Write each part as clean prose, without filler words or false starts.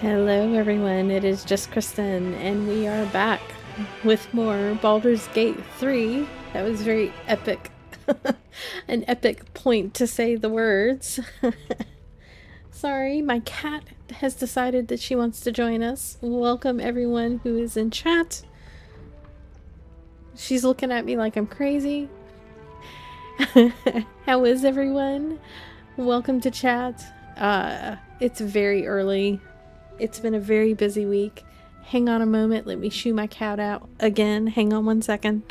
Hello everyone, it is just Kristen, and we are back with more Baldur's Gate 3. That was very epic. An epic point to say the words. Sorry, my cat has decided that she wants to join us. Welcome everyone who is in chat. She's looking at me like I'm crazy. How is everyone? Welcome to chat. It's very early. It's been a very busy week. Hang on a moment. Let me shoo my cat out again. Hang on 1 second.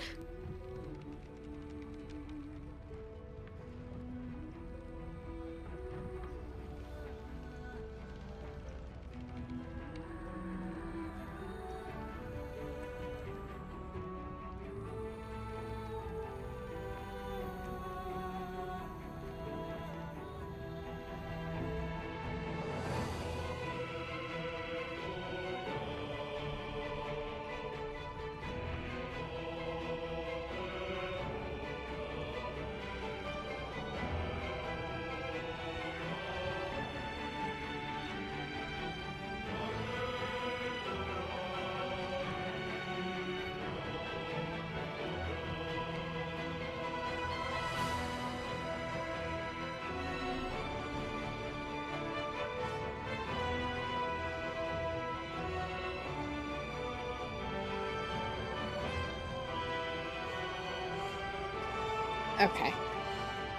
Okay.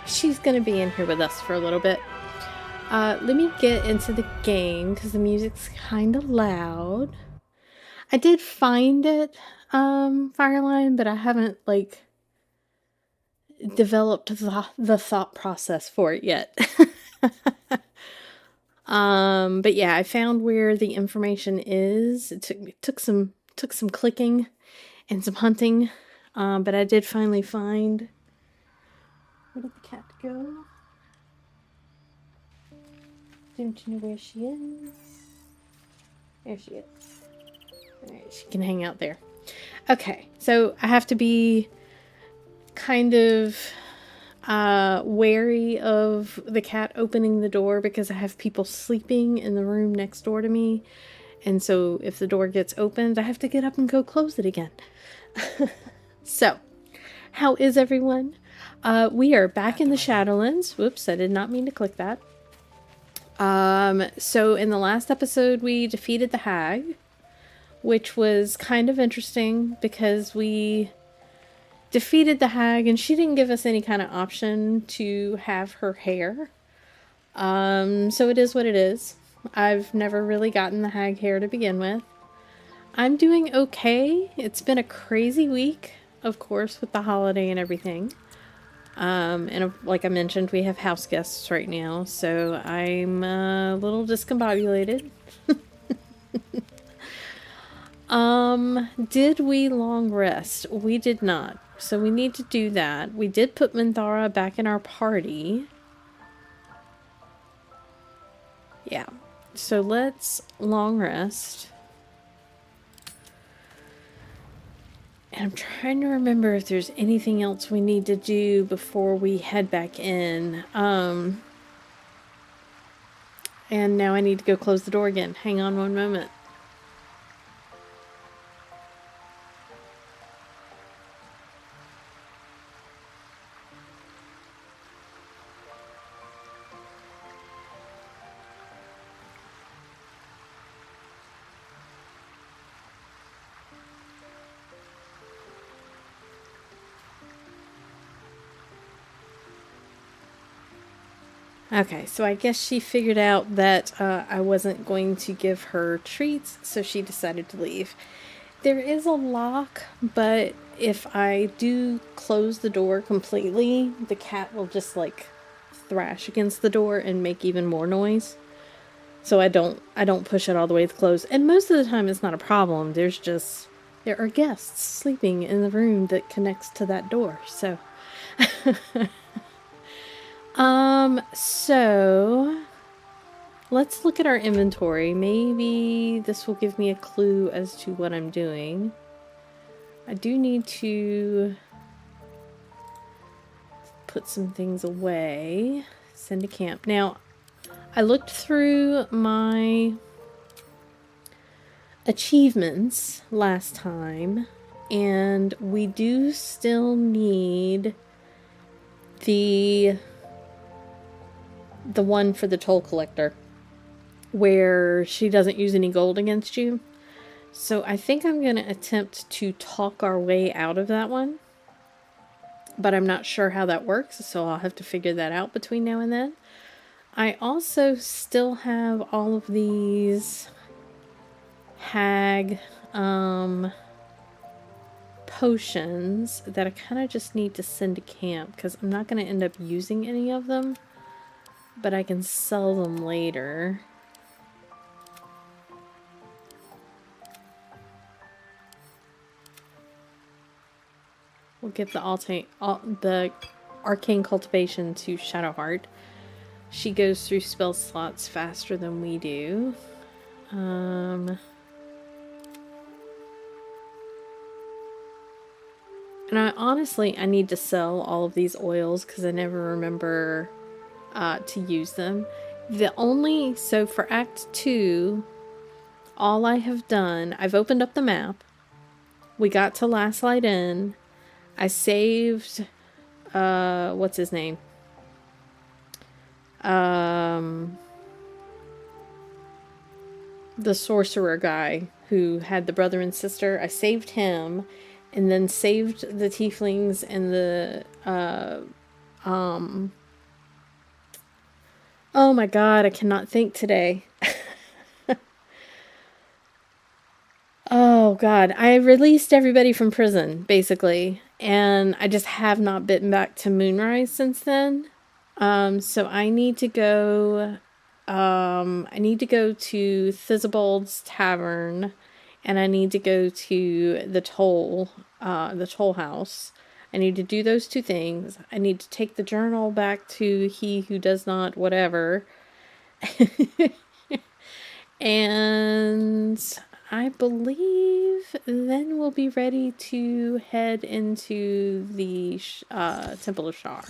She's gonna be in here with us for a little bit. Let me get into the game because the music's kind of loud. I did find it, Fireline, but I haven't, developed the thought process for it yet. But yeah, I found where the information is. It took some clicking and some hunting, but I did finally find. Where did the cat go? Don't you know where she is? There she is. Alright, she can hang out there. Okay, so I have to be kind of wary of the cat opening the door because I have people sleeping in the room next door to me. And so if the door gets opened, I have to get up and go close it again. So, how is everyone? We are back in the Shadowlands. Whoops, I did not mean to click that. So in the last episode, we defeated the hag, which was kind of interesting because we defeated the hag and she didn't give us any kind of option to have her hair. So it is what it is. I've never really gotten the hag hair to begin with. I'm doing okay. It's been a crazy week, of course, with the holiday and everything. And like I mentioned, we have house guests right now, so I'm a little discombobulated. Did we long rest? We did not. So we need to do that. We did put Minthara back in our party. Yeah. So let's long rest. And I'm trying to remember if there's anything else we need to do before we head back in. And now I need to go close the door again. Hang on 1 moment. Okay, so I guess she figured out that I wasn't going to give her treats, so she decided to leave. There is a lock, but if I do close the door completely, the cat will just thrash against the door and make even more noise. So I don't push it all the way to close. And most of the time it's not a problem. There are guests sleeping in the room that connects to that door. So so let's look at our inventory. Maybe this will give me a clue as to what I'm doing. I do need to put some things away. Send to camp. Now, I looked through my achievements last time, and we do still need the one for the toll collector, where she doesn't use any gold against you. So I think I'm going to attempt to talk our way out of that one. But I'm not sure how that works, so I'll have to figure that out between now and then. I also still have all of these hag potions that I kind of just need to send to camp, because I'm not going to end up using any of them, but I can sell them later. We'll give the arcane cultivation to Shadowheart. She goes through spell slots faster than we do. And I need to sell all of these oils because I never remember to use them. So for Act 2, all I have done, I've opened up the map. We got to Last Light Inn. I saved, what's his name? The sorcerer guy who had the brother and sister. I saved him, and then saved the tieflings and the, oh my god, I cannot think today. Oh god, I released everybody from prison, basically, and I just have not been back to Moonrise since then. So I need to go, to Thizabald's Tavern, and I need to go to the toll house. I need to do those two things. I need to take the journal back to he who does not whatever. And I believe then we'll be ready to head into the Temple of Shar.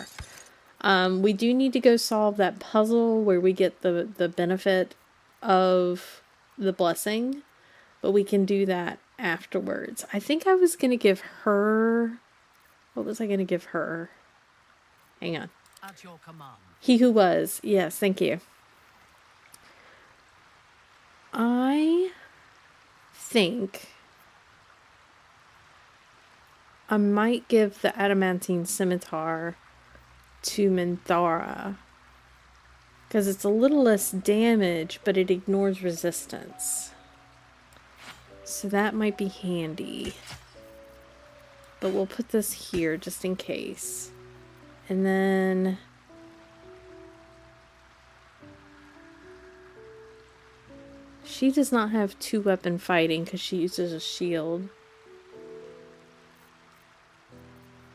We do need to go solve that puzzle where we get the benefit of the blessing, but we can do that afterwards. I think I was going to give her... What was I going to give her? Hang on. At your command. He who was. Yes, thank you. I think I might give the adamantine scimitar to Minthara, because it's a little less damage, but it ignores resistance. So that might be handy. But we'll put this here just in case. And then... she does not have two-weapon fighting because she uses a shield.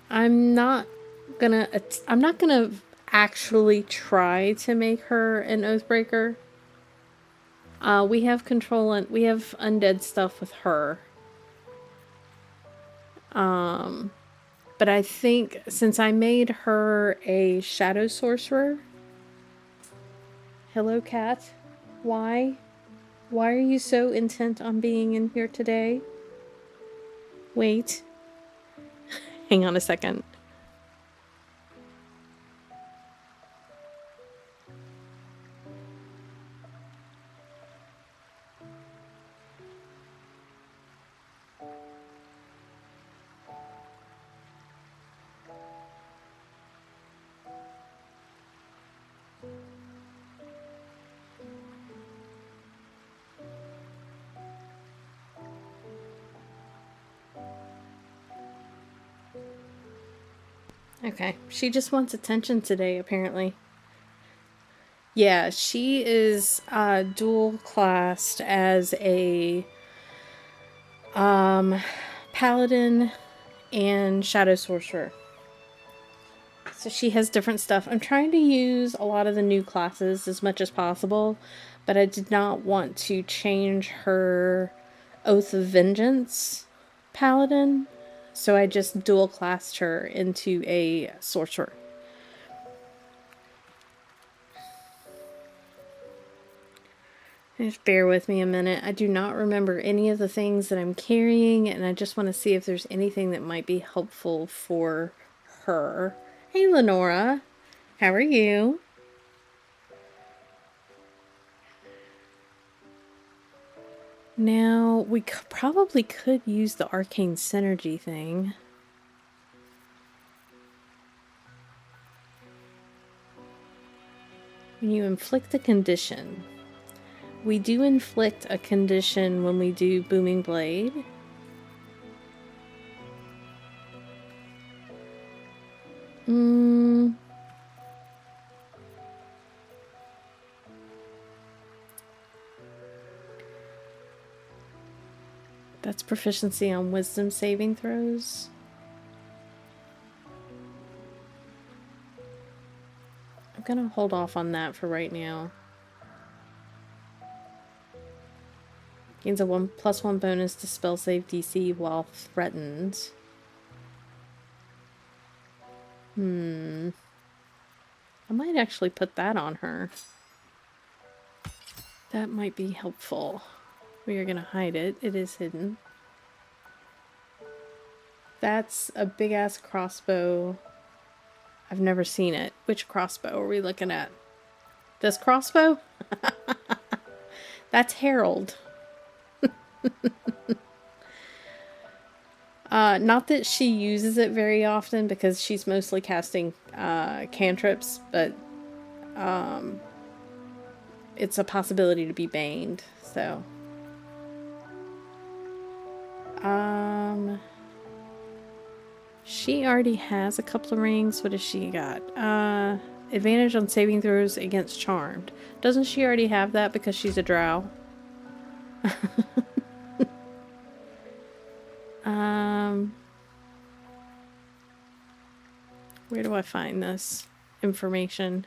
I'm not gonna actually try to make her an Oathbreaker. We have we have undead stuff with her. But I think since I made her a Shadow Sorcerer... Hello, cat. Why? Why are you so intent on being in here today? Wait. Hang on a second. Okay, she just wants attention today, apparently. Yeah, she is dual classed as a Paladin and Shadow Sorcerer. So she has different stuff. I'm trying to use a lot of the new classes as much as possible, but I did not want to change her Oath of Vengeance Paladin. So I just dual classed her into a sorcerer. Just bear with me a minute. I do not remember any of the things that I'm carrying, and I just want to see if there's anything that might be helpful for her. Hey, Lenora. How are you? Now, we probably could use the arcane synergy thing. When you inflict a condition. We do inflict a condition when we do Booming Blade. That's proficiency on wisdom saving throws. I'm gonna hold off on that for right now. Gains a +1 bonus to spell save DC while threatened. I might actually put that on her. That might be helpful. We are gonna hide it. It is hidden. That's a big ass crossbow. I've never seen it. Which crossbow are we looking at? This crossbow? That's Harold. Not that she uses it very often because she's mostly casting cantrips, but it's a possibility to be baned, so. She already has a couple of rings. What does she got? Advantage on saving throws against charmed. Doesn't she already have that because she's a drow? Where do I find this information?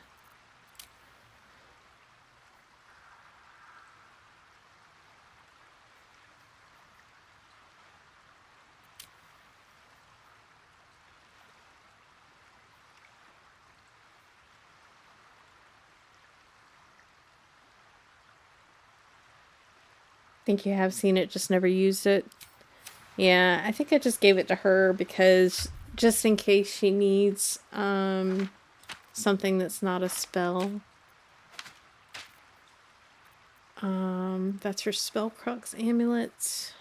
Think you have seen it, just never used it. Yeah, I think I just gave it to her because just in case she needs something that's not a spell. That's her Spellcrux amulet.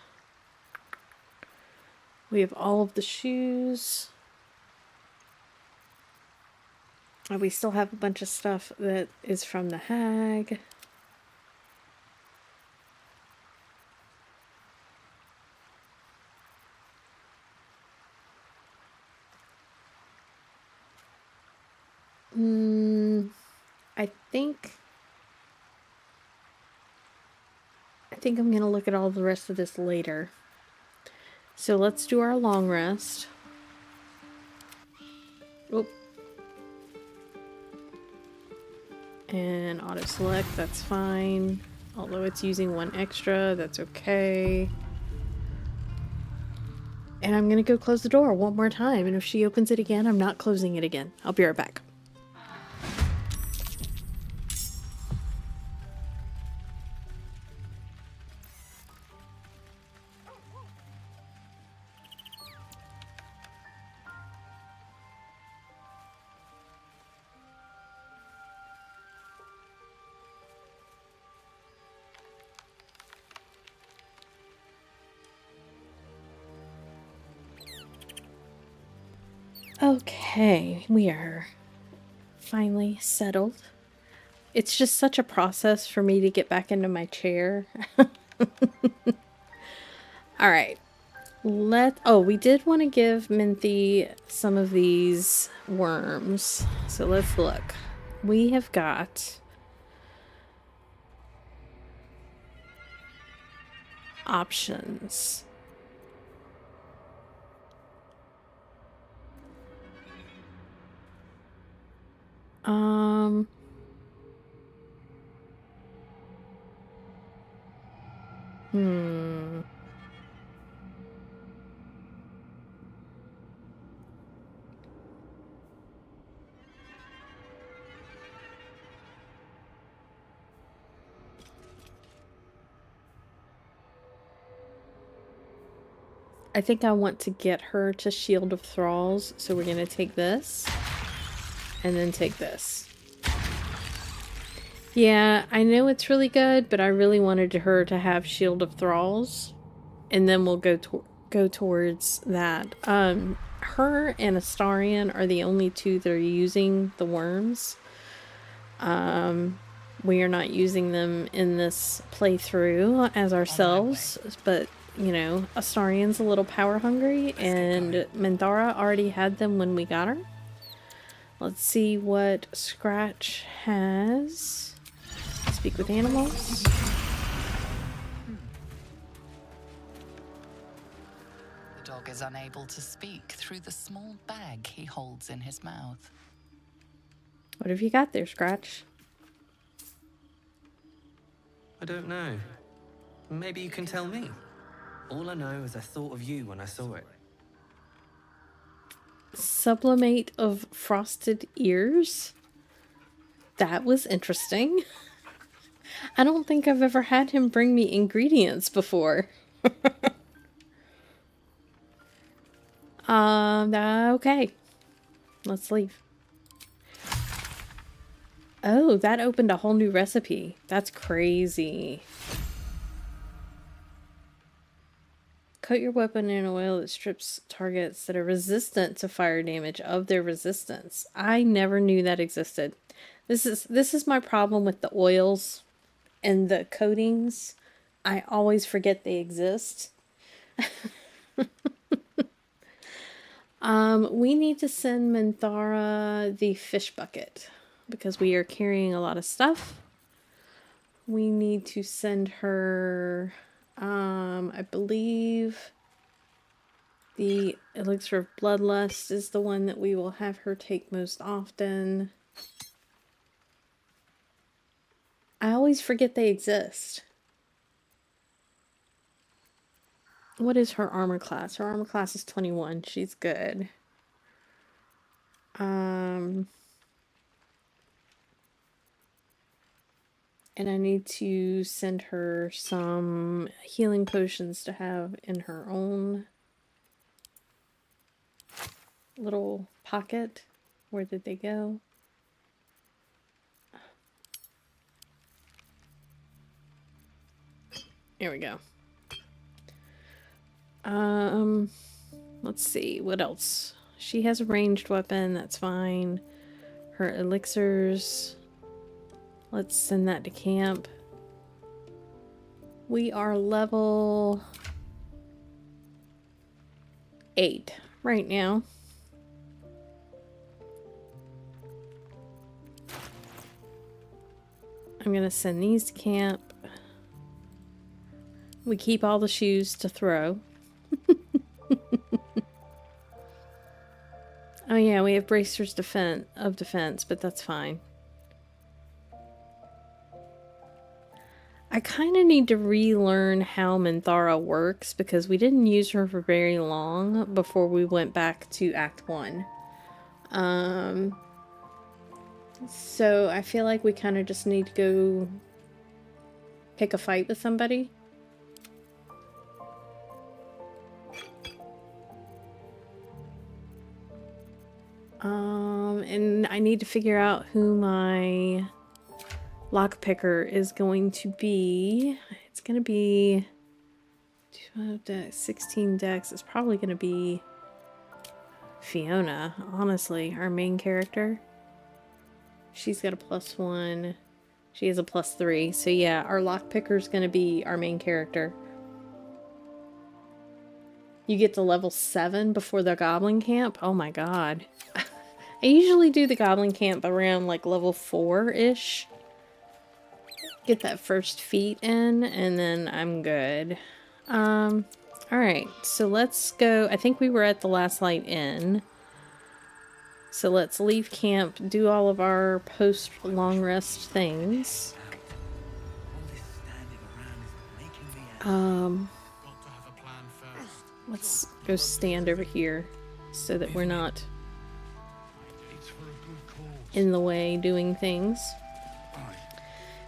We have all of the shoes. We still have a bunch of stuff that is from the hag. I think I'm gonna look at all the rest of this later. So let's do our long rest. Oop. And auto select, that's fine. Although it's using 1 extra, that's okay. And I'm gonna go close the door one more time, and if she opens it again, I'm not closing it again. I'll be right back. Okay, we are finally settled. It's just such a process for me to get back into my chair. Alright. We did want to give Minthy some of these worms. So let's look. We have got options. I think I want to get her to Shield of Thralls, so we're going to take this, and then take this. Yeah, I know it's really good, but I really wanted her to have Shield of Thralls, and then we'll go towards that. Her and Astarion are the only two that are using the worms. We are not using them in this playthrough as ourselves, but, you know, Astarion's a little power hungry, and Minthara already had them when we got her. Let's see what Scratch has. Speak with animals. The dog is unable to speak through the small bag he holds in his mouth. What have you got there, Scratch? I don't know. Maybe you can tell me. All I know is I thought of you when I saw it. Sublimate of frosted ears? That was interesting. I don't think I've ever had him bring me ingredients before. Okay. Let's leave. Oh, that opened a whole new recipe. That's crazy. Coat your weapon in oil that strips targets that are resistant to fire damage of their resistance. I never knew that existed. This is my problem with the oils and the coatings. I always forget they exist. We need to send Minthara the fish bucket because we are carrying a lot of stuff. We need to send her, I believe the Elixir of Bloodlust is the one that we will have her take most often. I always forget they exist. What is her armor class? Her armor class is 21. She's good. And I need to send her some healing potions to have in her own little pocket. Where did they go? Here we go. Let's see, what else? She has a ranged weapon, that's fine. Her elixirs, let's send that to camp. We are level 8 right now. I'm gonna send these to camp. We keep all the shoes to throw. Oh yeah, we have bracers of defense, but that's fine. I kind of need to relearn how Minthara works because we didn't use her for very long before we went back to Act 1. So I feel like we kind of just need to go pick a fight with somebody. And I need to figure out who my lockpicker is going to be. It's going to be 12 dex, 16 dex. It's probably going to be Pheeyona, honestly, our main character. She's got a +1. She has a +3. So yeah, our lockpicker is going to be our main character. You get to level 7 before the goblin camp? Oh my god. I usually do the goblin camp around like level 4-ish. Get that first feat in, and then I'm good. Alright, so let's go. I think we were at the Last Light Inn. So let's leave camp, do all of our post-long rest things. Let's go stand over here so that we're not in the way doing things.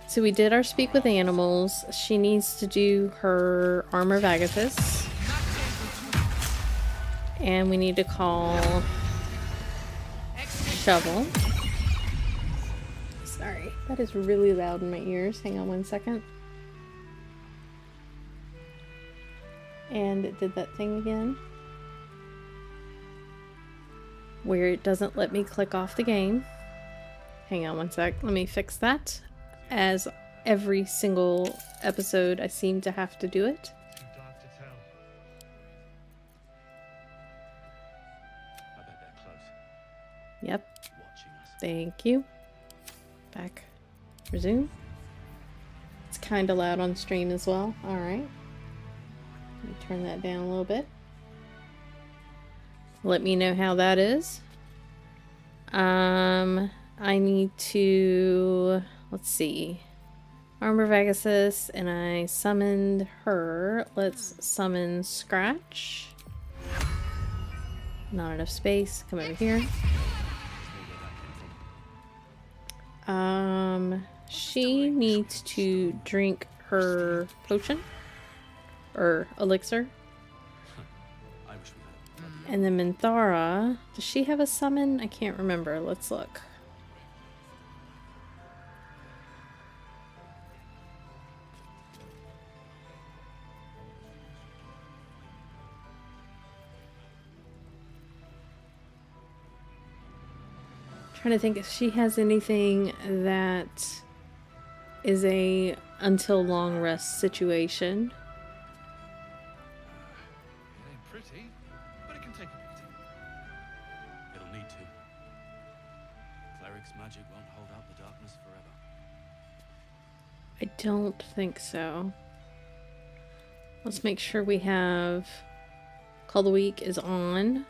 So we did our speak with animals. She needs to do her armor of Agathis. And we need to call Shovel. Sorry, that is really loud in my ears. Hang on one second. And it did that thing again, where it doesn't let me click off the game. Hang on one sec. Let me fix that. As every single episode, I seem to have to do it. Yep. Thank you. Back. Resume. It's kind of loud on stream as well. Alright. Let me turn that down a little bit. Let me know how that is. I need to... Let's see. Armor of Agassiz, and I summoned her. Let's summon Scratch. Not enough space. Come over here. She needs to drink her potion. Or elixir. And then Minthara, does she have a summon? I can't remember. Let's look. Trying to think if she has anything that is a until long rest situation. It ain't pretty, but it can take a beating. It'll need to. Cleric's magic won't hold out the darkness forever. I don't think so. Let's make sure we have Call the Week is on.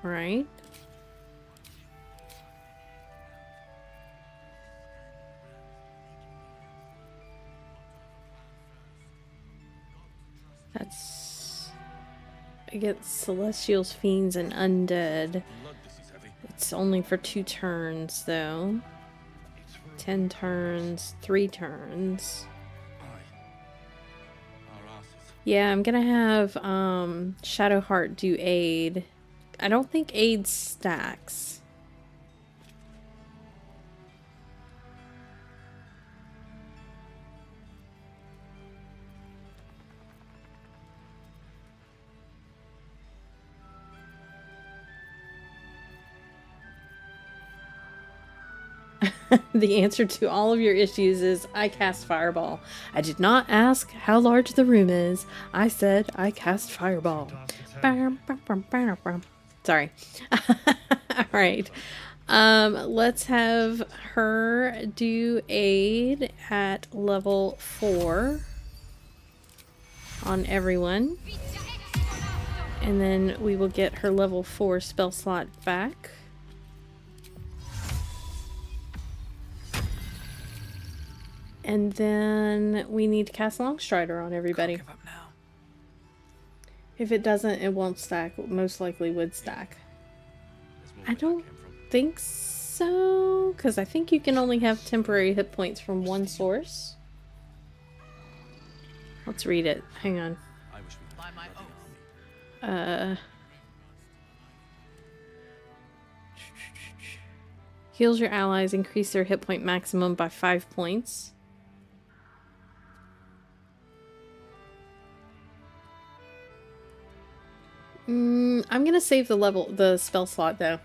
Right. That's against Celestials, Fiends, and Undead. It's only for 2 turns, though. 10 turns, 3 turns. Yeah, I'm gonna have Shadowheart do aid. I don't think aid stacks. The answer to all of your issues is I cast Fireball. I did not ask how large the room is. I said I cast Fireball. Sorry. Alright. Let's have her do aid at level 4 on everyone. And then we will get her level 4 spell slot back. And then we need to cast Longstrider on everybody. Give up now. If it doesn't, it won't stack. It most likely would stack. I don't think so, because I think you can only have temporary hit points from one source. Let's read it. Hang on. Heals your allies, increase their hit point maximum by 5 points. I'm gonna save the spell slot though.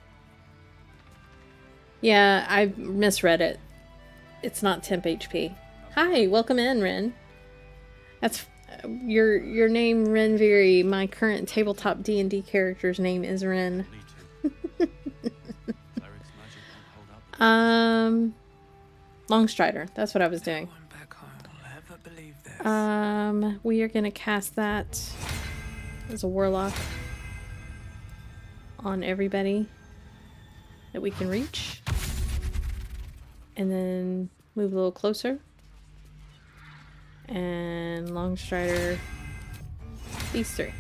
Yeah, I misread it. It's not temp HP. Hi, welcome in, Ren. That's your name, Renvery. My current tabletop D&D character's name is Ren. Longstrider. That's what I was doing. We are gonna cast that as a Warlock on everybody that we can reach. And then move a little closer. And Longstrider, these 3.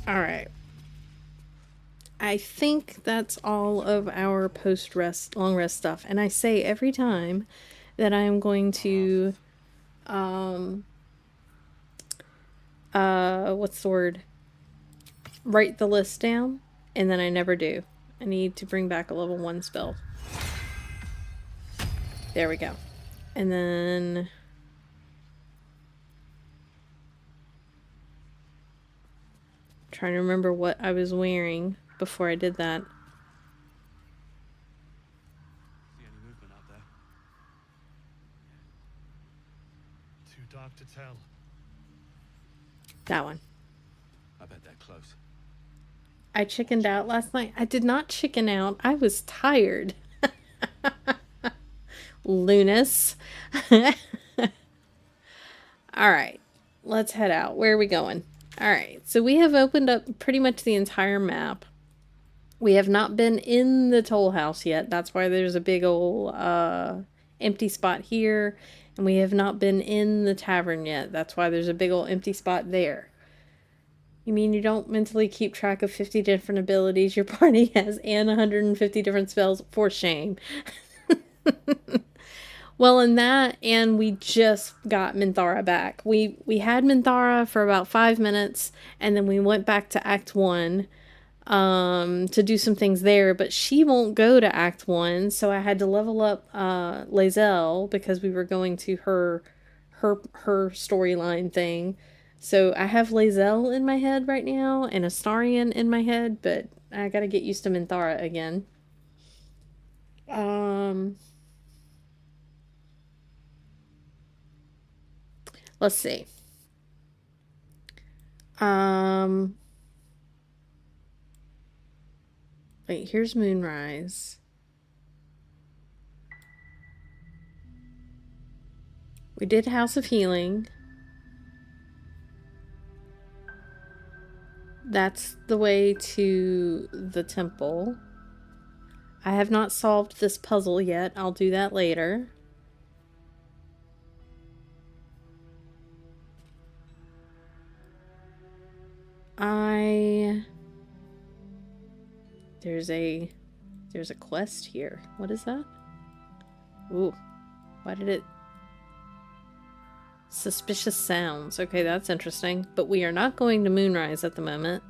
Alright. I think that's all of our post-rest, long rest stuff. And I say every time that I am going to what's the word? Write the list down, and then I never do. I need to bring back a level 1 spell. There we go. And then... trying to remember what I was wearing before I did that. See any movement out there? Too dark to tell. That one. I bet they're close. I chickened out last night. I did not chicken out. I was tired. Lunas. Alright. Let's head out. Where are we going? Alright. So we have opened up pretty much the entire map. We have not been in the toll house yet. That's why there's a big old empty spot here. And we have not been in the tavern yet. That's why there's a big old empty spot there. You mean you don't mentally keep track of 50 different abilities your party has and 150 different spells? For shame. Well, in that, and we just got Minthara back. We had Minthara for about 5 minutes, and then we went back to Act 1 to do some things there, but she won't go to Act 1, so I had to level up Lae'zel because we were going to her storyline thing. So I have Lae'zel in my head right now and Astarion in my head, but I gotta get used to Minthara again. Let's see. Wait, here's Moonrise. We did House of Healing. That's the way to the temple. I have not solved this puzzle yet. I'll do that later. There's a quest here. What is that? Ooh. Why did it... Suspicious sounds. Okay, that's interesting. But we are not going to Moonrise at the moment.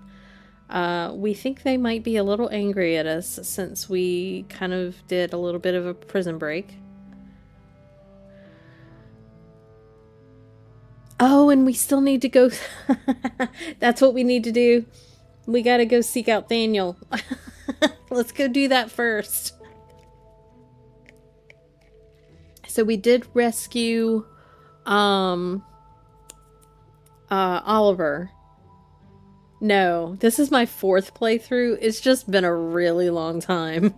We think they might be a little angry at us since we kind of did a little bit of a prison break. Oh, and we still need to go... That's what we need to do. We gotta go seek out Thaniel. Let's go do that first. So we did rescue... Oliver. No, this is my 4th playthrough. It's just been a really long time.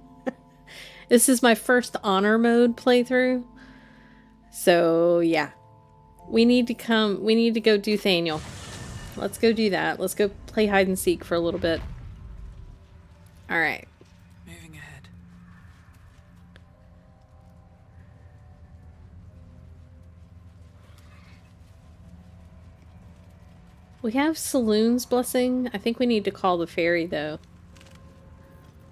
This is my first honor mode playthrough. So, yeah. We need to go do Thaniel. Let's go do that. Let's go play hide and seek for a little bit. Alright. Moving ahead. We have Saloon's Blessing. I think we need to call the fairy, though.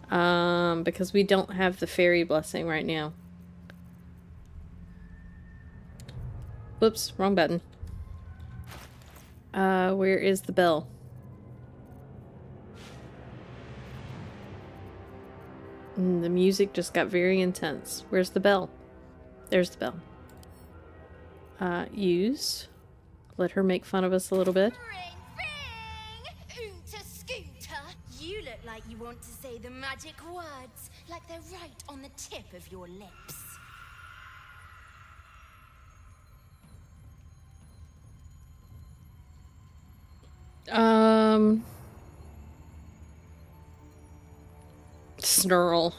Because we don't have the fairy blessing right now. Whoops, wrong button. Where is the bell? The music just got very intense. Where's the bell? There's the bell. Use. Let her make fun of us a little bit. Ring, ring! Oonta scooter! You look like you want to say the magic words, like they're right on the tip of your lips. Snarl.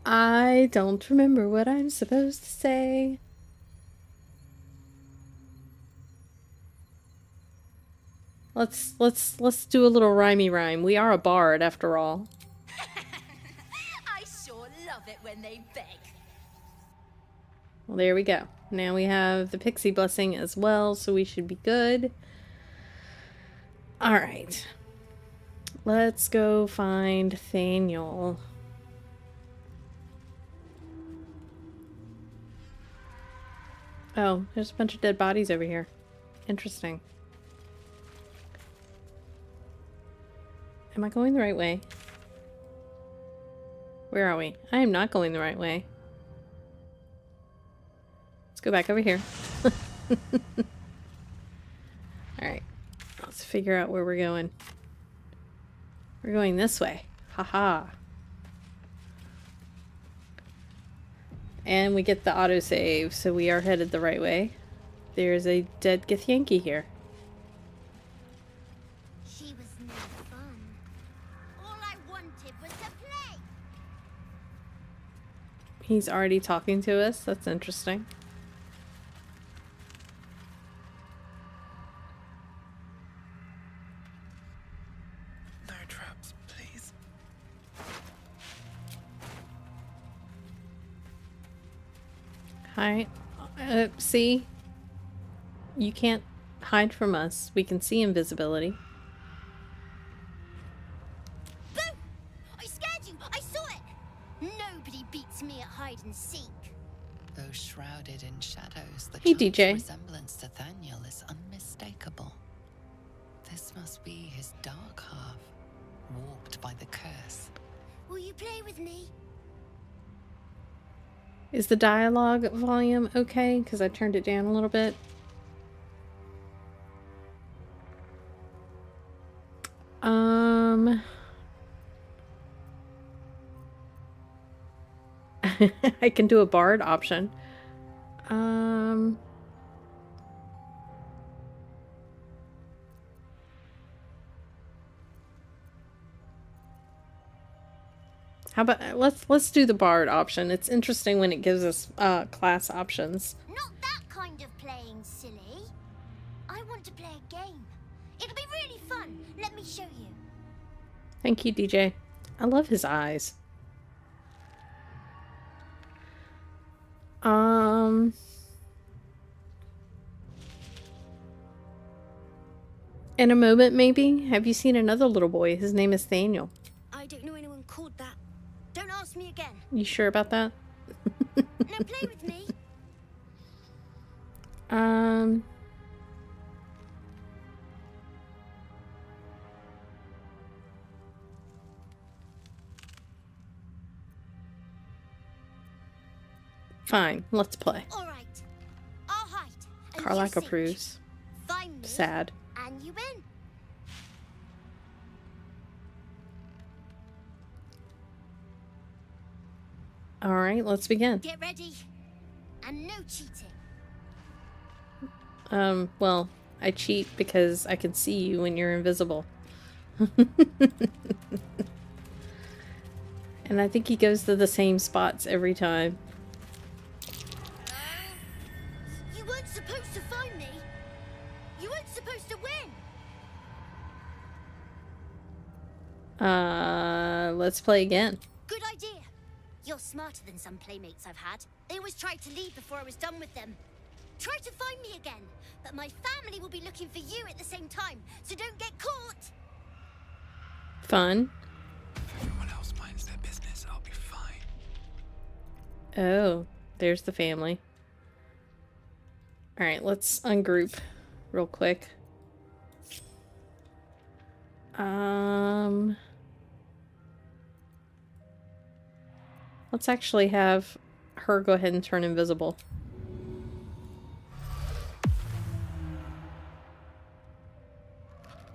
I don't remember what I'm supposed to say. Let's do a little rhymey rhyme. We are a bard after all. I sure love it when they beg. Well, there we go. Now we have the pixie blessing as well, so we should be good. Alright. Let's go find Thaniel. Oh, there's a bunch of dead bodies over here. Interesting. Am I going the right way? Where are we? I am not going the right way. Let's go back over here. Alright. Let's figure out where we're going. We're going this way. Haha. And we get the autosave, so we are headed the right way. There's a dead Githyanki here. She was no fun. All I wanted was to play. He's already talking to us. That's interesting. No traps, please. Hi. See? You can't hide from us. We can see invisibility. Boo! I scared you! I saw it! Nobody beats me at hide and seek. Though shrouded in shadows, the Hey, child's DJ. resemblance to Thaniel is unmistakable. This must be his dark half, warped by the curse. Will you play with me? Is the dialogue volume okay? Because I turned it down a little bit. I can do a bard option. How about let's do the bard option. It's interesting when it gives us class options. Not that kind of playing, silly. I want to play a game. It'll be really fun. Let me show you. Thank you, DJ. I love his eyes. In a moment, maybe? Have you seen another little boy? His name is Thaniel. I don't know anyone called that. Don't ask me again. You sure about that? Now play with me. Fine, let's play. All right. I'll hide. And you Karlach seek. approves. Find me. Sad. And you win. Alright, let's begin. Get ready. And no cheating. Well, I cheat because I can see you when you're invisible. And I think he goes to the same spots every time. You weren't supposed to find me. You weren't supposed to win. Let's play again. Good idea. You're smarter than some playmates I've had. They always tried to leave before I was done with them. Try to find me again, but my family will be looking for you at the same time, so don't get caught. Fun. If everyone else minds their business, I'll be fine. Oh, there's the family. Alright, let's ungroup real quick. Let's actually have her go ahead and turn invisible.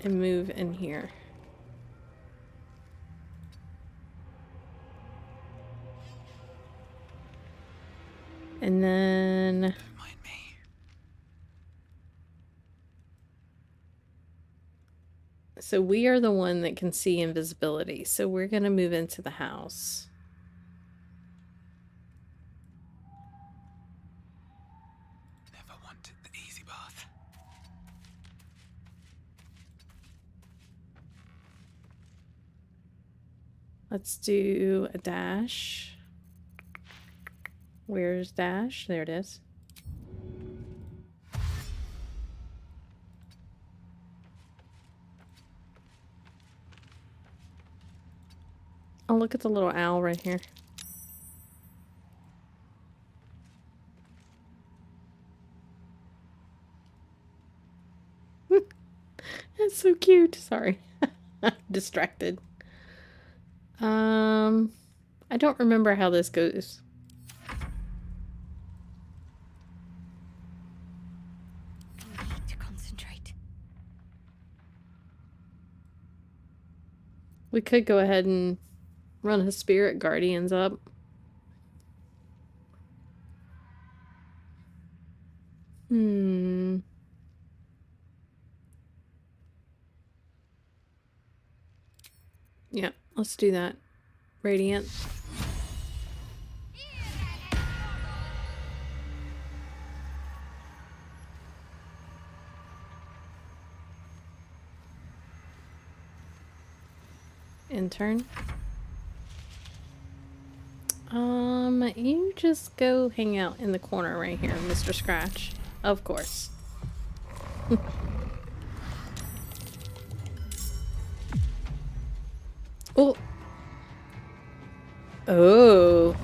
And move in here. And then... Don't mind me. So we are the one that can see invisibility. So we're going to move into the house. Never wanted the easy path. Let's do a dash. Where's dash? There it is. Oh, look at the little owl right here. That's so cute. Sorry. Distracted. I don't remember how this goes. I need to concentrate. We could go ahead and run his spirit guardians up. Yeah, let's do that. Radiant. Intern. You just go hang out in the corner right here, Mr. Scratch. Of course. Oh. Oh.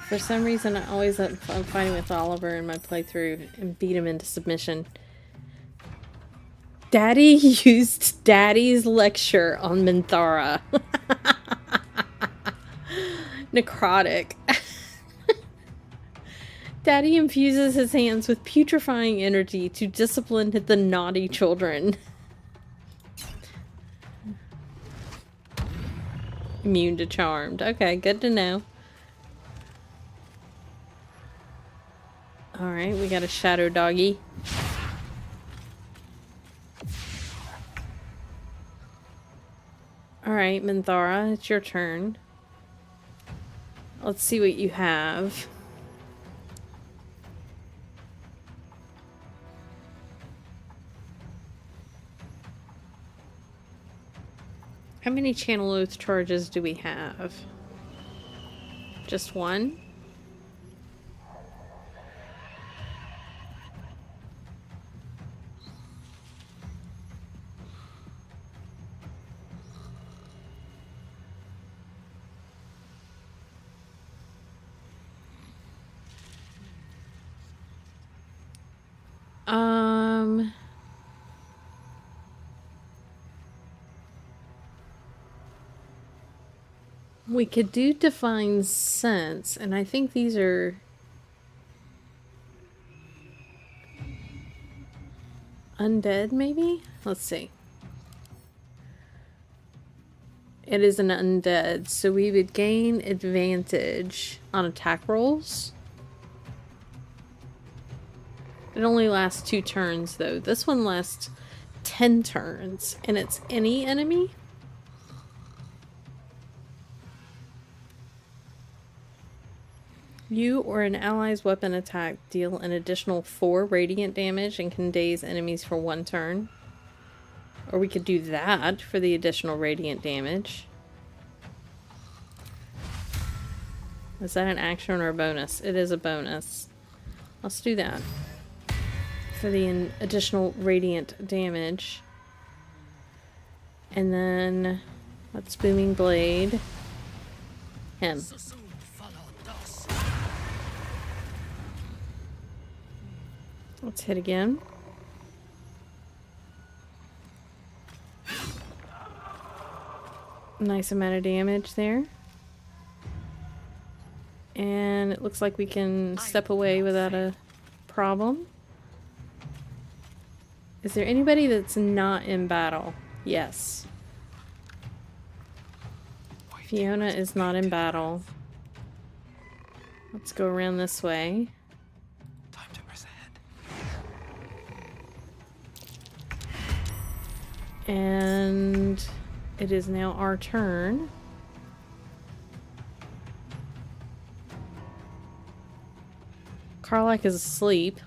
For some reason, I always end up fighting with Oliver in my playthrough and beat him into submission. Daddy used Daddy's lecture on Minthara. Necrotic. Daddy infuses his hands with putrefying energy to discipline the naughty children. Immune to charmed. Okay, good to know. Alright, we got a shadow doggy. Alright, Minthara, it's your turn. Let's see what you have. How many Channel Oath charges do we have? Just one? We could do Divine Sense, and I think these are undead, maybe? Let's see. It is an undead, so we would gain advantage on attack rolls. It only lasts 2 turns, though. This one lasts 10 turns, and it's any enemy. You or an ally's weapon attack deal an additional 4 radiant damage and can daze enemies for 1 turn. Or we could do that for the additional radiant damage. Is that an action or a bonus? It is a bonus. Let's do that. For the additional radiant damage. And then let's Booming Blade him. Let's hit again. Nice amount of damage there. And it looks like we can step away without a problem. Is there anybody that's not in battle? Yes. Pheeyona is not in battle. Let's go around this way. Time to press ahead. And it is now our turn. Karlach is asleep.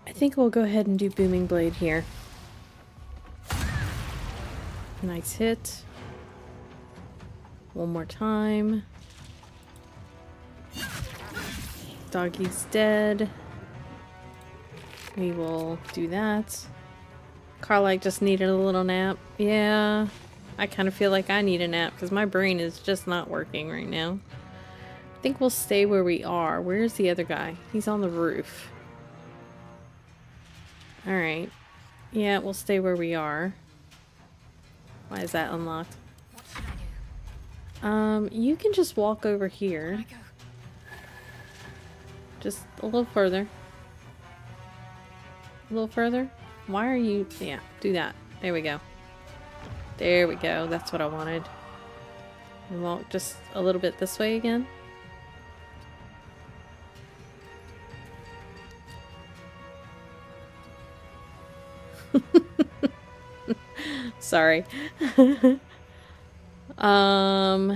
I think we'll go ahead and do Booming Blade here. Nice hit. One more time. Doggy's dead. We will do that. Karlach just needed a little nap. Yeah, I kind of feel like I need a nap because my brain is just not working right now. I think we'll stay where we are. Where's the other guy? He's on the roof. Alright. Yeah, we'll stay where we are. Why is that unlocked? What should I do? You can just walk over here. I go. Just a little further. A little further? Why are you... Yeah, do that. There we go. There we go. That's what I wanted. And walk just a little bit this way again. Sorry. And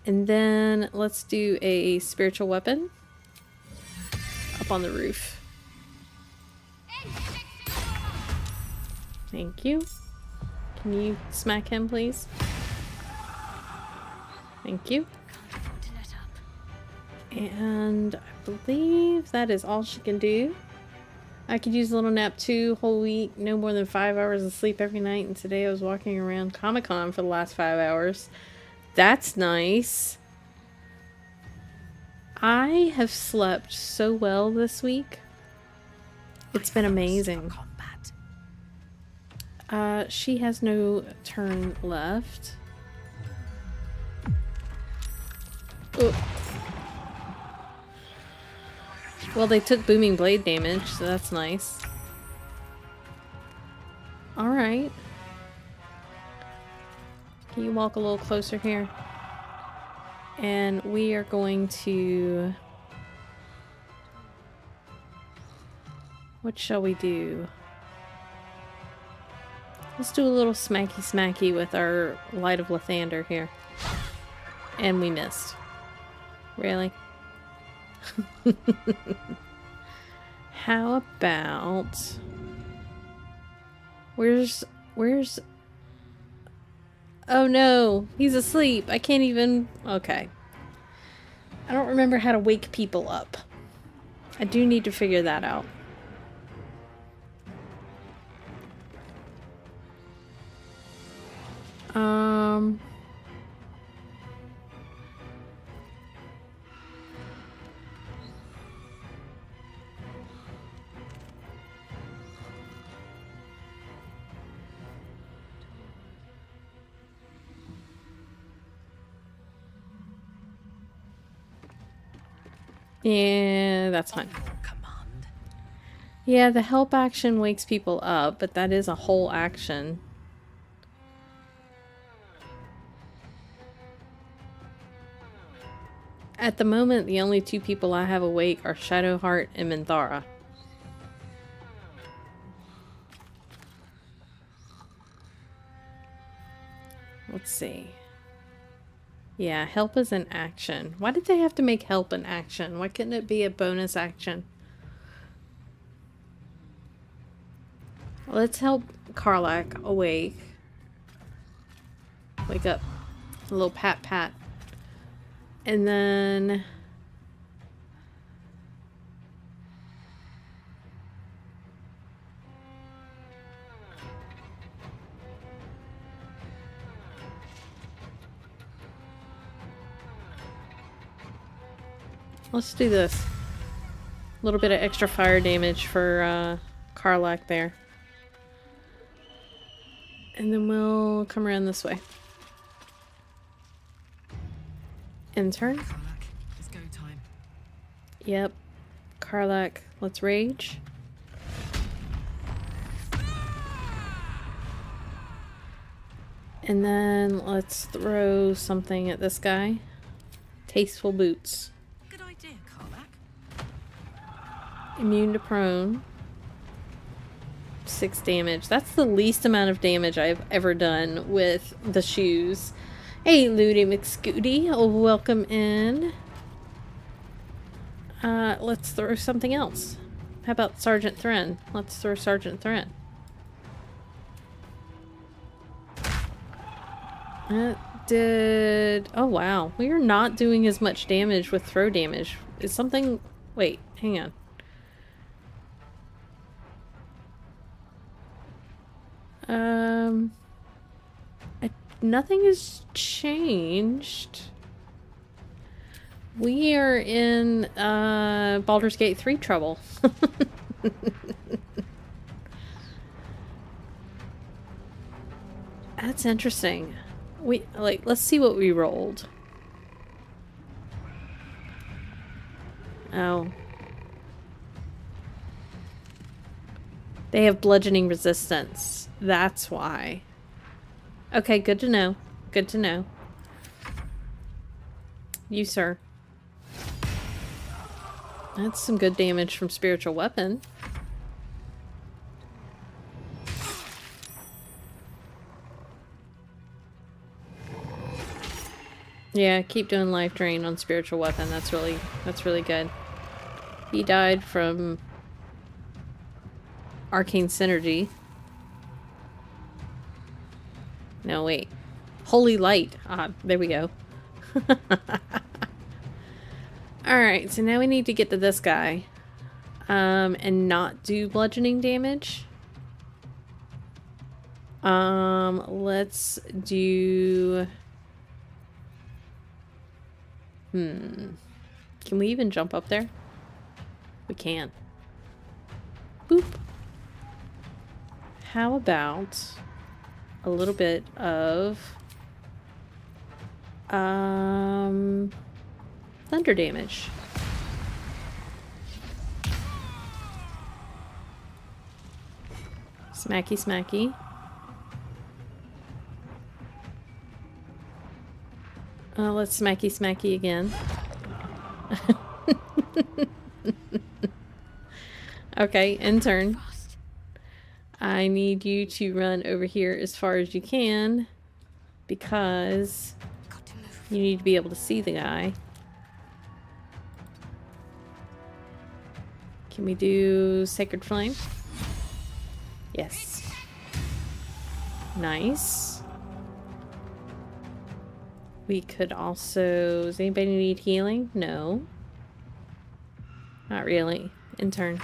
then let's do a spiritual weapon up on the roof. Thank you. Can you smack him, please? Thank you. Can't afford to let up. And I believe that is all she can do. I could use a little nap too, whole week, no more than 5 hours of sleep every night, and today I was walking around Comic-Con for the last 5 hours. That's nice. I have slept so well this week. It's been amazing. She has no turn left. Oh. Well, they took booming blade damage, so that's nice. Alright. Can you walk a little closer here? And we are going to... What shall we do? Let's do a little smacky smacky with our Light of Lathander here. And we missed. Really? How about... Where's... Oh no! He's asleep! I can't even... Okay. I don't remember how to wake people up. I do need to figure that out. Yeah, that's fine. Command. Yeah, the help action wakes people up, but that is a whole action. At the moment, the only two people I have awake are Shadowheart and Minthara. Let's see. Yeah, help is an action. Why did they have to make help an action? Why couldn't it be a bonus action? Let's help Karlach awake. Wake up. A little pat pat. And then... Let's do this. A little bit of extra fire damage for Karlach there. And then we'll come around this way. End turn. Karlach, it's go time. Yep. Karlach, let's rage. And then let's throw something at this guy. Tasteful boots. Good idea, Karlach. Immune to prone. 6 damage. That's the least amount of damage I've ever done with the shoes. Hey, Looty McScooty. Welcome in. Let's throw something else. How about Sergeant Thren? Let's throw Sergeant Thren. Oh wow. We are not doing as much damage with throw damage. Is something... Wait, hang on. Nothing has changed. We are in Baldur's Gate 3 trouble. That's interesting. Let's see what we rolled. Oh. They have bludgeoning resistance. That's why. Okay, good to know. Good to know. You, sir. That's some good damage from spiritual weapon. Yeah, keep doing life drain on spiritual weapon. That's really good. He died from arcane synergy. No, wait. Holy light. Ah, there we go. Alright, so now we need to get to this guy. And not do bludgeoning damage. Let's do... Can we even jump up there? We can. Boop. How about a little bit of thunder damage? Smacky smacky. Let's smacky smacky again. Okay, in turn. I need you to run over here as far as you can because you need to be able to see the guy. Can we do Sacred Flame? Yes. Nice. We could also... Does anybody need healing? No. Not really. In turn.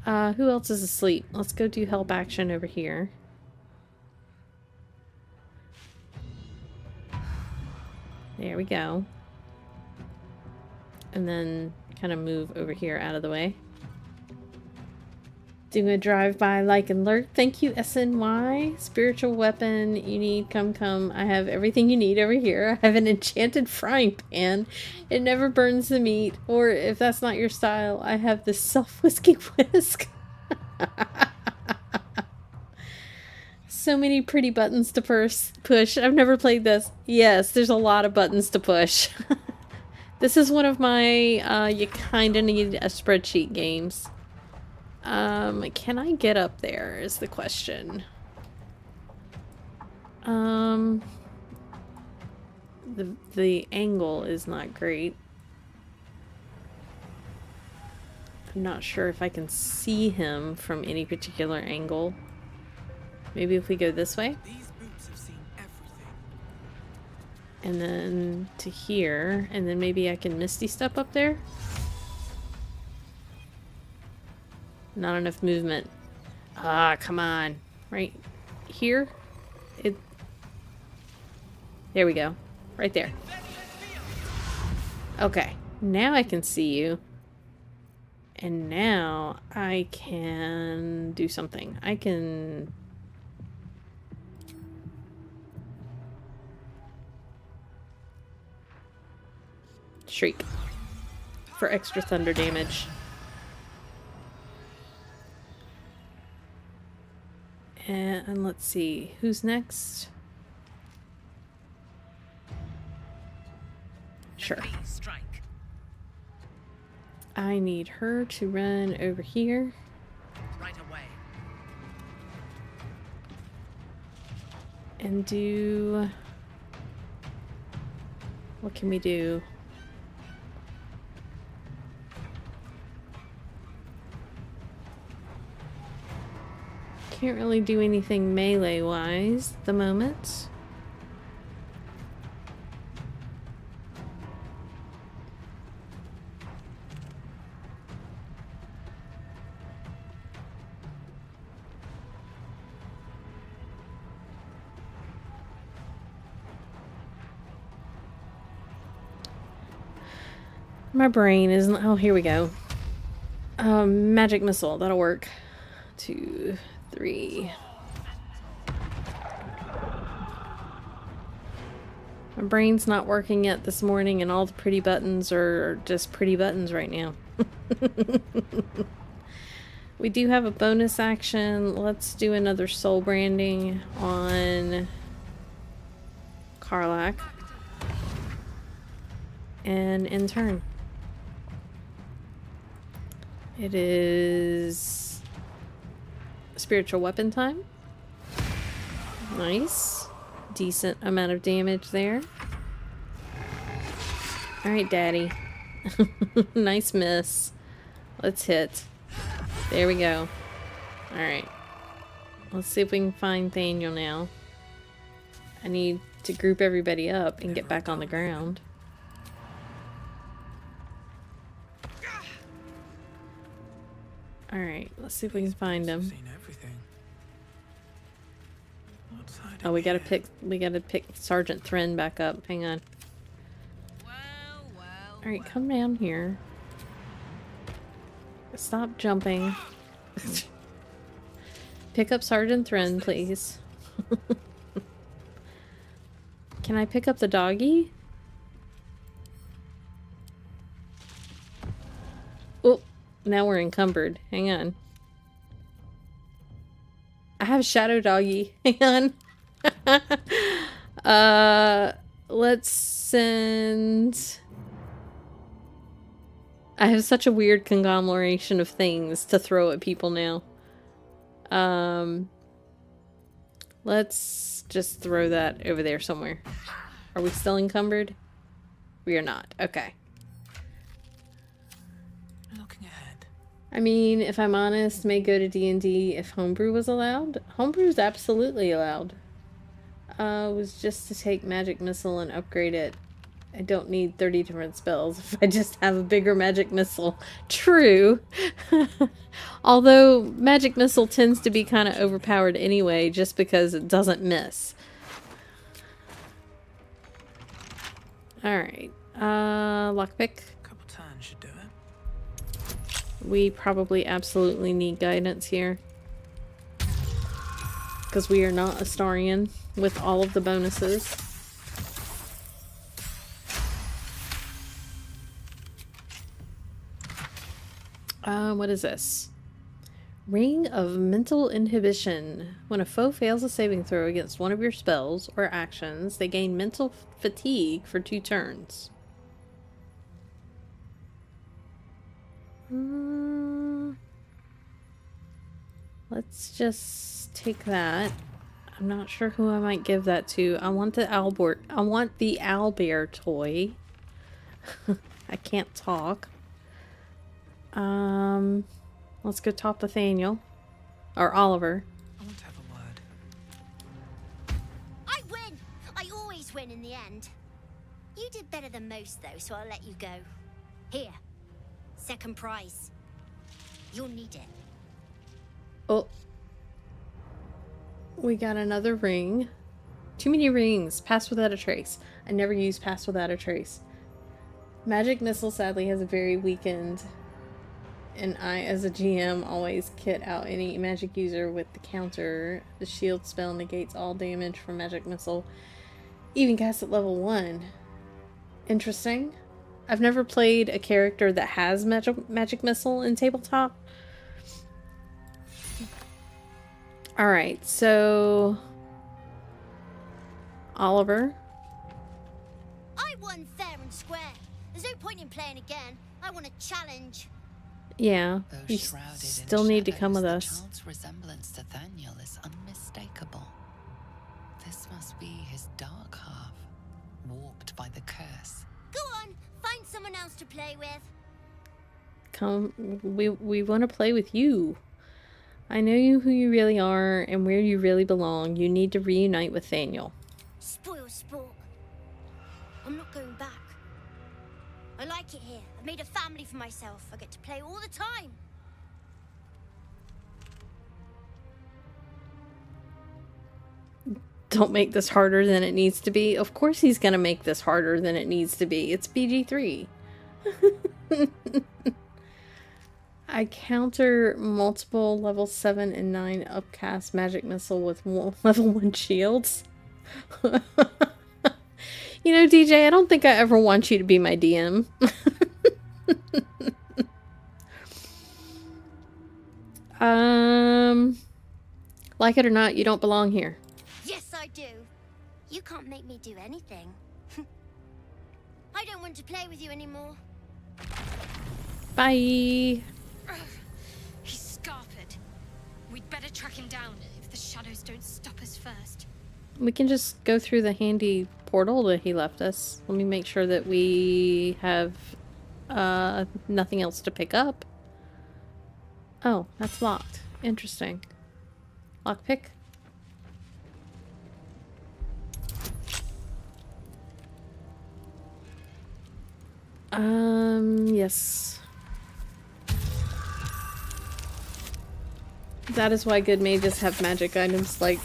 Who else is asleep? Let's go do help action over here. There we go. And then kind of move over here out of the way. Doing a drive-by, like, and lurk. Thank you, SNY. Spiritual weapon you need. Come. I have everything you need over here. I have an enchanted frying pan. It never burns the meat. Or if that's not your style, I have this self-whisking whisk. So many pretty buttons to push. I've never played this. Yes, there's a lot of buttons to push. This is one of my you kinda need a spreadsheet games. Can I get up there is the question. The angle is not great. I'm not sure if I can see him from any particular angle. Maybe if we go this way. These boots have seen everything. And then to here, and then maybe I can Misty Step up there. Not enough movement. Ah, come on. Right here? There we go. Right there. Okay. Now I can see you. And now I can do something. I can... Shriek. For extra thunder damage. And let's see, who's next? Sure. I need her to run over here. Right away. And do... What can we do? Can't really do anything melee-wise at the moment. My brain isn't... Oh, here we go. Magic missile. That'll work. 2, 3. My brain's not working yet this morning, and all the pretty buttons are just pretty buttons right now. We do have a bonus action. Let's do another soul branding on Karlach. And in turn. It is spiritual weapon time. Nice. Decent amount of damage there. Alright, daddy. Nice miss. Let's hit. There we go. Alright. Let's see if we can find Thaniel now. I need to group everybody up and get back on the ground. Alright, let's see if we can find him. Oh, we gotta pick Sergeant Thren back up. Hang on. Alright, come down here. Stop jumping. Pick up Sergeant Thren, please. Can I pick up the doggy? Oh, now we're encumbered. Hang on. I have Shadow Doggy. Hang on. Let's send... I have such a weird conglomeration of things to throw at people now. Let's just throw that over there somewhere. Are we still encumbered? We are not. Okay. Looking ahead. I mean, if I'm honest, may go to D&D if homebrew was allowed. Homebrew's absolutely allowed. Was just to take magic missile and upgrade it. I don't need 30 different spells if I just have a bigger magic missile. True. Although magic missile tends to be kind of overpowered anyway, just because it doesn't miss. Alright. Lockpick. Couple turns should do it. We probably absolutely need guidance here. Because we are not Astarion with all of the bonuses. What is this? Ring of Mental Inhibition. When a foe fails a saving throw against one of your spells or actions, they gain mental fatigue for 2 turns. Let's just take that. I'm not sure who I might give that to. I want the Albert. I want the owlbear toy. I can't talk. Let's go talk to Thaniel. Or Oliver. I want to have a word. I win! I always win in the end. You did better than most, though, so I'll let you go. Here. Second prize. You'll need it. Oh. We got another ring. Too many rings. Pass without a trace. I never use pass without a trace. Magic Missile sadly has a very weakened... And I, as a GM, always kit out any magic user with the counter. The shield spell negates all damage from magic missile. Even cast at level 1. Interesting. I've never played a character that has magic missile in tabletop. Alright, so... Oliver. I won fair and square. There's no point in playing again. I want a challenge. Yeah, Though you shrouded in still need to come with shadows, us. The child's resemblance to Thaniel is unmistakable. This must be his dark half, warped by the curse. Go on, find someone else to play with. Come, we want to play with you. I know you who you really are and where you really belong. You need to reunite with Thaniel. Spoil sport. I'm not going back. I like it here. I've made a family for myself. I get to play all the time. Don't make this harder than it needs to be. Of course he's gonna make this harder than it needs to be. It's PG-3. I counter multiple level 7 and 9 upcast magic missile with level 1 shields. You know, DJ, I don't think I ever want you to be my DM. Like it or not, you don't belong here. Yes, I do. You can't make me do anything. I don't want to play with you anymore. Bye. He's scarpered. We'd better track him down if the shadows don't stop us first. We can just go through the handy portal that he left us. Let me make sure that we have nothing else to pick up. Oh, that's locked. Interesting. Lockpick? Yes. That is why good mages have magic items like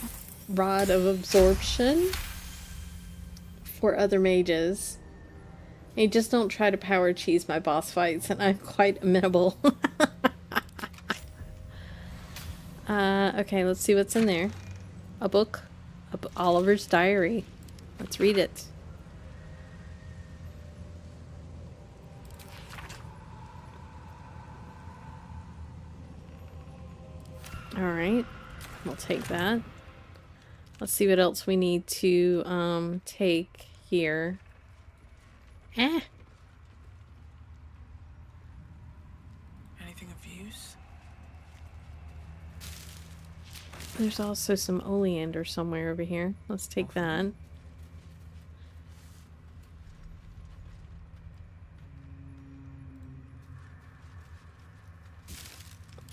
Rod of Absorption for other mages. They just don't try to power cheese my boss fights, and I'm quite amenable. Okay, let's see what's in there. A book. Oliver's diary. Let's read it. Alright, we'll take that. Let's see what else we need to take here. Anything of use? There's also some oleander somewhere over here. Let's take that.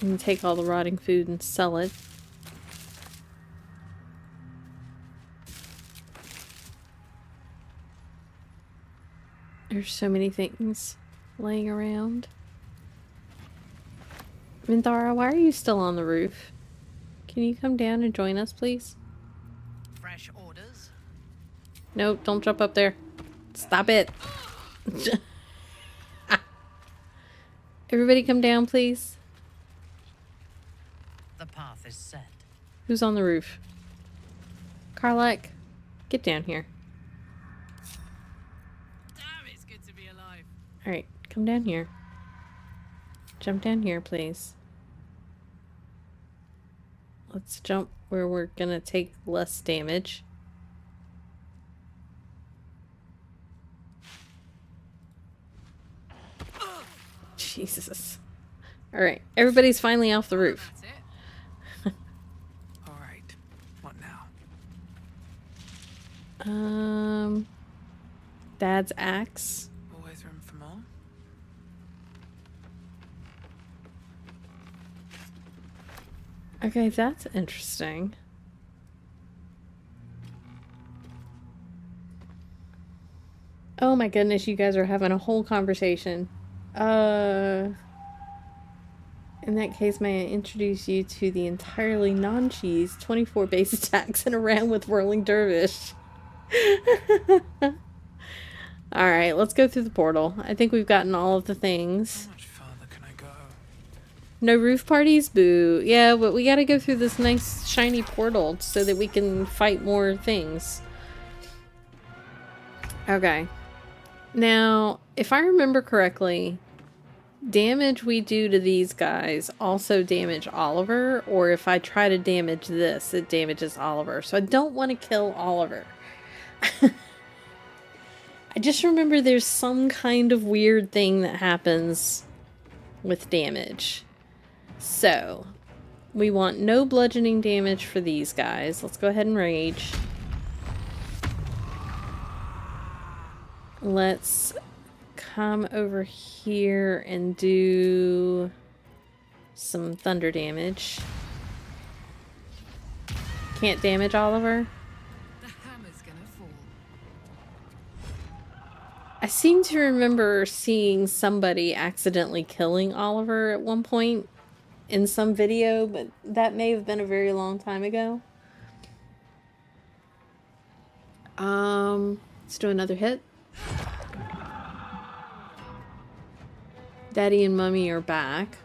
And take all the rotting food and sell it. There's so many things laying around. Minthara, why are you still on the roof? Can you come down and join us, please? Fresh orders? Nope, don't jump up there. Stop it. Everybody come down, please. The path is set. Who's on the roof? Karlach, get down here. Damn, it's good to be alive. Alright, come down here. Jump down here, please. Let's jump where we're gonna take less damage. Jesus. Alright, everybody's finally off the roof. That's it. Alright. What now? Dad's axe. Always room for more? Okay, that's interesting. Oh my goodness, you guys are having a whole conversation. In that case, may I introduce you to the entirely non-cheese 24 base attacks in a round with Whirling Dervish. Alright, let's go through the portal. I think we've gotten all of the things. How much further can I go? No roof parties? Boo. Yeah, but we gotta go through this nice shiny portal so that we can fight more things. Okay. Now, if I remember correctly, damage we do to these guys also damage Oliver, or if I try to damage this, it damages Oliver. So I don't want to kill Oliver. I just remember there's some kind of weird thing that happens with damage. So, we want no bludgeoning damage for these guys. Let's go ahead and rage. Let's come over here and do some thunder damage. Can't damage Oliver. The hammer's gonna fall. I seem to remember seeing somebody accidentally killing Oliver at one point in some video, but that may have been a very long time ago. Let's do another hit. Daddy and Mummy are back.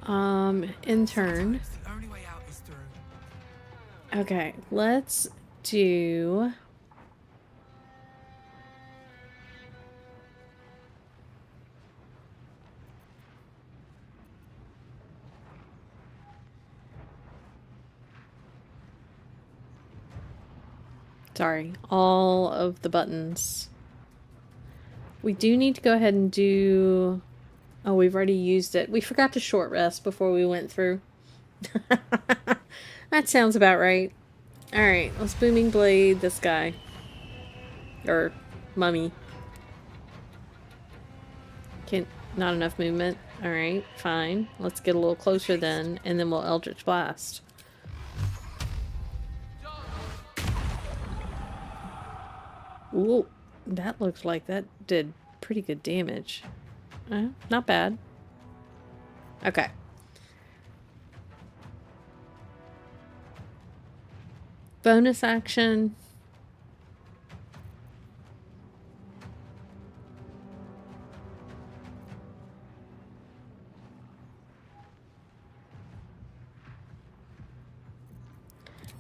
Intern. The only way out is through. Okay, let's do... Sorry, all of the buttons. We do need to go ahead and do... Oh, we've already used it. We forgot to short rest before we went through. That sounds about right. Alright, let's Booming Blade this guy. Or Mummy. Not enough movement. Alright, fine. Let's get a little closer then, and then we'll Eldritch Blast. Ooh, that looked like that did pretty good damage. Not bad. Okay. Bonus action.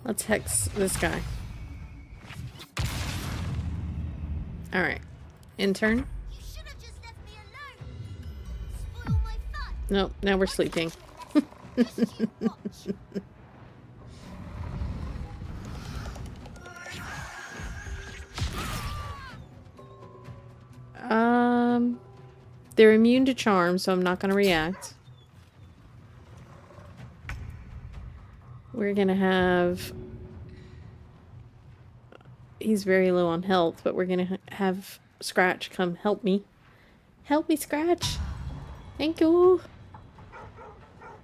Let's hex this guy. Alright. Intern. You should have just left me alone. Spoil my fun. Nope, now we're sleeping. Just you watch. They're immune to charm, so I'm not going to react. We're going to have... He's very low on health, but we're going to have Scratch come help me. Help me, Scratch! Thank you!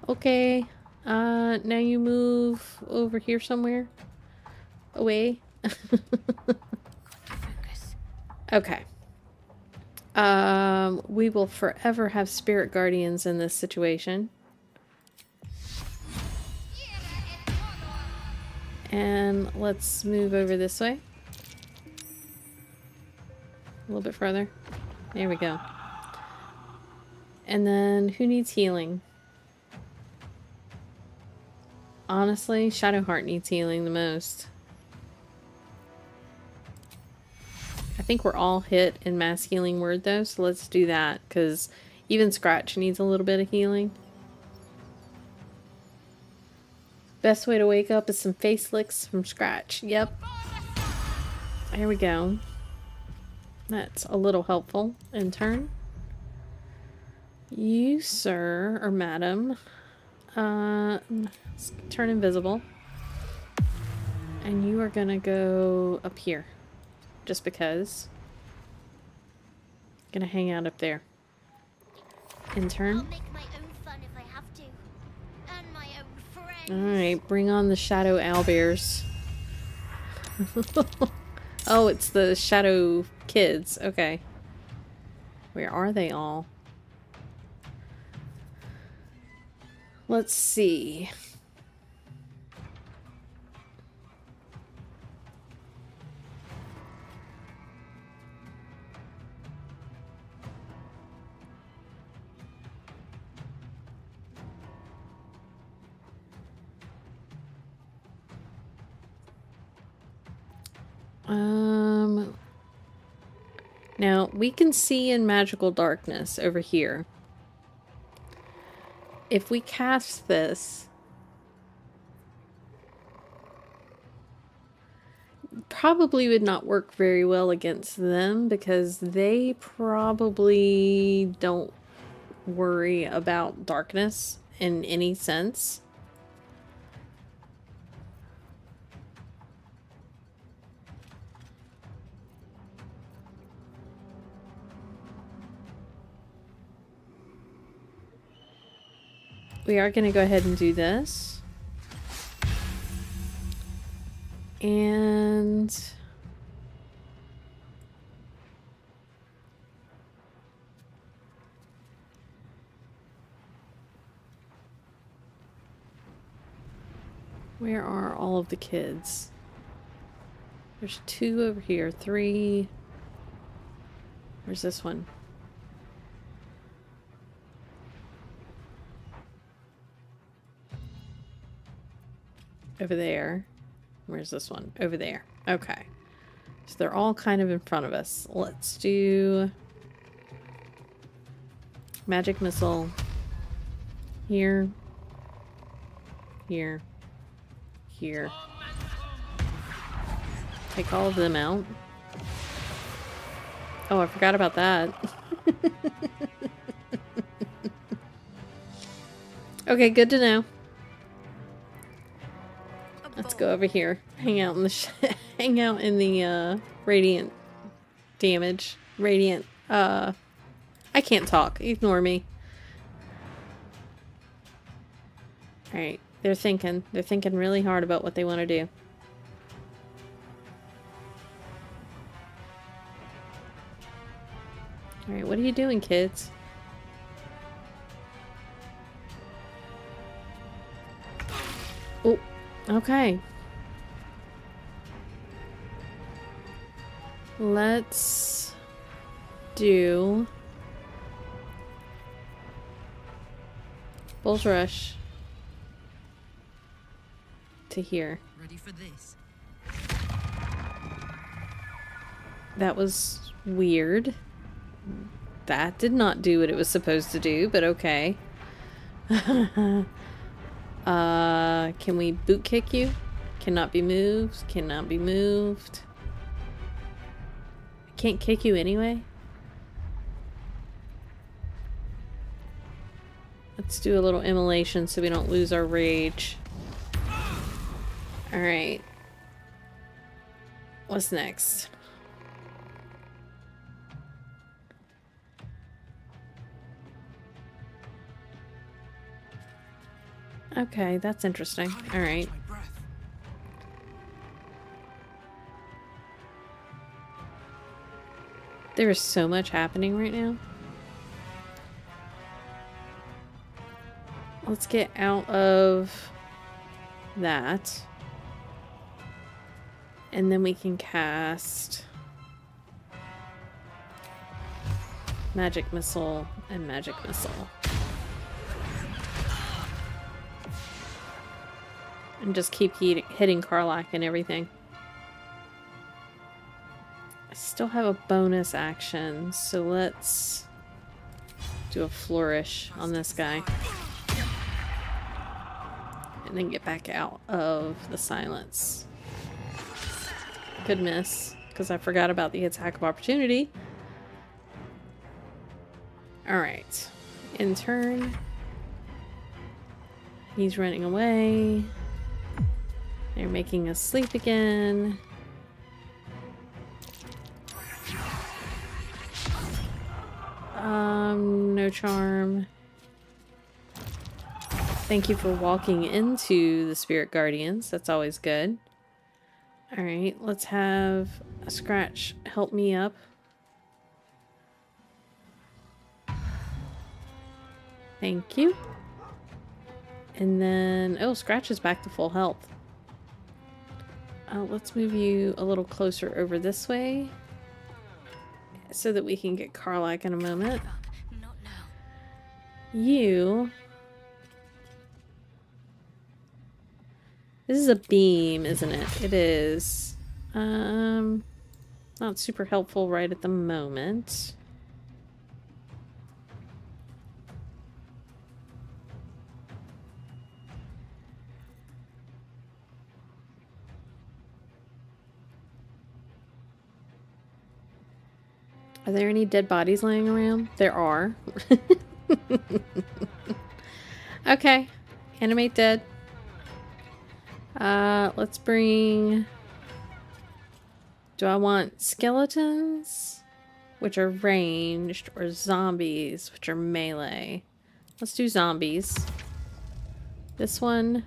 Okay. Now you move over here somewhere. Away. Okay. We will forever have spirit guardians in this situation. And let's move over this way. A little bit further. There we go. And then who needs healing? Honestly, Shadowheart needs healing the most. I think we're all hit in mass healing word though, so let's do that, because even Scratch needs a little bit of healing. Best way to wake up is some face licks from Scratch. Yep. There we go. That's a little helpful. In turn. You, sir, or madam, let's turn invisible. And you are gonna go up here. Just because. Gonna hang out up there. In turn. I'll make my own fun if I have to. And my own friends. Alright, bring on the shadow owlbears. Oh, it's the shadow kids. Okay. Where are they all? Let's see. Now, we can see in magical darkness over here. If we cast this, probably would not work very well against them because they probably don't worry about darkness in any sense. We are going to go ahead and do this. And where are all of the kids? There's 2 over here, 3. Where's this one? over there. Where's this one? Over there. Okay. So they're all kind of in front of us. Let's do magic missile here, here, here. Take all of them out. Oh, I forgot about that. Okay, good to know. Let's go over here. Hang out in the hang out in the radiant damage. Radiant I can't talk. Ignore me. Alright, they're thinking. They're thinking really hard about what they want to do. Alright, what are you doing, kids? Oh, okay. Let's do Bull's Rush to here. Ready for this? That was weird. That did not do what it was supposed to do, but okay. Can we boot kick you? Cannot be moved. Cannot be moved. I can't kick you anyway. Let's do a little immolation so we don't lose our rage. Alright. What's next? Okay, that's interesting. Alright. There is so much happening right now. Let's get out of that. And then we can cast Magic Missile and Magic Missile. And just keep hitting Karlach and everything. I still have a bonus action, so let's do a flourish on this guy. And then get back out of the silence. Could miss, because I forgot about the attack of opportunity. Alright. In turn. He's running away. They're making us sleep again. No charm. Thank you for walking into the Spirit Guardians. That's always good. Alright, let's have a Scratch help me up. Thank you. And then, oh, Scratch is back to full health. Let's move you a little closer over this way so that we can get Karlach in a moment. Not now. You... This is a beam, isn't it? It is. Not super helpful right at the moment. Are there any dead bodies laying around? There are. Okay. Animate dead. Let's bring... Do I want skeletons, which are ranged, or zombies, which are melee? Let's do zombies. This one.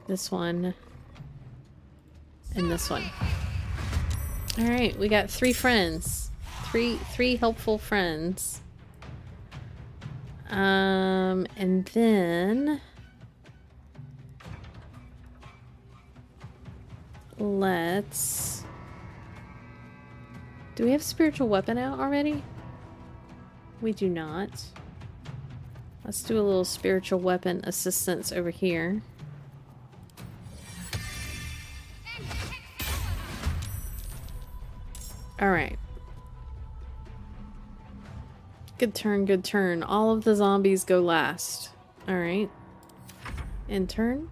This one. And this one. Alright, we got 3 friends. Three helpful friends. And then let's... Do we have spiritual weapon out already? We do not. Let's do a little spiritual weapon assistance over here. Alright. Good turn, good turn. All of the zombies go last. Alright. End turn.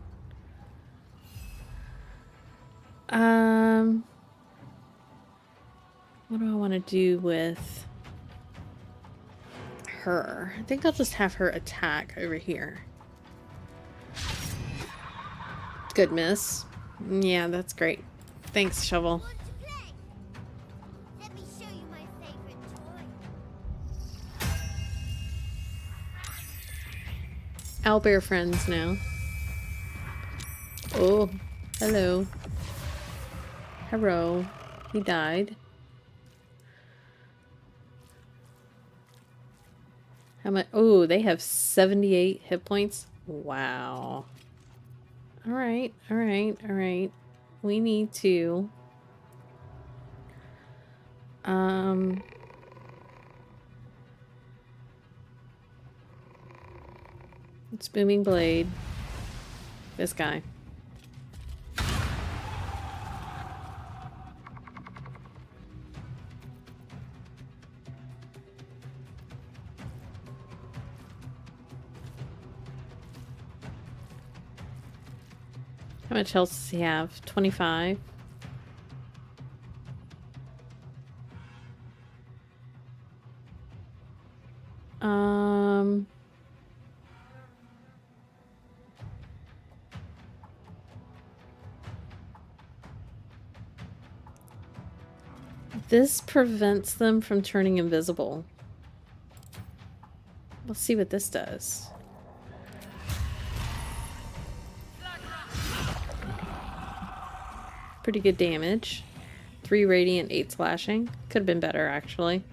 What do I want to do with her? I think I'll just have her attack over here. Good miss. Yeah, that's great. Thanks, Shovel. Want to play? Let me show you my favorite toy. Owlbear friends now. Oh, hello. Hello. He died. How much? Oh, they have 78 hit points. Wow. Alright, alright, alright. We need to... It's Booming Blade. This guy. How much health does he have? 25. This prevents them from turning invisible. Let's see what this does. Pretty good damage. 3 radiant, 8 slashing. Could have been better, actually.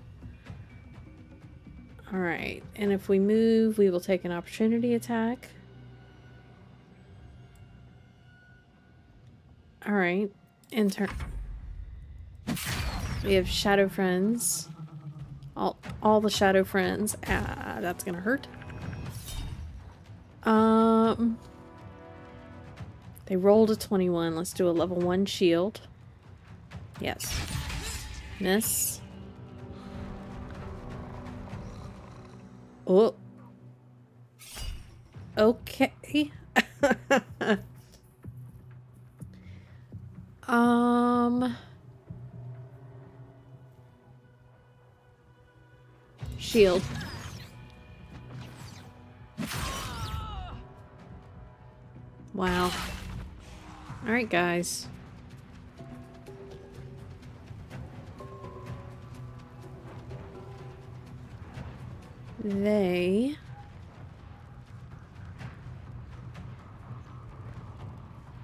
Alright, and if we move, we will take an opportunity attack. Alright, in turn. We have Shadow Friends. All the Shadow Friends. Ah, that's gonna hurt. They rolled a 21. Let's do a level 1 shield. Yes. Miss. Oh. Okay. Shield. Wow. Alright, guys.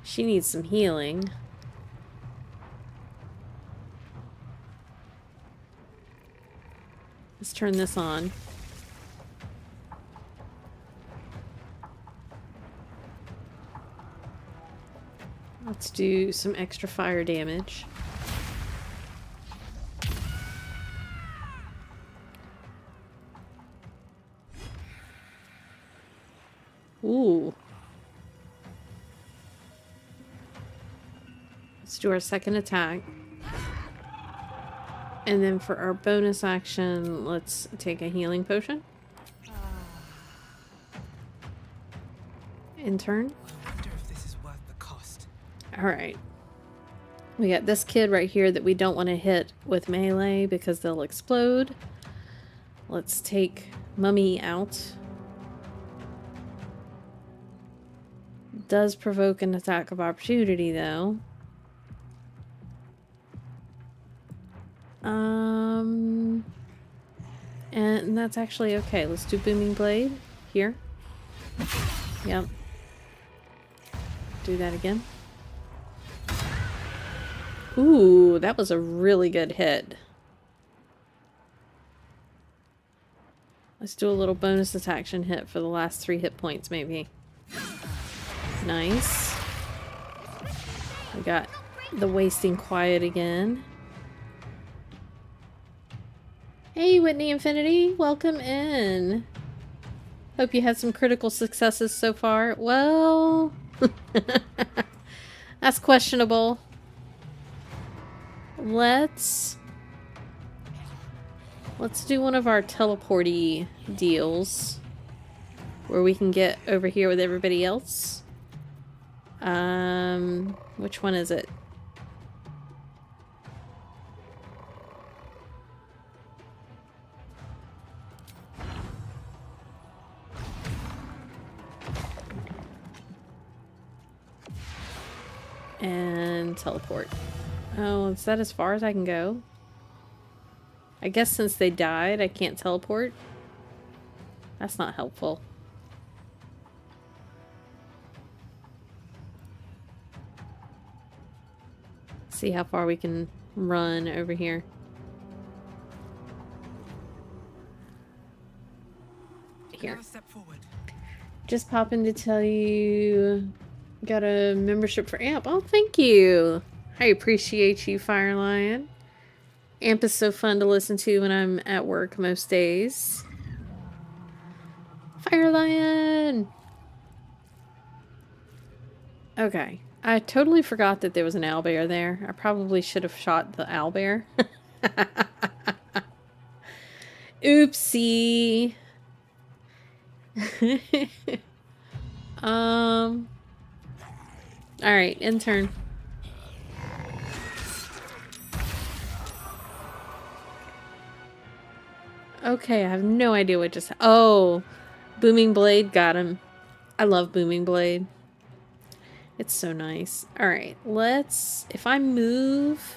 She needs some healing. Let's turn this on. Let's do some extra fire damage. Ooh. Let's do our second attack. And then for our bonus action, let's take a healing potion. In turn. I wonder if this is worth the cost. Alright. We got this kid right here that we don't want to hit with melee because they'll explode. Let's take Mummy out. Does provoke an attack of opportunity though. And that's actually okay. Let's do Booming Blade here. Yep. Do that again. Ooh, that was a really good hit. Let's do a little bonus action hit for the last 3 hit points, maybe. Nice. We got the Wasting Quiet again. Hey, Whitney Infinity, welcome in. Hope you had some critical successes so far. Well, that's questionable. Let's do one of our teleporty deals where we can get over here with everybody else. Which one is it? And teleport. Oh, is that as far as I can go? I guess since they died, I can't teleport. That's not helpful. See how far we can run over here. Here. Step forward. Just popping to tell you got a membership for AMP. Oh, thank you. I appreciate you, Fire Lion. AMP is so fun to listen to when I'm at work most days. Fire Lion! Okay. I totally forgot that there was an owlbear there. I probably should have shot the owlbear. Oopsie. Alright, intern. Okay, I have no idea what just... Oh! Booming Blade got him. I love Booming Blade. It's so nice. Alright, let's... If I move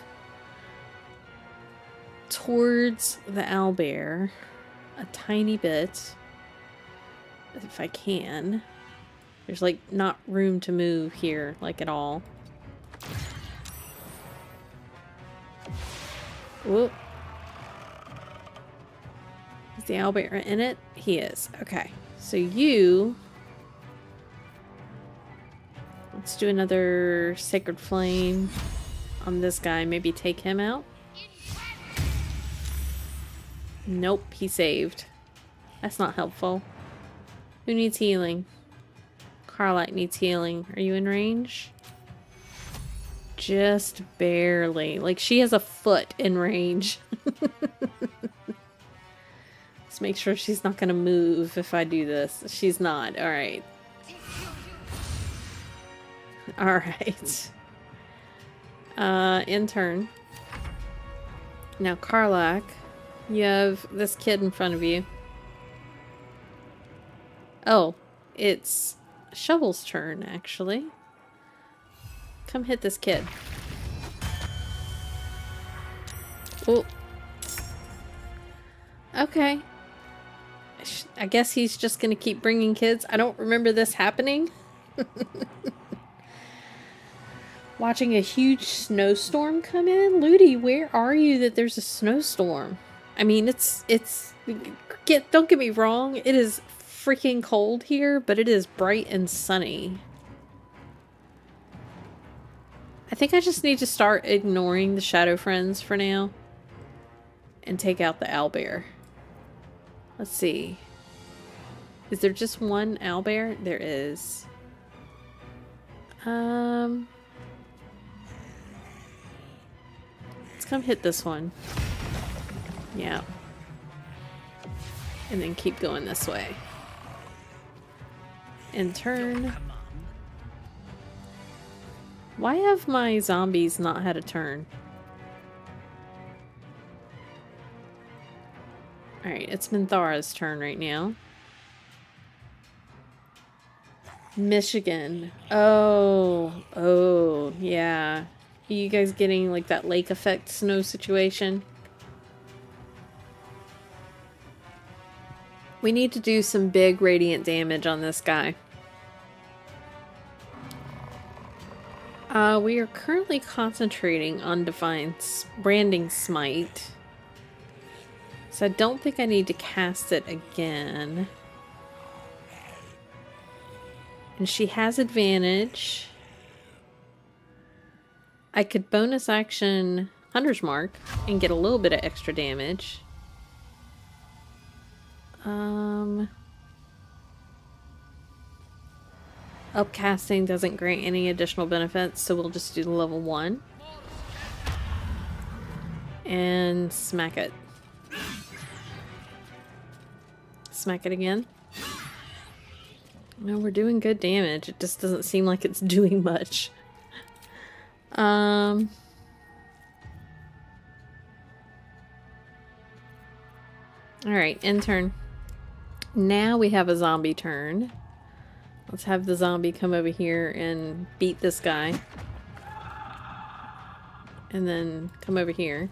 towards the owlbear a tiny bit, if I can... There's, like, not room to move here, like, at all. Whoop. Is the owlbear in it? He is. Okay. So you... Let's do another Sacred Flame on this guy. Maybe take him out? Nope, he saved. That's not helpful. Who needs healing? Karlach needs healing. Are you in range? Just barely. Like, she has a foot in range. Let's make sure she's not gonna move if I do this. She's not. Alright. Alright. Intern. Now, Karlach, you have this kid in front of you. Oh, it's Shovel's turn, actually. Come hit this kid. Oh. Okay. I guess he's just gonna keep bringing kids. I don't remember this happening. Watching a huge snowstorm come in? Ludi, where are you that there's a snowstorm? I mean, don't get me wrong, it is freaking cold here, but it is bright and sunny. I think I just need to start ignoring the shadow friends for now and take out the owlbear. Let's see. Is there just one owlbear? There is. Let's come hit this one. Yeah. And then keep going this way. And turn. Why have my zombies not had a turn? Alright, it's Minthara's turn right now. Michigan. Oh, yeah. Are you guys getting like that lake effect snow situation? We need to do some big radiant damage on this guy. We are currently concentrating on Divine Branding Smite. So I don't think I need to cast it again. And she has advantage. I could bonus action Hunter's Mark and get a little bit of extra damage. Upcasting doesn't grant any additional benefits, so we'll just do the level 1. And smack it. Smack it again. No, we're doing good damage. It just doesn't seem like it's doing much. Alright, end turn. Now we have a zombie turn. Let's have the zombie come over here and beat this guy. And then come over here.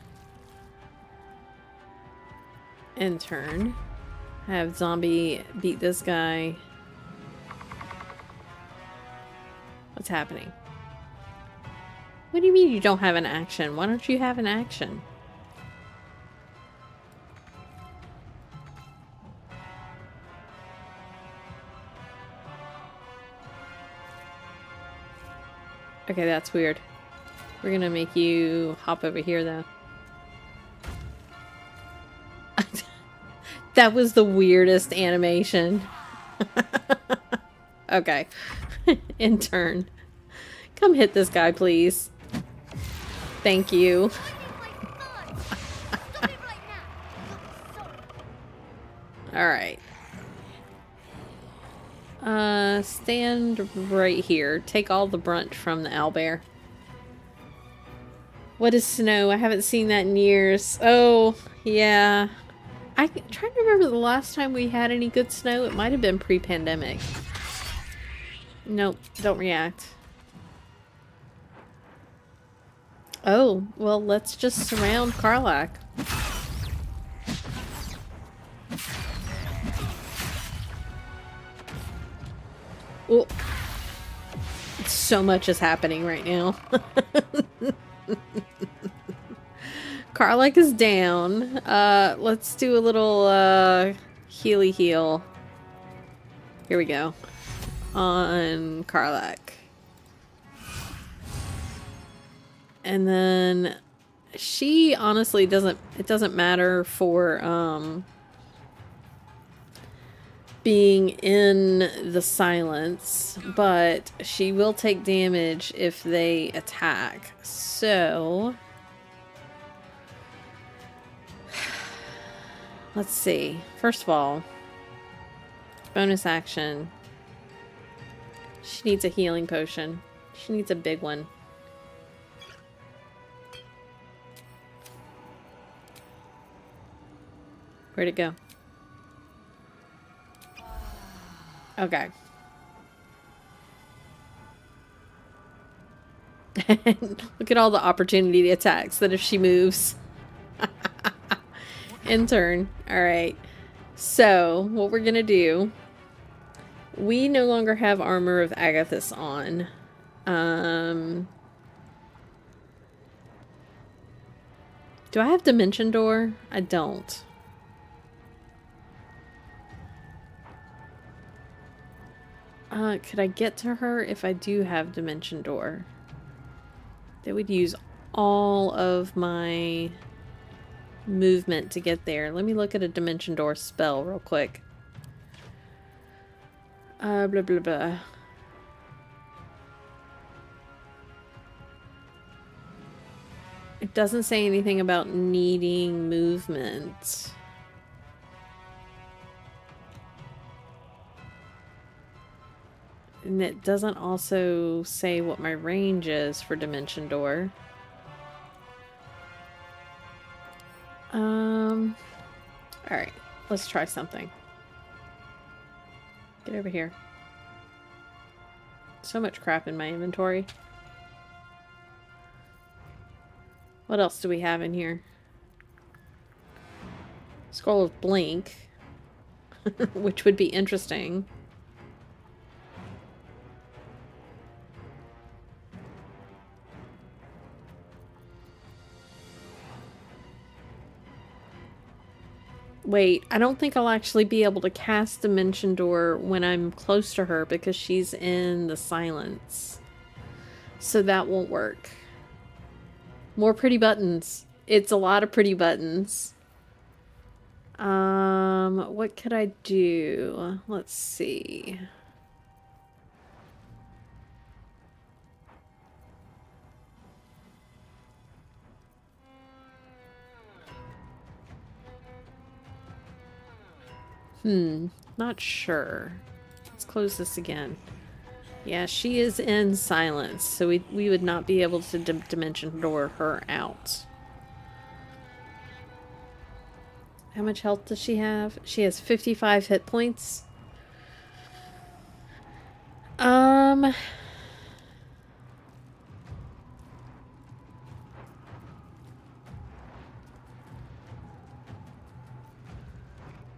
End turn. Have zombie beat this guy. What's happening? What do you mean you don't have an action? Why don't you have an action? Okay, that's weird. We're gonna make you hop over here, though. That was the weirdest animation. Okay. In turn. Come hit this guy, please. Thank you. Alright. Stand right here. Take all the brunt from the owlbear. What is snow? I haven't seen that in years. Oh, yeah. I'm trying to remember the last time we had any good snow. It might have been pre-pandemic. Nope, don't react. Oh, well, let's just surround Karlach. Oh, so much is happening right now. Karlach is down. Let's do a little healy heal. Here we go. On Karlach. And then she honestly it doesn't matter for being in the silence, but she will take damage if they attack. So let's see. First of all, bonus action. She needs a healing potion. She needs a big one. Where'd it go? Okay. Look at all the opportunity attacks that if she moves. In turn. Alright. So, what we're gonna do... We no longer have Armor of Agathis on. Do I have Dimension Door? I don't. Could I get to her if I do have Dimension Door? That would use all of my movement to get there. Let me look at a Dimension Door spell real quick. Blah, blah, blah. It doesn't say anything about needing movement. And it doesn't also say what my range is for Dimension Door. Alright, let's try something. Get over here. So much crap in my inventory. What else do we have in here? Scroll of Blink. Which would be interesting. Wait, I don't think I'll actually be able to cast Dimension Door when I'm close to her because she's in the silence. So that won't work. More pretty buttons. It's a lot of pretty buttons. What could I do? Let's see. Not sure. Let's close this again. Yeah, she is in silence, so we would not be able to dimension door her out. How much health does she have? She has 55 hit points.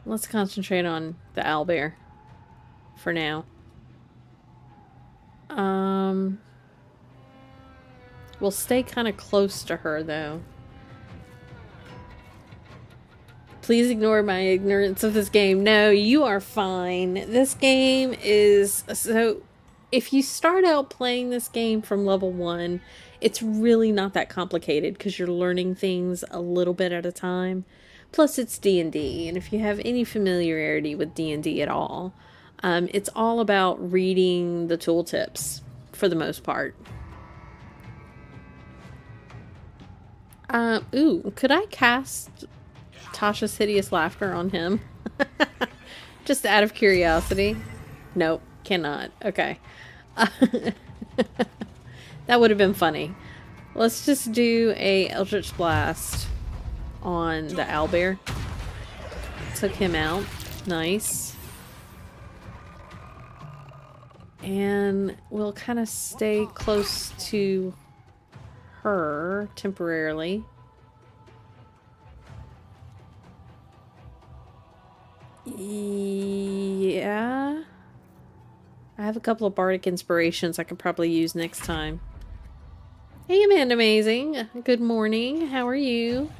Let's concentrate on the owlbear for now. We'll stay kind of close to her, though. Please ignore my ignorance of this game. No, you are fine. This game is... So, if you start out playing this game from level 1, it's really not that complicated because you're learning things a little bit at a time. Plus, it's D&D, and if you have any familiarity with D&D at all, it's all about reading the tooltips for the most part. Ooh, could I cast Tasha's Hideous Laughter on him? Just out of curiosity. Nope, cannot. Okay. That would have been funny. Let's just do a Eldritch Blast on the owlbear. Took him out. Nice. And we'll kind of stay close to her temporarily. Yeah. I have a couple of bardic inspirations I could probably use next time. Hey, Amanda Amazing. Good morning. How are you?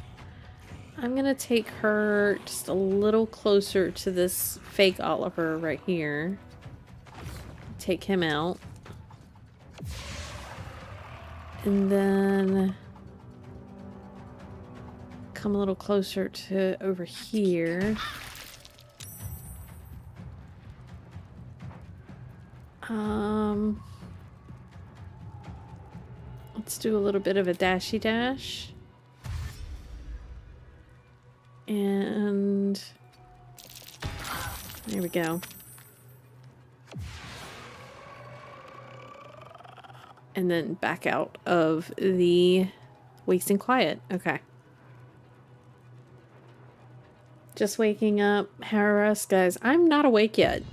I'm gonna take her just a little closer to this fake Oliver right here. Take him out. And then come a little closer to over here. Let's do a little bit of a dashy dash. And there we go. And then back out of the wasting quiet. Okay. Just waking up. How are us, guys? I'm not awake yet.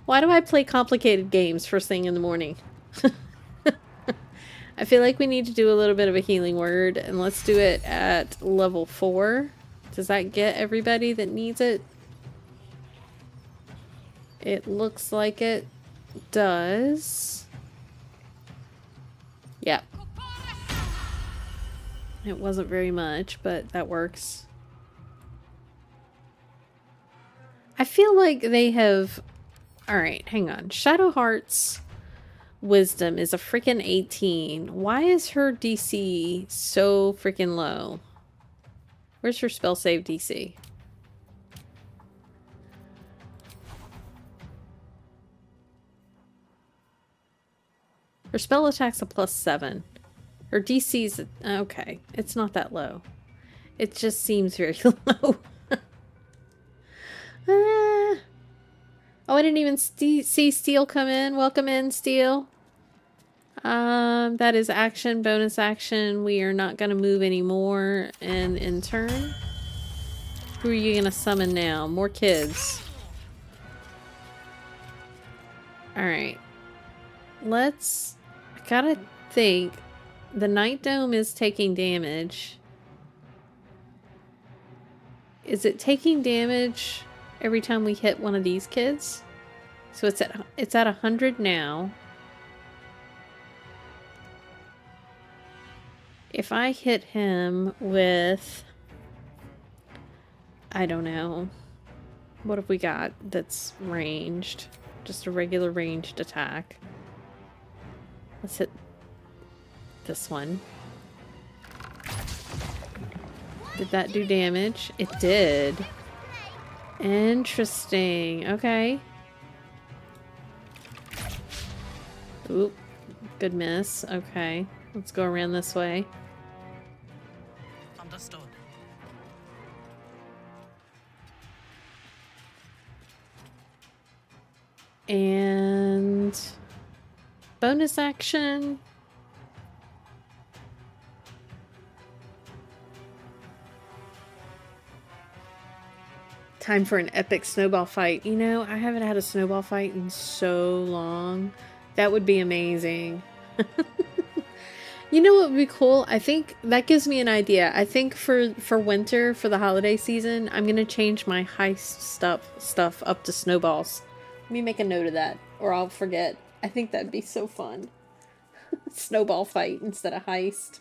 Why do I play complicated games first thing in the morning? I feel like we need to do a little bit of a healing word, and let's do it at level 4. Does that get everybody that needs it? It looks like it does. Yeah. It wasn't very much, but that works. I feel like they have... Alright, hang on. Shadowheart's wisdom is a freaking 18. Why is her DC so freaking low? Where's her spell save DC? Her spell attack's a +7. Her DC's... Okay, it's not that low. It just seems very low. Oh, I didn't even see Steel come in. Welcome in, Steel. That is action, bonus action. We are not going to move anymore. And in turn, who are you going to summon now? More kids. Alright. Let's... I gotta think. The Night Dome is taking damage. Is it taking damage every time we hit one of these kids? So it's at 100 now. If I hit him with, I don't know, what have we got that's ranged? Just a regular ranged attack. Let's hit this one. Did that do damage? It did. Interesting. Okay. Oop. Good miss. Okay. Let's go around this way. Understood. And bonus action. Time for an epic snowball fight. You know, I haven't had a snowball fight in so long. That would be amazing. You know what would be cool? I think that gives me an idea. I think for winter, for the holiday season, I'm going to change my heist stuff up to snowballs. Let me make a note of that, or I'll forget. I think that'd be so fun. Snowball fight instead of heist.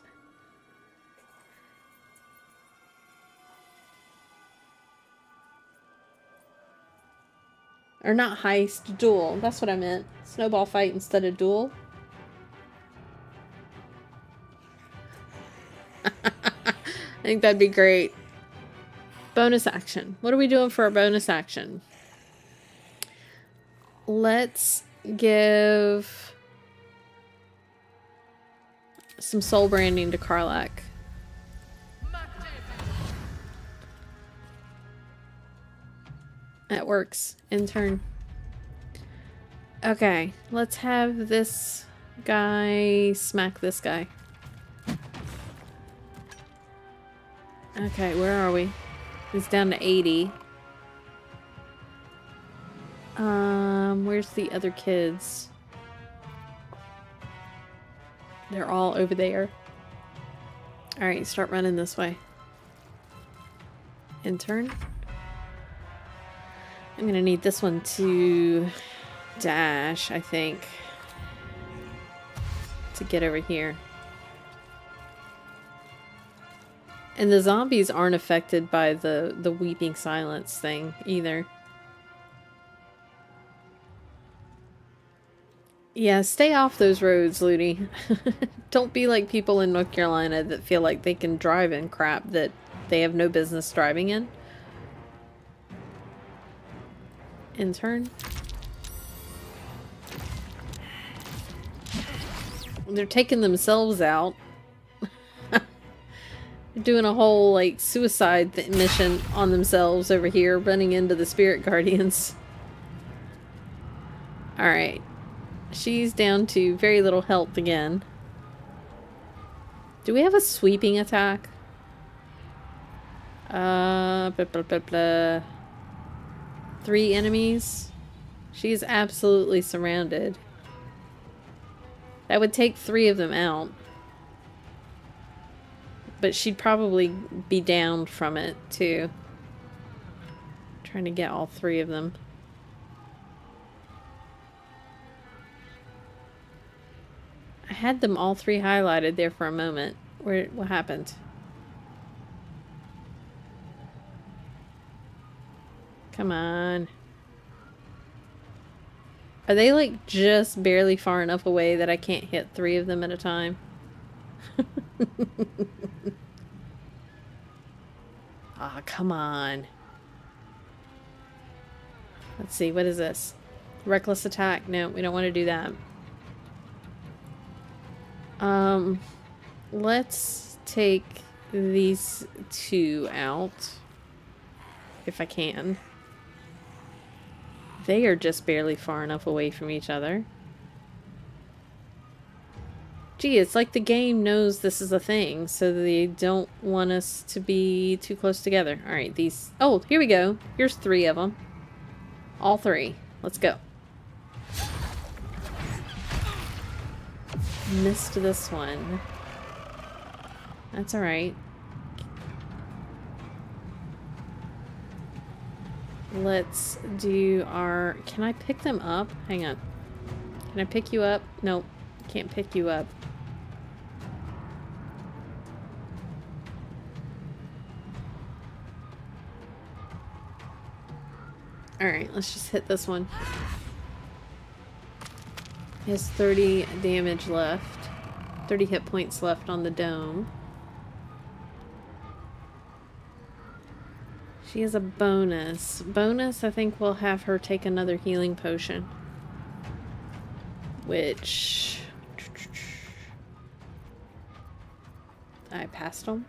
Or not heist, duel. That's what I meant. Snowball fight instead of duel. I think that'd be great. Bonus action. What are we doing for our bonus action? Let's give some soul branding to Karlach. That works. In turn. Okay, let's have this guy smack this guy. Okay, where are we? He's down to 80. Where's the other kids? They're all over there. Alright, start running this way. In turn. I'm gonna need this one to dash, I think, to get over here. And the zombies aren't affected by the weeping silence thing either. Yeah, stay off those roads, Ludi. Don't be like people in North Carolina that feel like they can drive in crap that they have no business driving in. In turn. They're taking themselves out. Doing a whole, like, suicide mission on themselves over here, running into the spirit guardians. Alright. She's down to very little health again. Do we have a sweeping attack? Blah, blah, blah, blah. 3 enemies. She's absolutely surrounded. That would take 3 of them out. But she'd probably be downed from it, too. Trying to get all 3 of them. I had them all 3 highlighted there for a moment. What happened? Come on. Are they, like, just barely far enough away that I can't hit 3 of them at a time? Ah, come on. Let's see, what is this? Reckless attack. No, we don't want to do that. Let's take these 2 out. If I can. They are just barely far enough away from each other. Gee, it's like the game knows this is a thing, so they don't want us to be too close together. Alright, these... Oh, here we go. Here's 3 of them. All 3. Let's go. Missed this one. That's alright. Let's do our... Can I pick them up? Hang on. Can I pick you up? Nope. Can't pick you up. Alright, let's just hit this one. He has 30 damage left. 30 hit points left on the dome. She has a bonus. Bonus, I think we'll have her take another healing potion. Which... I passed them.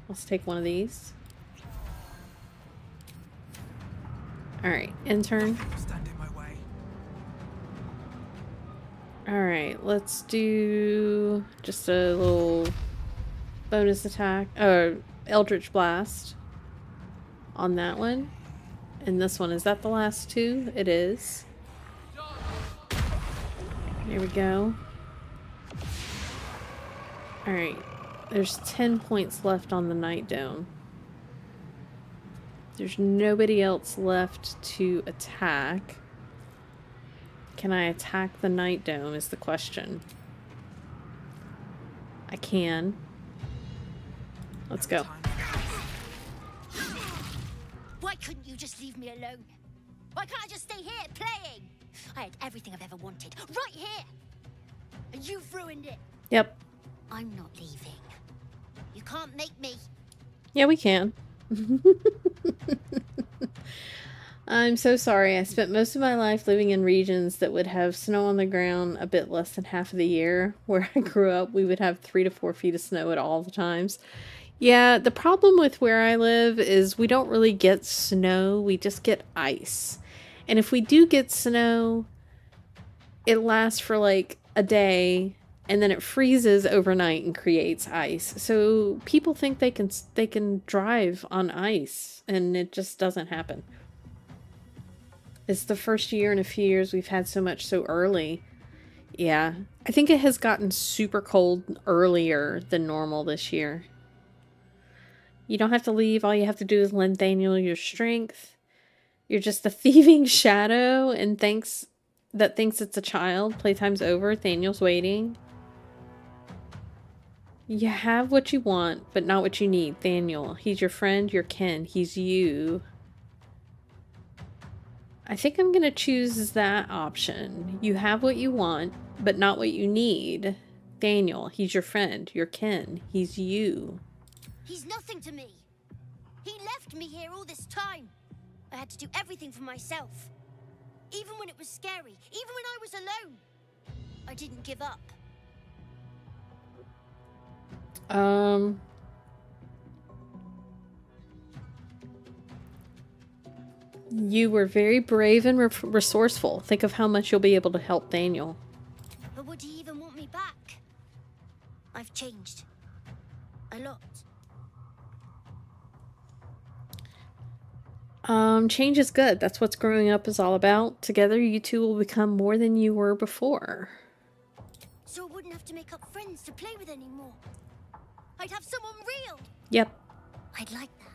Let's take one of these. Alright, intern. Stand in my way. Alright, let's do just a little bonus attack. Eldritch Blast on that one. And this one, is that the last two? It is. There we go. Alright, there's 10 points left on the Night Dome. There's nobody else left to attack. Can I attack the Night Dome is the question. I can. Let's go. Why couldn't you just leave me alone? Why can't I just stay here playing? I had everything I've ever wanted right here. And you've ruined it. Yep. I'm not leaving. You can't make me. Yeah, we can. I'm so sorry. I spent most of my life living in regions that would have snow on the ground a bit less than half of the year. Where I grew up, we would have 3 to 4 feet of snow at all the times. Yeah, the problem with where I live is we don't really get snow. We just get ice. And if we do get snow, it lasts for like a day and then it freezes overnight and creates ice. So people think they can drive on ice, and it just doesn't happen. It's the first year in a few years we've had so much so early. Yeah, I think it has gotten super cold earlier than normal this year. You don't have to leave. All you have to do is lend Thaniel your strength. You're just a thieving shadow and thinks it's a child. Playtime's over. Thaniel's waiting. You have what you want, but not what you need. Thaniel, he's your friend, your kin. He's you. I think I'm going to choose that option. You have what you want, but not what you need. Thaniel, he's your friend, your kin. He's you. He's nothing to me. He left me here all this time. I had to do everything for myself. Even when it was scary, even when I was alone. I didn't give up. You were very brave and resourceful. Think of how much you'll be able to help Thaniel. But would he even want me back? I've changed. A lot. Change is good. That's what growing up is all about. Together, you two will become more than you were before. So I wouldn't have to make up friends to play with anymore. I'd have someone real. Yep. I'd like that.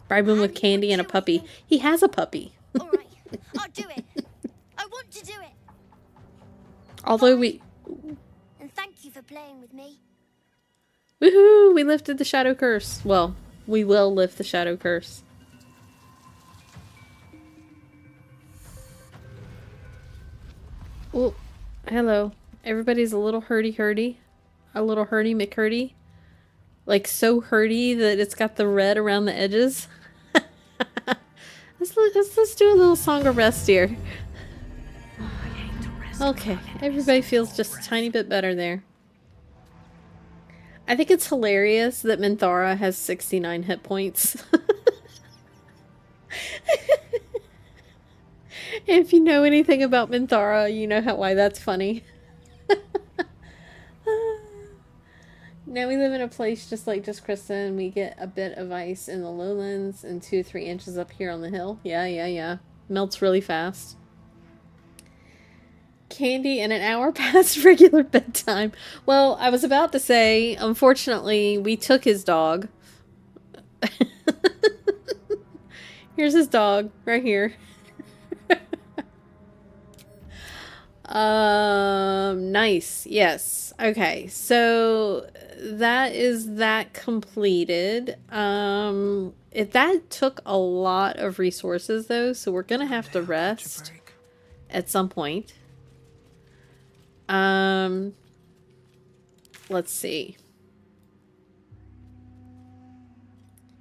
Bribe him with candy and a puppy. He has a puppy. All right, I'll do it. I want to do it. Although And thank you for playing with me. Woohoo! We lifted the shadow curse. Well, we will lift the shadow curse. Oh, hello. Everybody's a little hurdy-hurdy. A little hurdy-McHurdy. Like, so hurdy that it's got the red around the edges. Let's do a little song of rest here. Okay, everybody feels just a tiny bit better there. I think it's hilarious that Minthara has 69 hit points. If you know anything about Minthara, you know why that's funny. Now we live in a place just like Just Krista, and we get a bit of ice in the lowlands and 2-3 inches up here on the hill. Yeah. Melts really fast. Candy and an hour past regular bedtime. Well, I was about to say, unfortunately, we took his dog. Here's his dog, right here. Nice. Yes. Okay. So that is that completed. That took a lot of resources though, so we're gonna have to rest at some point. Let's see.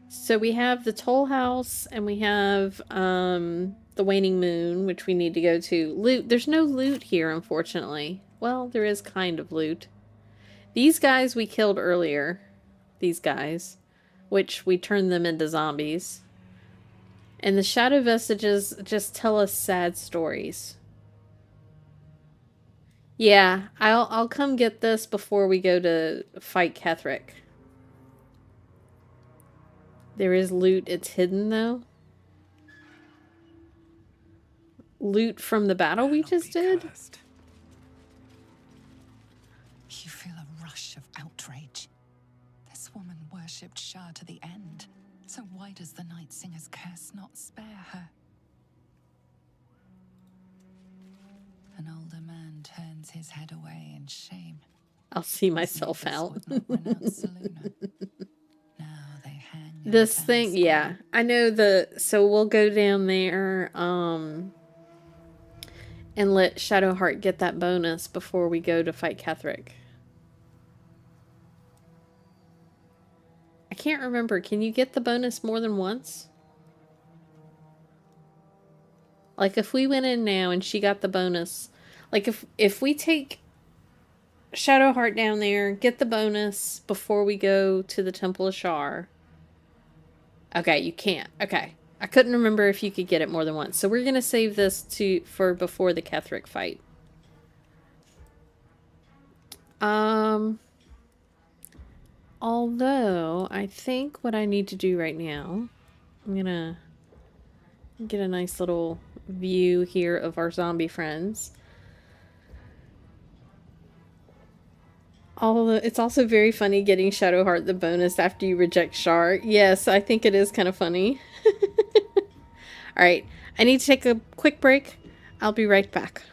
So we have the Toll House and we have the Waning Moon, which we need to go to. Loot. There's no loot here, unfortunately. Well, there is kind of loot. These guys we killed earlier. These guys. Which we turned them into zombies. And the shadow vestiges just tell us sad stories. Yeah, I'll come get this before we go to fight Ketheric. There is loot. It's hidden though. Loot from the battle we just did? Cursed. You feel a rush of outrage. This woman worshipped Shah to the end. So why does the Night Singer's curse not spare her? An older man turns his head away in shame. I'll see myself out. Would not renounce Selûne. Now they hang in This Fen's thing, Square. yeah. I know so we'll go down there, and let Shadowheart get that bonus before we go to fight Ketheric. I can't remember. Can you get the bonus more than once? Like, if we went in now and she got the bonus... Like, if we take Shadowheart down there, get the bonus before we go to the Temple of Shar... Okay, you can't. Okay. I couldn't remember if you could get it more than once. So we're going to save this for before the Ketheric fight. Although, I think what I need to do right now... I'm going to get a nice little view here of our zombie friends. Although it's also very funny getting Shadowheart the bonus after you reject Shar. Yes, I think it is kind of funny. Alright, I need to take a quick break. I'll be right back.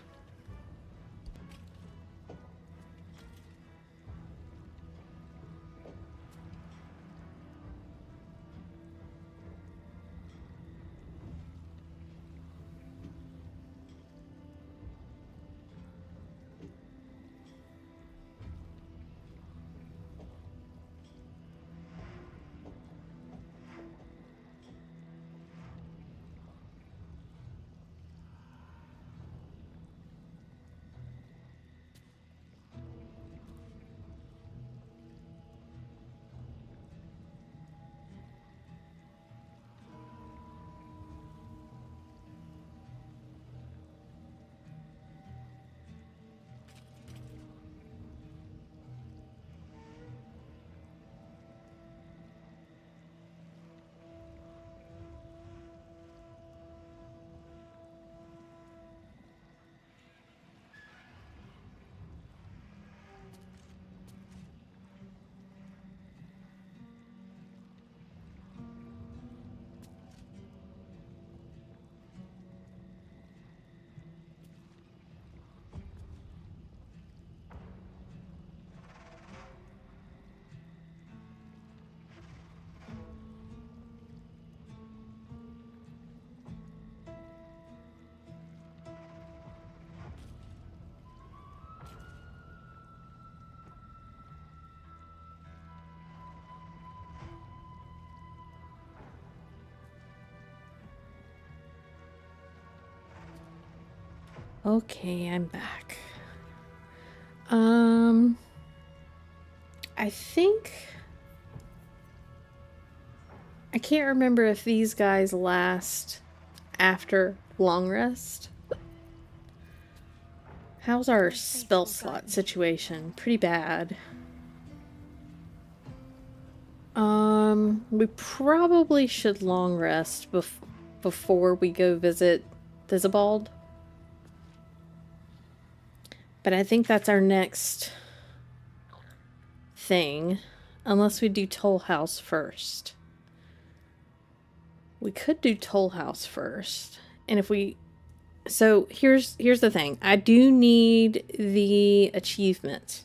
Okay, I'm back. I think... I can't remember if these guys last after long rest. How's our spell slot situation? Pretty bad. We probably should long rest before we go visit Thisbald. But I think that's our next thing. Unless we do Toll House first. We could do Toll House first. And if we... So, here's the thing. I do need the achievement.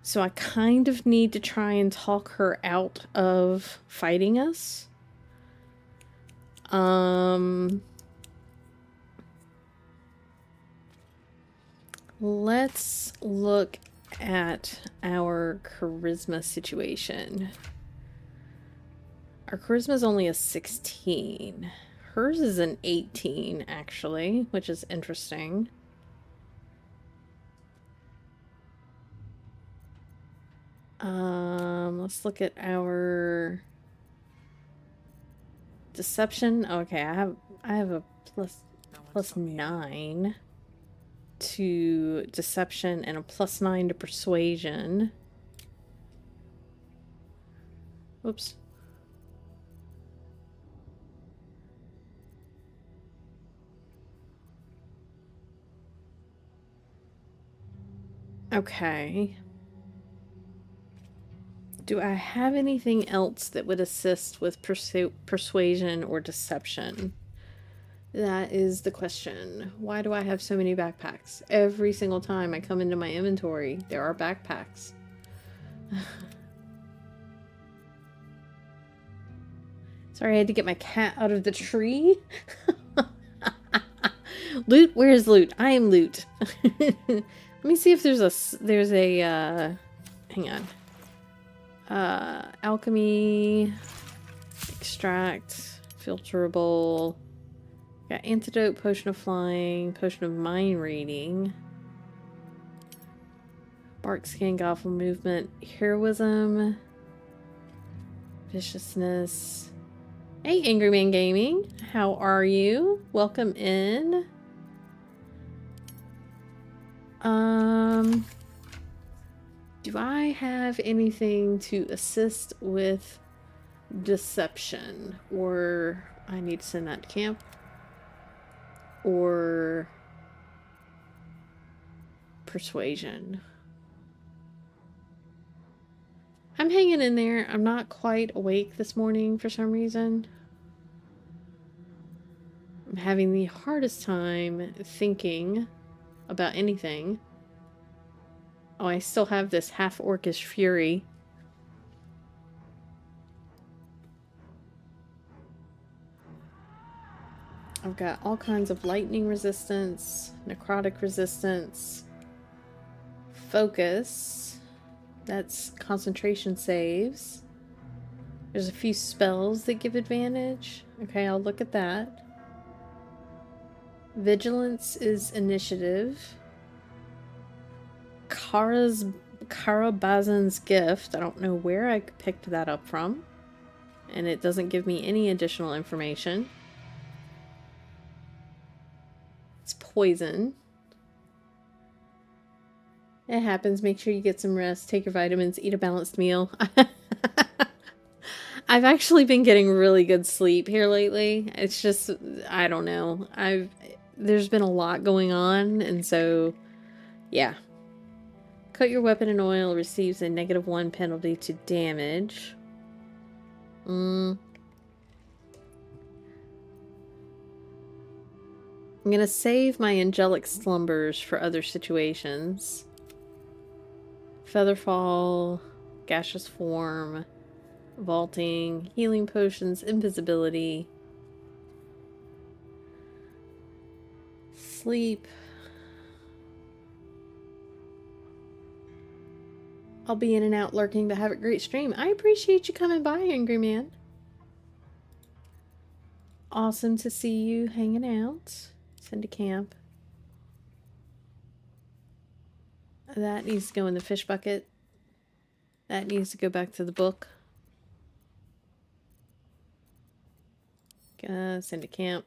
So I kind of need to try and talk her out of fighting us. Let's look at our charisma situation. Our charisma is only a 16. Hers is an 18, actually, which is interesting. Let's look at our deception. Okay, I have a plus 9. to deception and a +9 to persuasion. Oops. Okay. Do I have anything else that would assist with persuasion or deception? That is the question. Why do I have so many backpacks? Every single time I come into my inventory, there are backpacks. Sorry, I had to get my cat out of the tree. Loot? Where is loot? I am loot. Let me see if there's a, hang on. Alchemy, extract, filterable. Got antidote, potion of flying, potion of mind reading. Bark skin, goblin movement, heroism, viciousness. Hey, Angry Man Gaming, how are you? Welcome in. Do I have anything to assist with deception? Or I need to send that to camp? Or persuasion? I'm hanging in there. I'm not quite awake this morning for some reason. I'm having the hardest time thinking about anything. Oh, I still have this half-orcish fury. I've got all kinds of lightning resistance, necrotic resistance, focus. That's concentration saves. There's a few spells that give advantage. Okay, I'll look at that. Vigilance is initiative. Karabazan's gift. I don't know where I picked that up from. And it doesn't give me any additional information. It's poison. It happens. Make sure you get some rest, take your vitamins, eat a balanced meal. I've actually been getting really good sleep here lately. It's just, I don't know. There's been a lot going on, and so, yeah. Coat your weapon in oil, receives a -1 penalty to damage. I'm gonna save my angelic slumbers for other situations. Featherfall, gaseous form, vaulting, healing potions, invisibility, sleep. I'll be in and out lurking, but have a great stream. I appreciate you coming by, Angry Man. Awesome to see you hanging out. Send to camp. That needs to go in the fish bucket. That needs to go back to the book. Send to camp.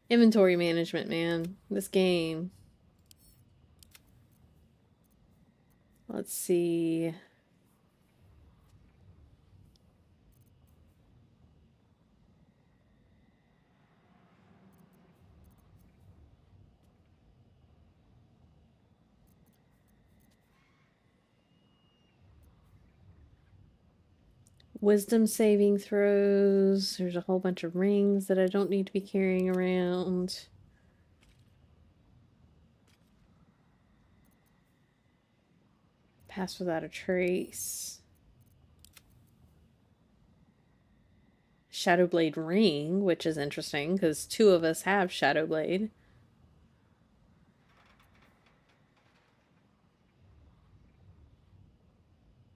Inventory management, man. This game. Let's see. Wisdom saving throws. There's a whole bunch of rings that I don't need to be carrying around. Pass without a trace. Shadowblade ring, which is interesting because 2 of us have Shadowblade.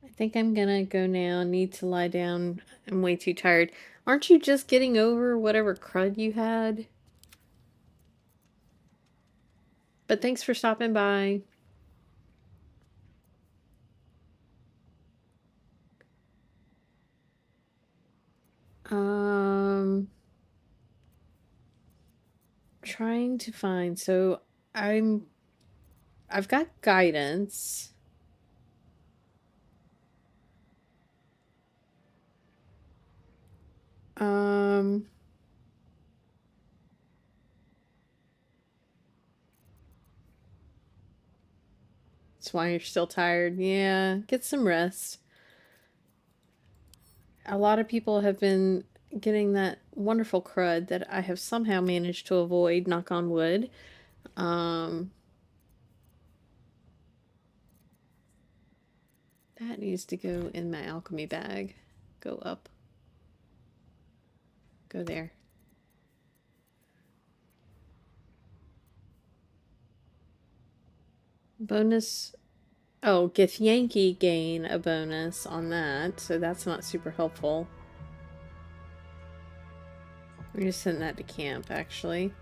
I think I'm gonna go now. Need to lie down. I'm way too tired. Aren't you just getting over whatever crud you had? But thanks for stopping by. Trying to find, so I'm I've got guidance. That's why you're still tired. Yeah, get some rest. A lot of people have been getting that wonderful crud that I have somehow managed to avoid, knock on wood. That needs to go in my alchemy bag. Go up. Go there. Bonus. Oh, Githyanki gain a bonus on that, so that's not super helpful. We're gonna send that to camp, actually.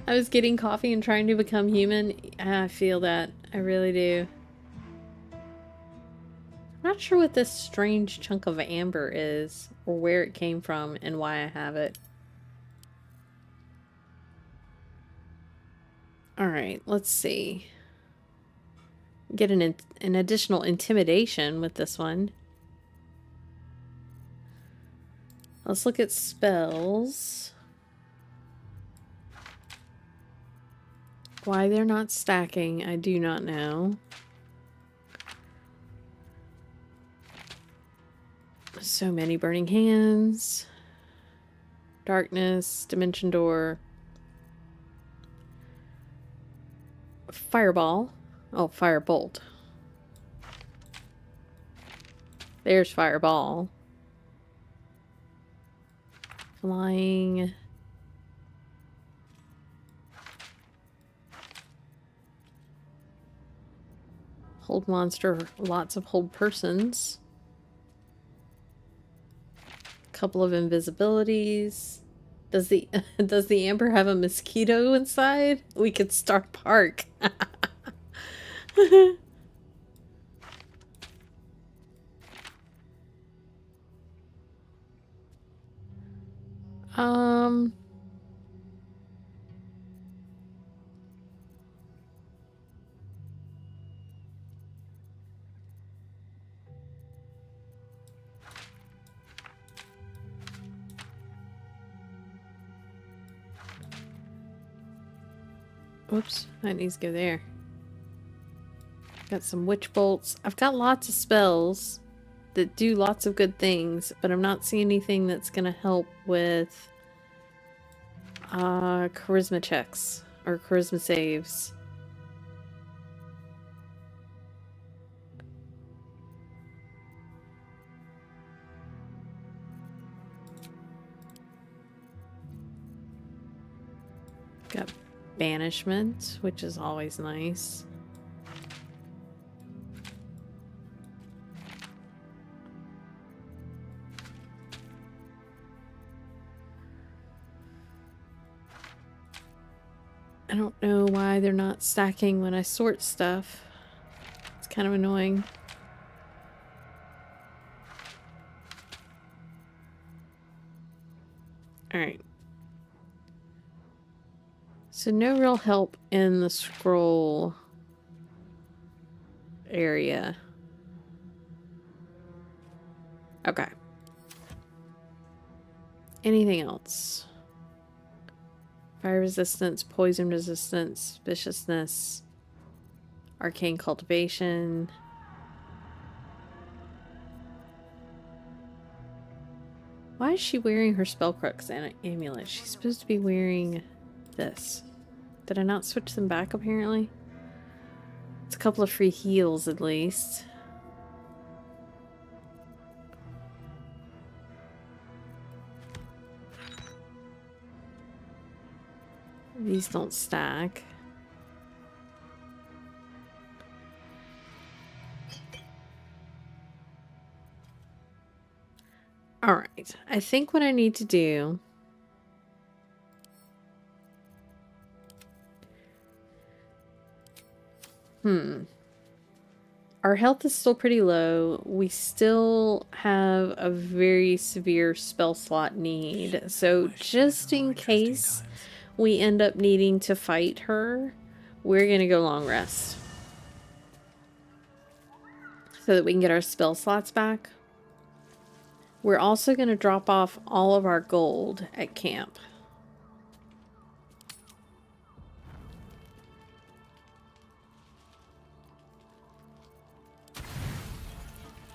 I was getting coffee and trying to become human. I feel that. I really do. I'm not sure what this strange chunk of amber is, or where it came from, and why I have it. Alright, let's see. Get an additional intimidation with this one. Let's look at spells. Why they're not stacking, I do not know. So many burning hands. Darkness, dimension door. Fireball. Oh, firebolt. There's fireball. Flying. Hold monster, lots of hold persons. Couple of invisibilities. Does the amber have a mosquito inside? We could start park. Oops, that needs to go there. Got some witch bolts. I've got lots of spells that do lots of good things, but I'm not seeing anything that's gonna help with charisma checks or charisma saves. Got banishment, which is always nice. I don't know why they're not stacking when I sort stuff. It's kind of annoying. Alright. So no real help in the scroll area. Okay. Anything else? Fire resistance, poison resistance, viciousness, arcane cultivation. Why is she wearing her Spellcrux amulet? She's supposed to be wearing this. Did I not switch them back apparently? It's a couple of free heals at least. These don't stack. Alright, I think what I need to do Our health is still pretty low. We still have a very severe spell slot need. So just in case we end up needing to fight her, we're going to go long rest. So that we can get our spell slots back. We're also going to drop off all of our gold at camp.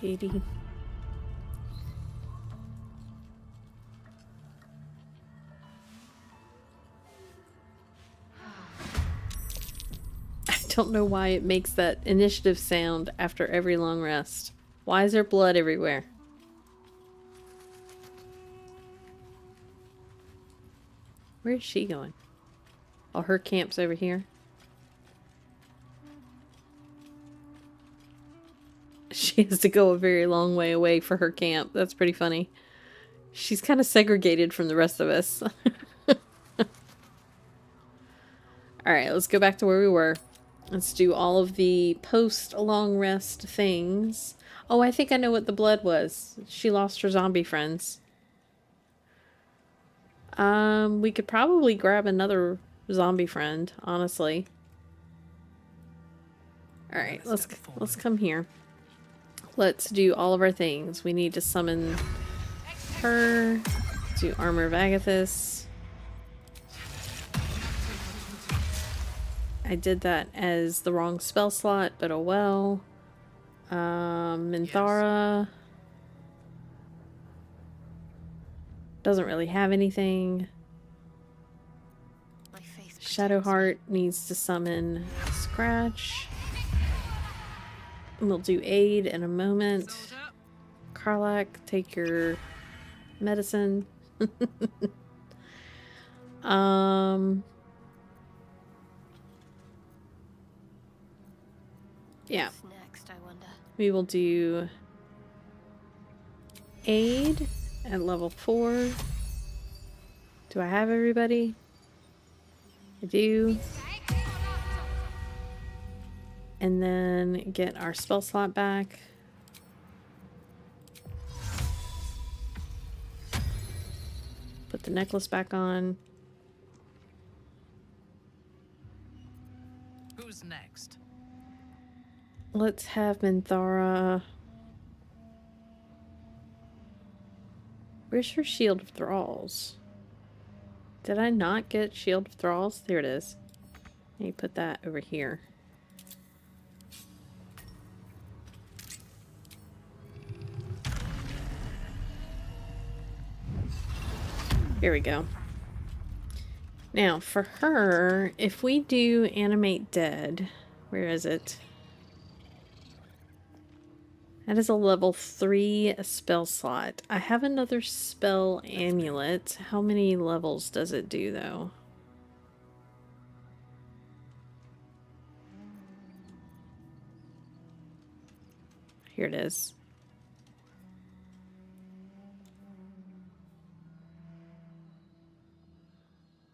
$80. I don't know why it makes that initiative sound after every long rest. Why is there blood everywhere? Where is she going? Oh, her camp's over here. She has to go a very long way away for her camp. That's pretty funny. She's kind of segregated from the rest of us. Alright, let's go back to where we were. Let's do all of the post-long rest things. Oh, I think I know what the blood was. She lost her zombie friends. We could probably grab another zombie friend, honestly. Alright, let's come here. Let's do all of our things. We need to summon her, do Armor of Agathis. I did that as the wrong spell slot, but oh well. Minthara doesn't really have anything. Shadowheart needs to summon Scratch. We'll do aid in a moment. Karlach, take your medicine. Yeah. Next, I wonder. We will do aid at level 4. Do I have everybody? I do. And then get our spell slot back. Put the necklace back on. Who's next? Let's have Minthara. Where's her Shield of Thralls? Did I not get Shield of Thralls? There it is. Let me put that over here. Here we go. Now, for her, if we do Animate Dead, where is it? That is a level 3 spell slot. I have another spell amulet. How many levels does it do, though? Here it is.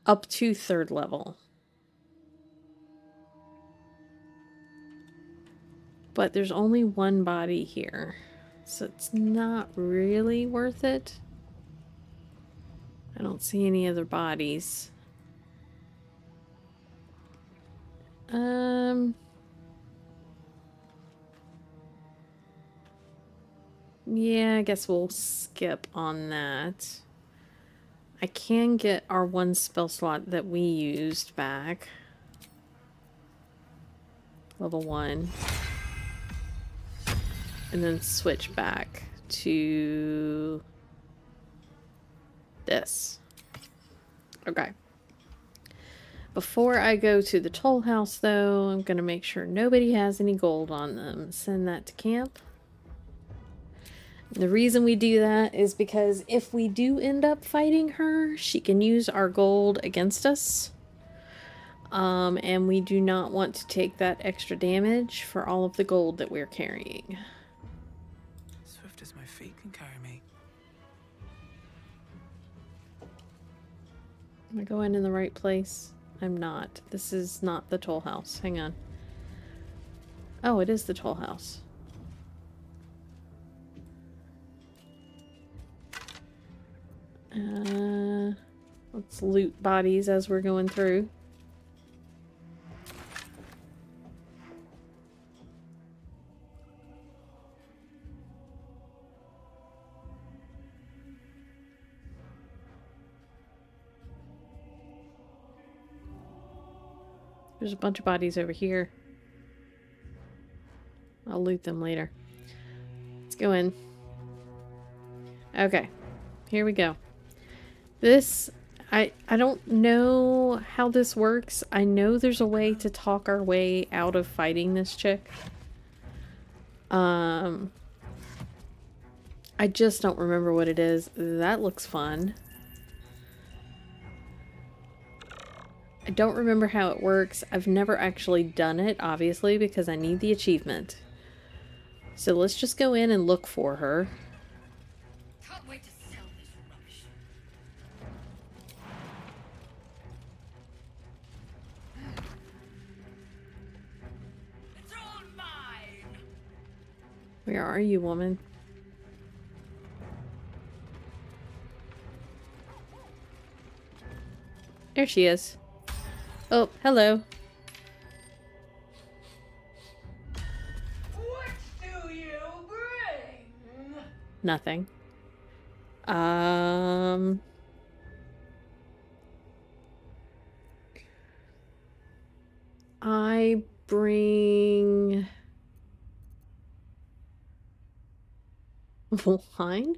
Up to 3rd level. But there's only one body here, so it's not really worth it. I don't see any other bodies. Yeah, I guess we'll skip on that. I can get our one spell slot that we used back. Level 1. And then switch back to this. Okay. Before I go to the toll house, though, I'm going to make sure nobody has any gold on them. Send that to camp. The reason we do that is because if we do end up fighting her, she can use our gold against us. And we do not want to take that extra damage for all of the gold that we're carrying. Swift as my feet can carry me. Am I going in the right place? I'm not. This is not the toll house. Hang on. Oh, it is the toll house. Let's loot bodies as we're going through. There's a bunch of bodies over here. I'll loot them later. Let's go in. Okay. Here we go. This, I don't know how this works. I know there's a way to talk our way out of fighting this chick. I just don't remember what it is. That looks fun. I don't remember how it works. I've never actually done it, obviously, because I need the achievement. So let's just go in and look for her. Can't wait to sell this rubbish. It's all mine. Where are you, woman? There she is. Oh, hello. What do you bring? Nothing. I bring wine,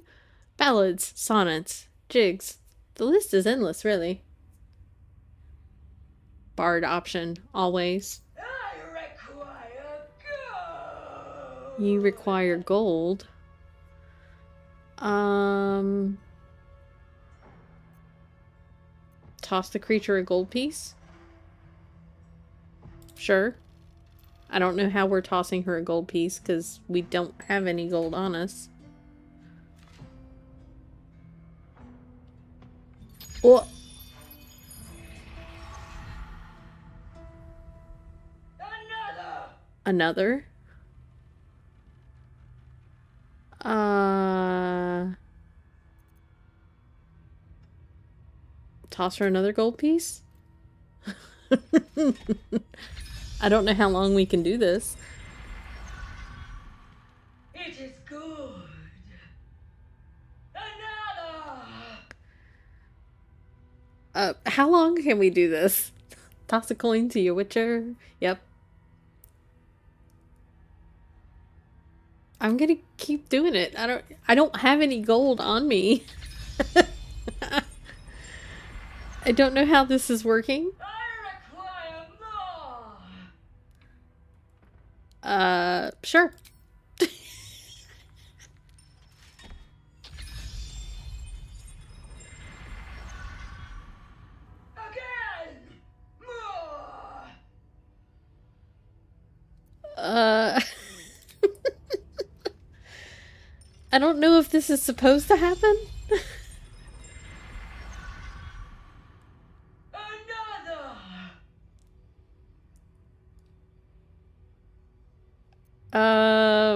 ballads, sonnets, jigs. The list is endless, really. Bard option, always. I require gold. You require gold. Toss the creature a gold piece? Sure. I don't know how we're tossing her a gold piece, because we don't have any gold on us. Oh! Another? Toss her another gold piece? I don't know how long we can do this. It is good. Another. How long can we do this? Toss a coin to your witcher? Yep. I'm gonna keep doing it. I don't have any gold on me. I don't know how this is working. I require more. Sure. Again. More. I don't know if this is supposed to happen.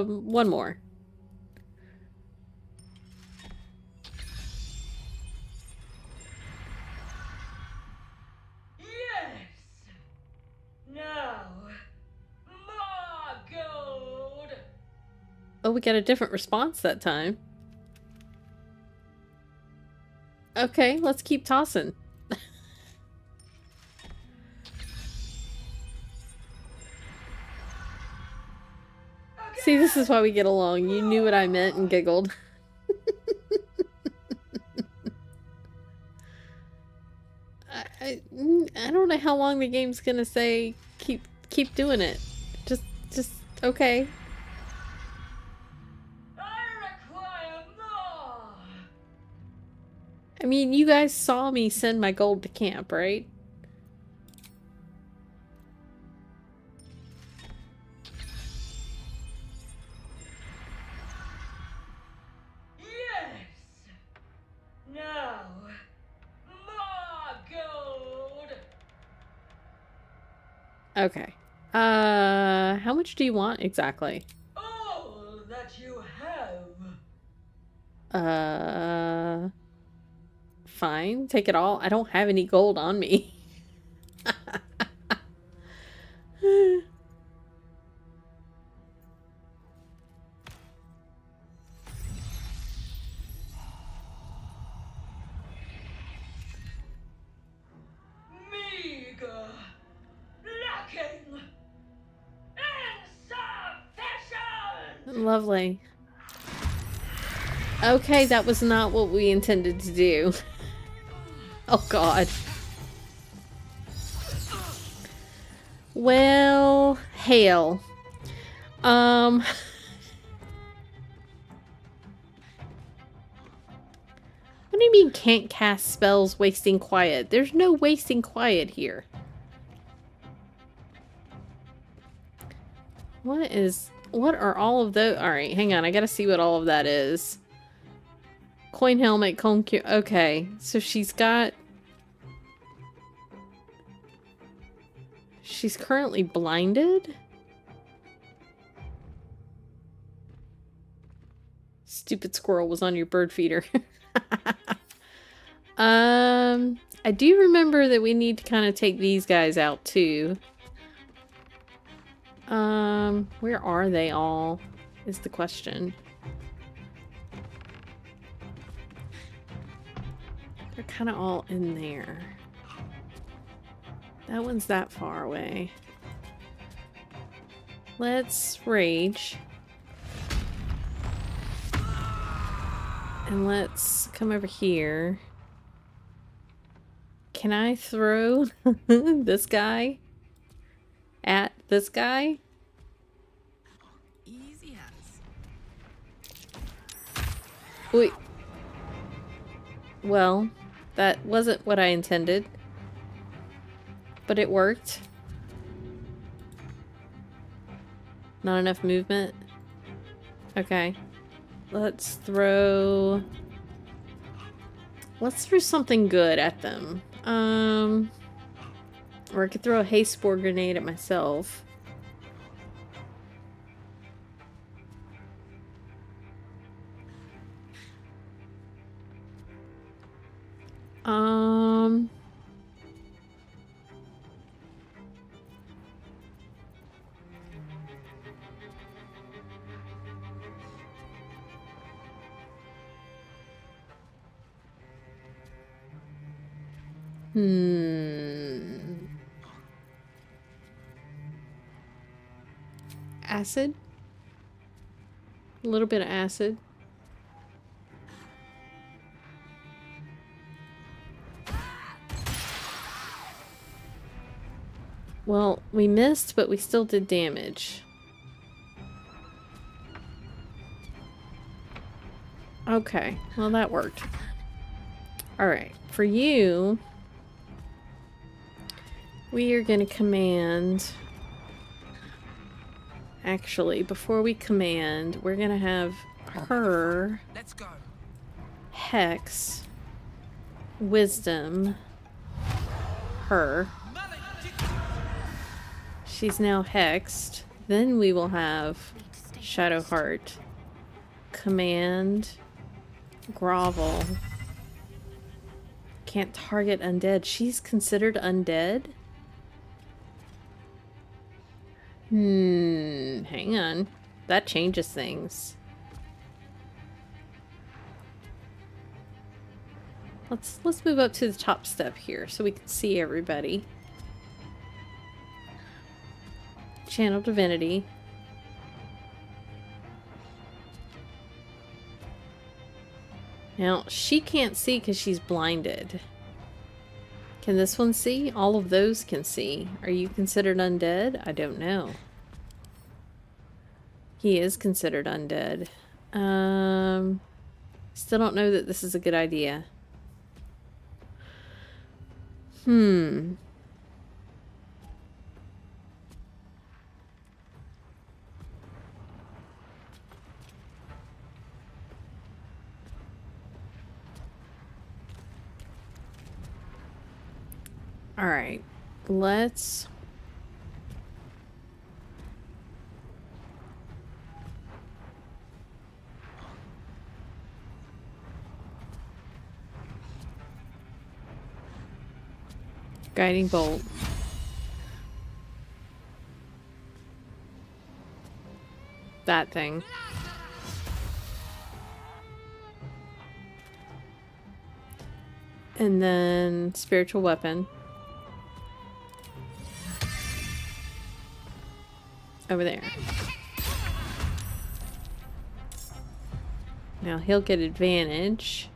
One more. Yes. Now, more gold. Oh, we got a different response that time. Okay, let's keep tossing. See, this is why we get along. You knew what I meant and giggled. I don't know how long the game's gonna say keep doing it. Just okay. I require more. I mean, you guys saw me send my gold to camp, right? Now, more gold. Okay. How much do you want exactly? All that you have. Fine, take it all. I don't have any gold on me. Meager. Lacking. Insufficient. Lovely. Okay, that was not what we intended to do. Oh god. Well, hail. What do you mean can't cast spells wasting quiet? There's no wasting quiet here. What are all of those? Alright, hang on. I gotta see what all of that is. Coin helmet, comb cure. Okay, so she's currently blinded? Stupid squirrel was on your bird feeder. I do remember that we need to kind of take these guys out too. Where are they all? Is the question. They're kind of all in there. That one's that far away. Let's rage. And let's come over here. Can I throw this guy at this guy? Easy as. Wait. Well, that wasn't what I intended. But it worked. Not enough movement. Okay. Let's throw something good at them. Or I could throw a haste spore grenade at myself. Acid? A little bit of acid. Well, we missed, but we still did damage. Okay, well that worked. Alright, for you, we are going to command... Actually, before we command, we're going to have her... Let's go. Hex. Wisdom. Her. She's now hexed. Then we will have Shadowheart. Command. Grovel. Can't target undead. She's considered undead? Hang on. That changes things. Let's move up to the top step here so we can see everybody. Channel Divinity. Now, she can't see because she's blinded. Can this one see? All of those can see. Are you considered undead? I don't know. He is considered undead. Still don't know that this is a good idea. Alright, let's... Guiding bolt. That thing. And then spiritual weapon. Over there. Now he'll get advantage.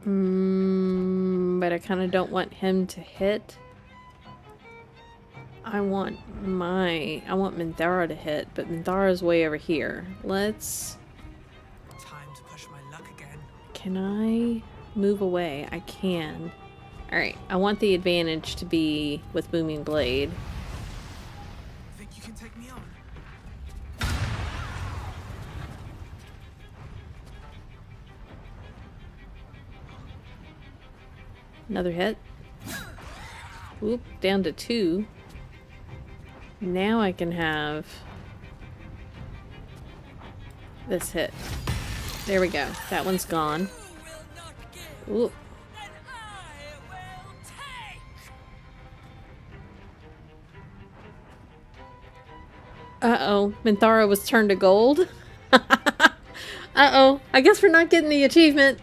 But I kind of don't want him to hit. I want Minthara to hit, but Minthara's way over here. Let's... Time to push my luck again. Can I move away? I can. Alright, I want the advantage to be with Booming Blade. Think you can take me on? Another hit. Oop, down to 2. Now I can have this hit. There we go. That one's gone. Oop. Uh-oh. Minthara was turned to gold. Uh-oh. I guess we're not getting the achievement.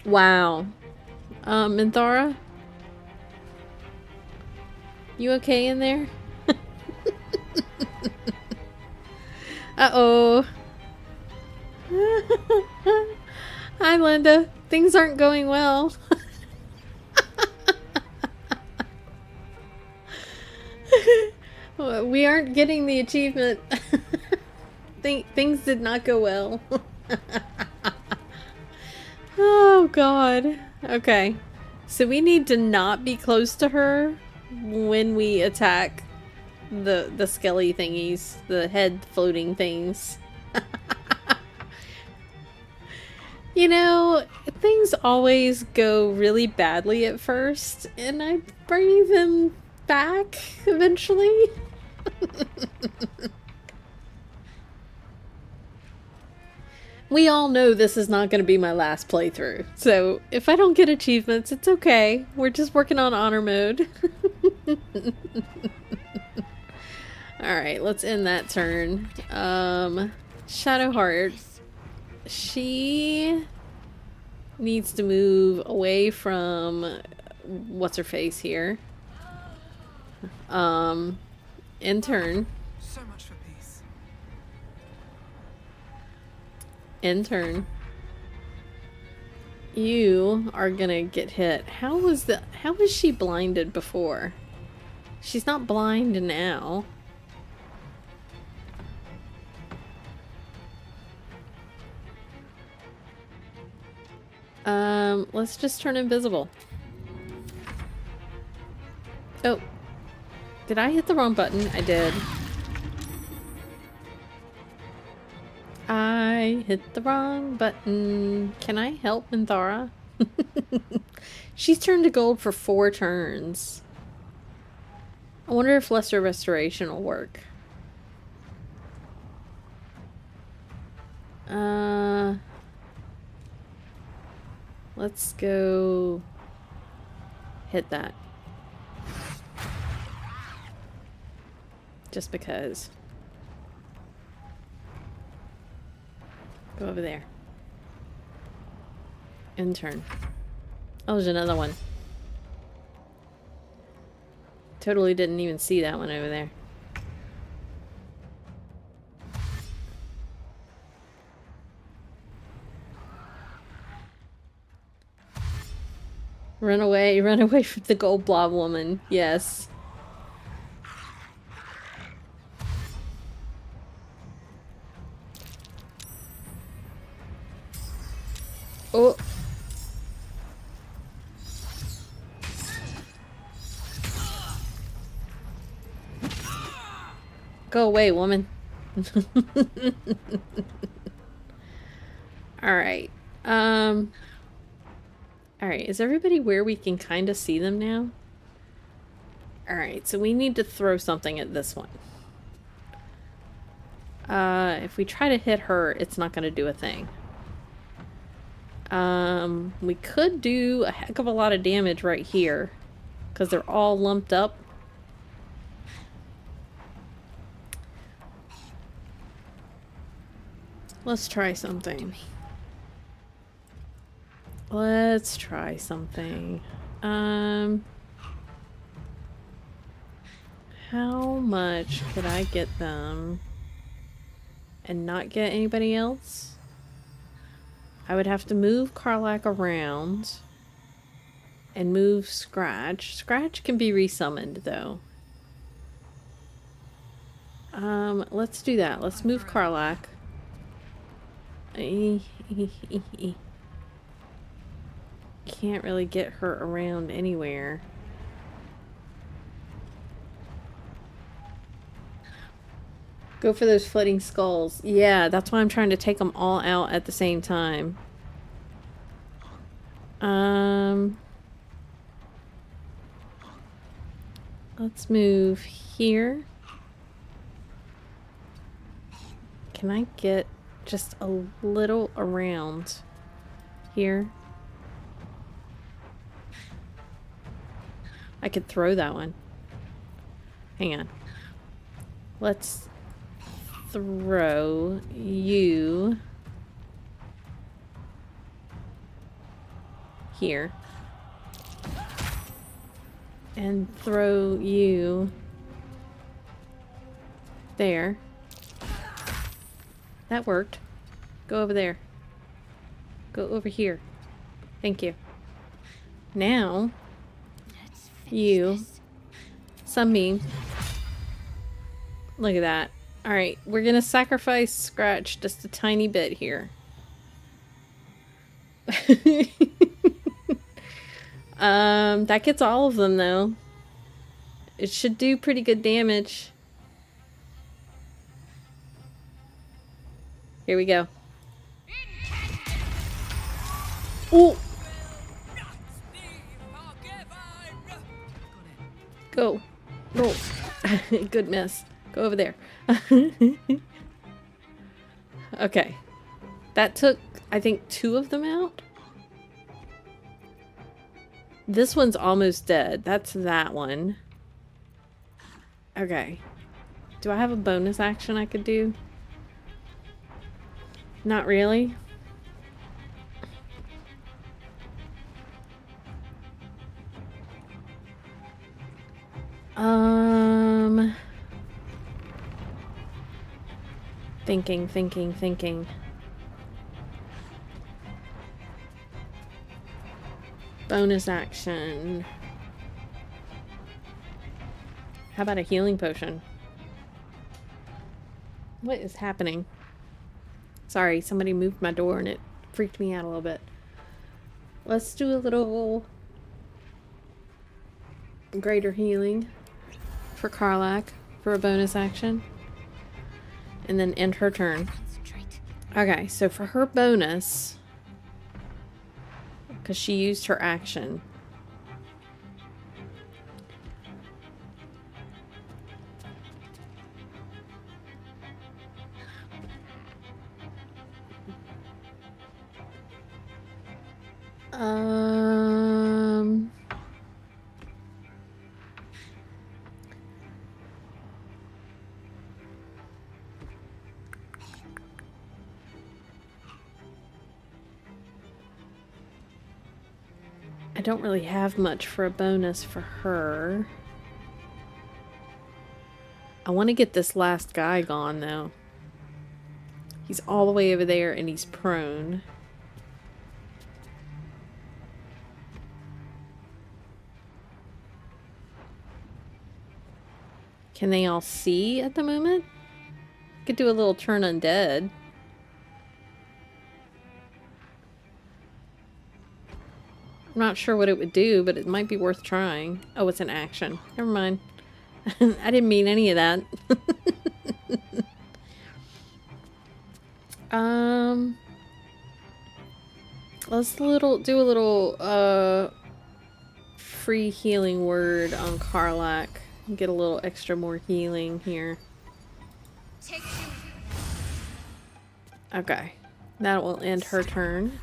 Wow. Minthara? You okay in there? Uh-oh. Hi, Linda. Things aren't going well. We aren't getting the achievement. Things did not go well. Oh, God. Okay. So we need to not be close to her when we attack the skelly thingies, the head floating things. You know, things always go really badly at first, and I bring them back eventually. We all know this is not going to be my last playthrough, so if I don't get achievements, it's okay. We're just working on honor mode. Alright, let's end that turn. Shadowheart. She needs to move away from what's-her-face here. In turn. So much for peace. In turn. You are gonna get hit. How was she blinded before? She's not blind now. Let's just turn invisible. Oh. Did I hit the wrong button? I did. I hit the wrong button. Can I help Minthara? She's turned to gold for 4 turns. I wonder if Lesser Restoration will work. Let's go hit that. Just because. Go over there. End turn. Oh, there's another one. Totally didn't even see that one over there. Run away from the gold blob woman. Yes. Oh. Go away, woman. Alright. Alright, is everybody where we can kind of see them now? Alright, so we need to throw something at this one. If we try to hit her, it's not going to do a thing. We could do a heck of a lot of damage right here, because they're all lumped up. Let's try something. Let's try something. How much could I get them and not get anybody else? I would have to move Karlach around and move Scratch. Scratch can be resummoned though. Let's do that. Let's move Karlach. Can't really get her around anywhere. Go for those floating skulls. Yeah, that's why I'm trying to take them all out at the same time. Let's move here. Can I get just a little around here? I could throw that one. Hang on. Let's throw you here. And throw you there. That worked. Go over there. Go over here. Thank you. Now, you sunbeam. Look at that. Alright, we're gonna sacrifice Scratch just a tiny bit here. That gets all of them though. It should do pretty good damage. Here we go. Ooh! Go. Roll. Good miss. Go over there. Okay. That took, I think, 2 of them out. This one's almost dead. That's that one. Okay. Do I have a bonus action I could do? Not really. Thinking. Bonus action. How about a healing potion? What is happening? Sorry, somebody moved my door and it freaked me out a little bit. Let's do a little greater healing for Karlach for a bonus action. And then end her turn. Okay, so for her bonus, because she used her action. I don't really have much for a bonus for her. I want to get this last guy gone, though. He's all the way over there, and he's prone. Can they all see at the moment? Could do a little turn undead. I'm not sure what it would do, but it might be worth trying. Oh, it's an action. Never mind. I didn't mean any of that. Let's do a little free healing word on Karlach. Get a little extra more healing here. Okay. That will end her turn.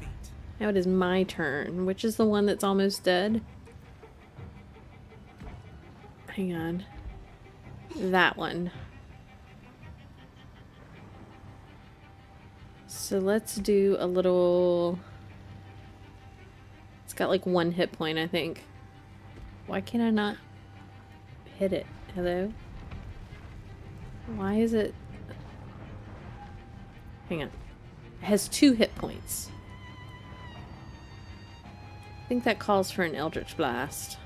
Now it is my turn. Which is the one that's almost dead? Hang on. That one. So let's do a little... It's got like 1 hit point, I think. Why can I not hit it? Hello? Why is it... Hang on. It has 2 hit points. I think that calls for an Eldritch Blast.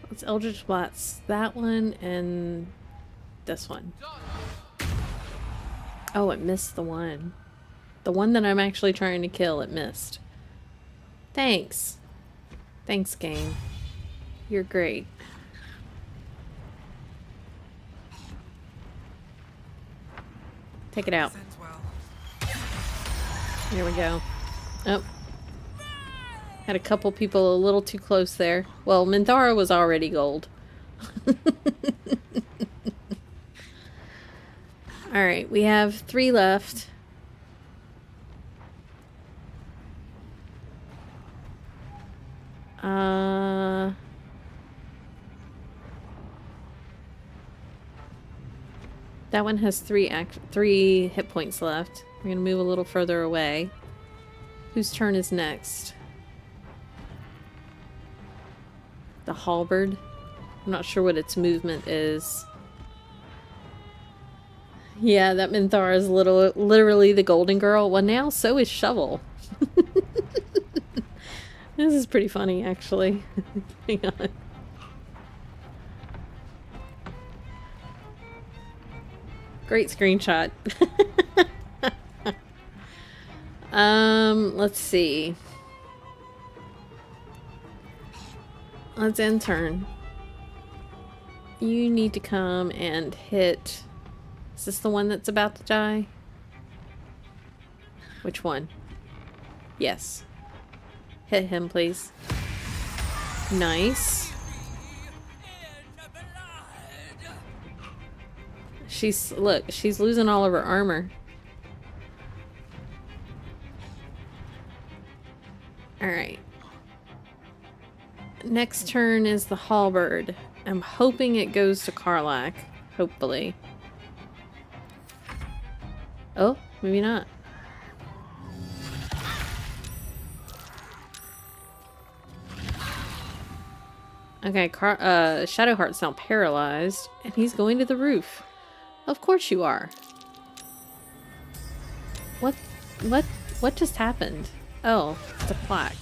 Let's Eldritch Blast that one and this one. Oh, it missed the one. The one that I'm actually trying to kill, it missed. Thanks. Thanks, game. You're great. Take it out. Here we go. Oh. Had a couple people a little too close there. Well, Minthara was already gold. Alright, we have 3 left. That one has 3 hit points left. We're gonna move a little further away. Whose turn is next? The halberd. I'm not sure what its movement is. Yeah, that Minthara is literally the golden girl. Well, now so is Shovel. This is pretty funny, actually. Hang on. Great screenshot. Let's see. Let's end turn. You need to come and hit... Is this the one that's about to die? Which one? Yes. Hit him, please. Nice. Look, she's losing all of her armor. Alright. Next turn is the halberd. I'm hoping it goes to Karlach. Hopefully. Oh, maybe not. Okay, Shadowheart's now paralyzed, and he's going to the roof. Of course you are. What just happened? Oh, it's a plaque.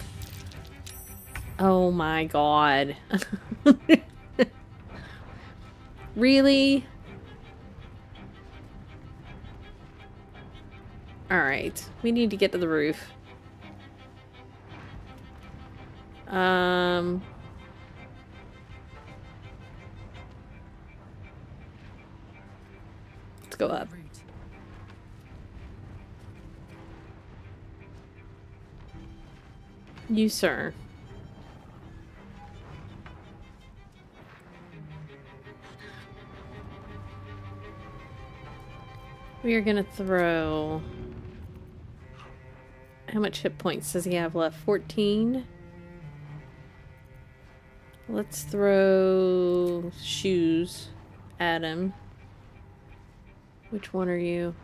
Oh my god. Really? Alright, we need to get to the roof. Let's go up. You, sir. We are gonna throw... How much hit points does he have left? 14? Let's throw shoes at him. Which one are you?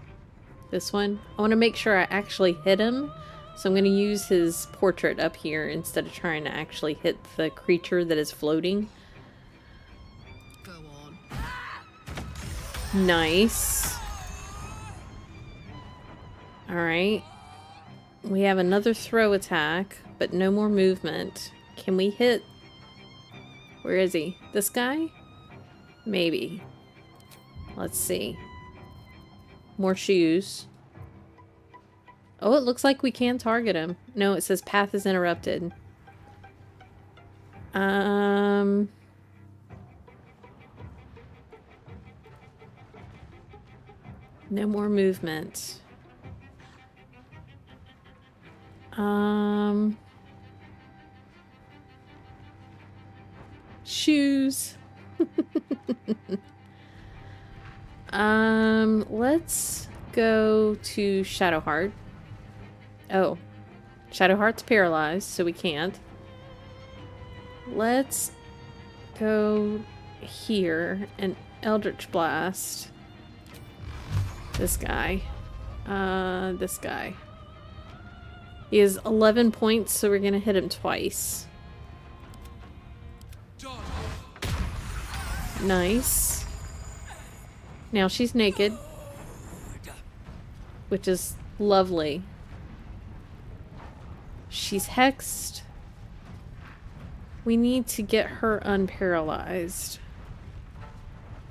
This one? I want to make sure I actually hit him. So I'm going to use his portrait up here instead of trying to actually hit the creature that is floating. Go on. Nice. Alright. We have another throw attack, but no more movement. Can we hit... Where is he? This guy? Maybe. Let's see. More shoes. Oh, it looks like we can target him. No, it says path is interrupted. No more movement. Shoes. Let's go to Shadowheart. Oh. Shadowheart's paralyzed, so we can't. Let's go here and Eldritch Blast. This guy. This guy. He has 11 points, so we're gonna hit him twice. Nice. Now she's naked, which is lovely. She's hexed. We need to get her unparalyzed.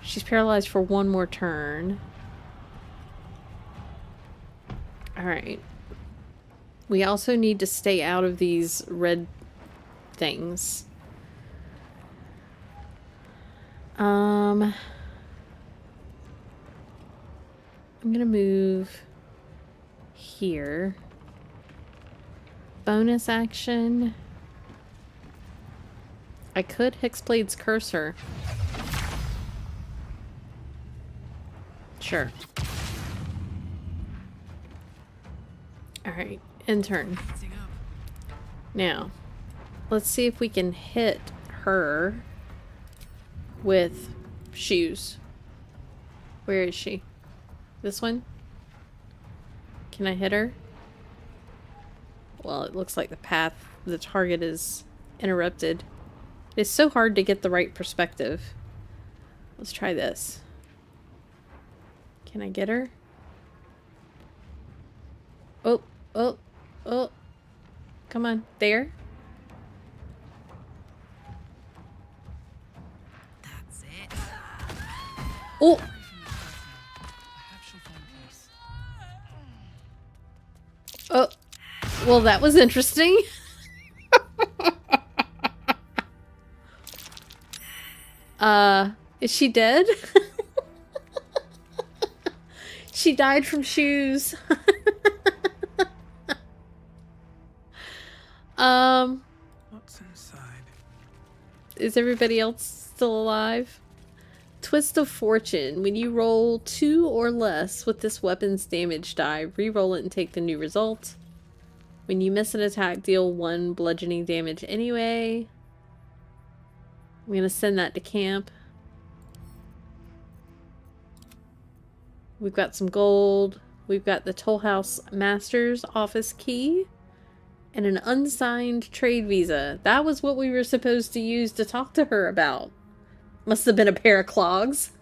She's paralyzed for one more turn. Alright. We also need to stay out of these red things. I'm gonna move here. Bonus action. I could Hexblade's Cursor. Sure. Alright, end turn. Now, let's see if we can hit her with shoes. Where is she? This one? Can I hit her? Well, it looks like the target is interrupted. It's so hard to get the right perspective. Let's try this. Can I get her? Oh, oh, oh. Come on. There. That's it. Oh! Oh. Well, that was interesting. Is she dead? She died from shoes. What's inside? Is everybody else still alive? Twist of Fortune. When you roll 2 or less with this weapon's damage die, re-roll it and take the new result. When you miss an attack, deal 1 bludgeoning damage anyway. I'm gonna send that to camp. We've got some gold. We've got the Toll House Master's office key. And an unsigned trade visa. That was what we were supposed to use to talk to her about. Must have been a pair of clogs.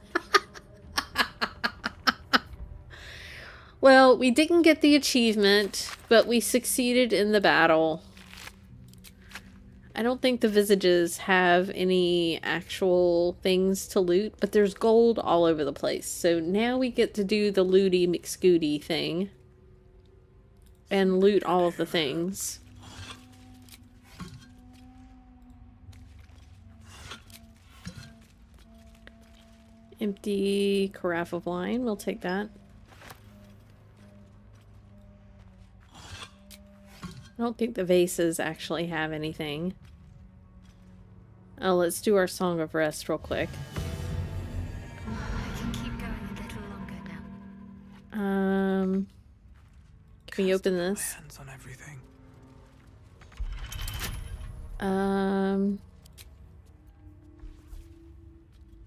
Well, we didn't get the achievement, but we succeeded in the battle. I don't think the visages have any actual things to loot, but there's gold all over the place. So now we get to do the looty McScooty thing. And loot all of the things. Empty carafe of wine. We'll take that. I don't think the vases actually have anything. Oh, let's do our Song of Rest real quick. I can keep going a little longer now. Can we open this? Hands on everything.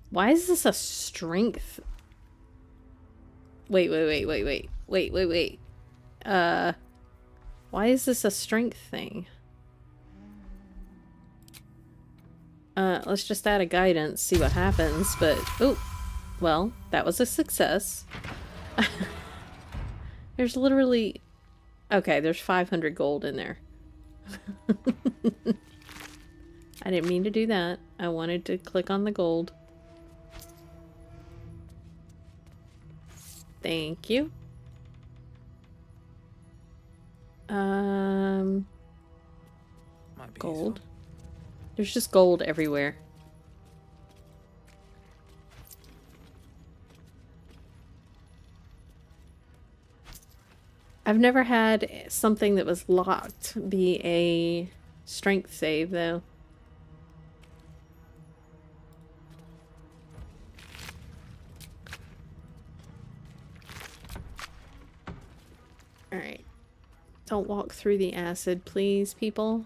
Why is this a strength? Wait. Why is this a strength thing? Let's just add a guidance, see what happens, but... Oh! Well, that was a success. There's literally... Okay, there's 500 gold in there. I didn't mean to do that. I wanted to click on the gold. Thank you. Might be Gold. There's just gold everywhere. I've never had something that was locked be a strength save, though. Alright. Don't walk through the acid, please, people.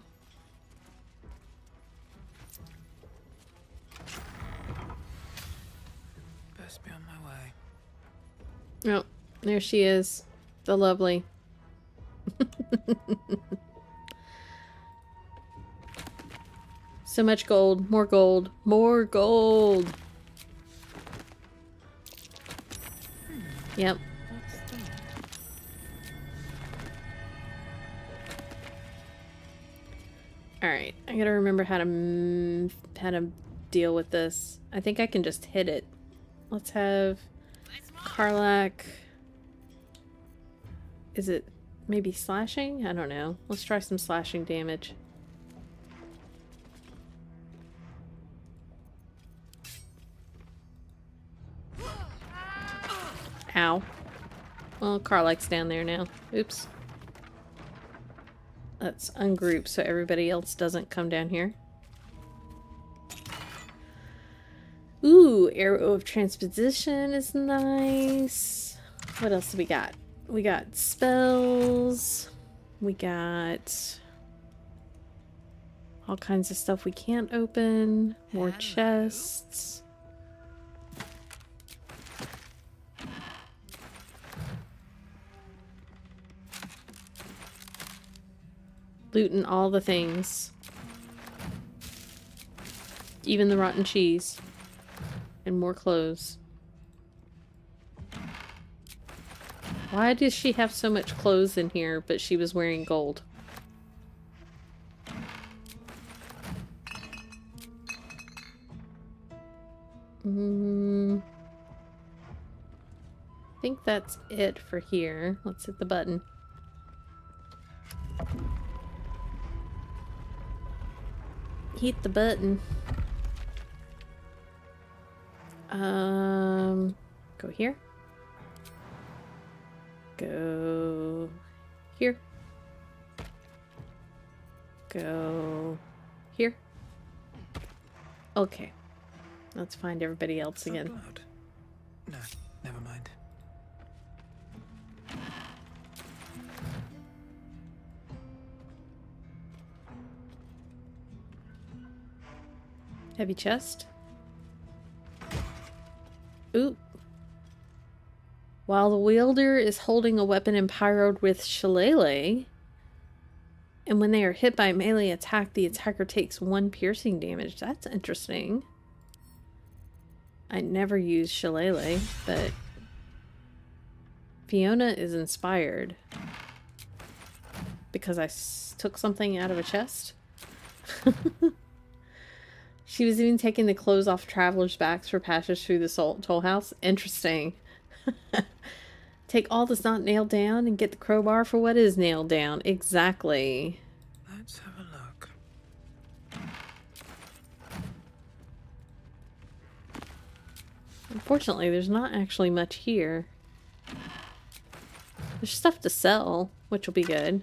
Best be on my way. Oh, there she is. The lovely. So much gold. More gold. More gold. Yep. Alright, I gotta remember how to deal with this. I think I can just hit it. Let's have Karlach. Is it maybe slashing? I don't know. Let's try some slashing damage. Ow. Well, Karlach's down there now. Oops. Let's ungroup so everybody else doesn't come down here. Ooh, Arrow of Transposition is nice. What else do we got? We got spells. We got all kinds of stuff we can't open. More chests. Looting all the things. Even the rotten cheese. And more clothes. Why does she have so much clothes in here, but she was wearing gold? I think that's it for here. Let's hit the button. Hit the button. Go here. Go here. Go here. Okay. Let's find everybody else again. Blood. No, never mind. Heavy chest. Ooh. While the wielder is holding a weapon empowered with Shillelagh, and when they are hit by a melee attack, the attacker takes 1 piercing damage. That's interesting. I never used Shillelagh, but Pheeyona is inspired because I took something out of a chest. She was even taking the clothes off travelers' backs for passage through the toll house. Interesting. Take all that's not nailed down and get the crowbar for what is nailed down. Exactly. Let's have a look. Unfortunately, there's not actually much here. There's stuff to sell, which will be good.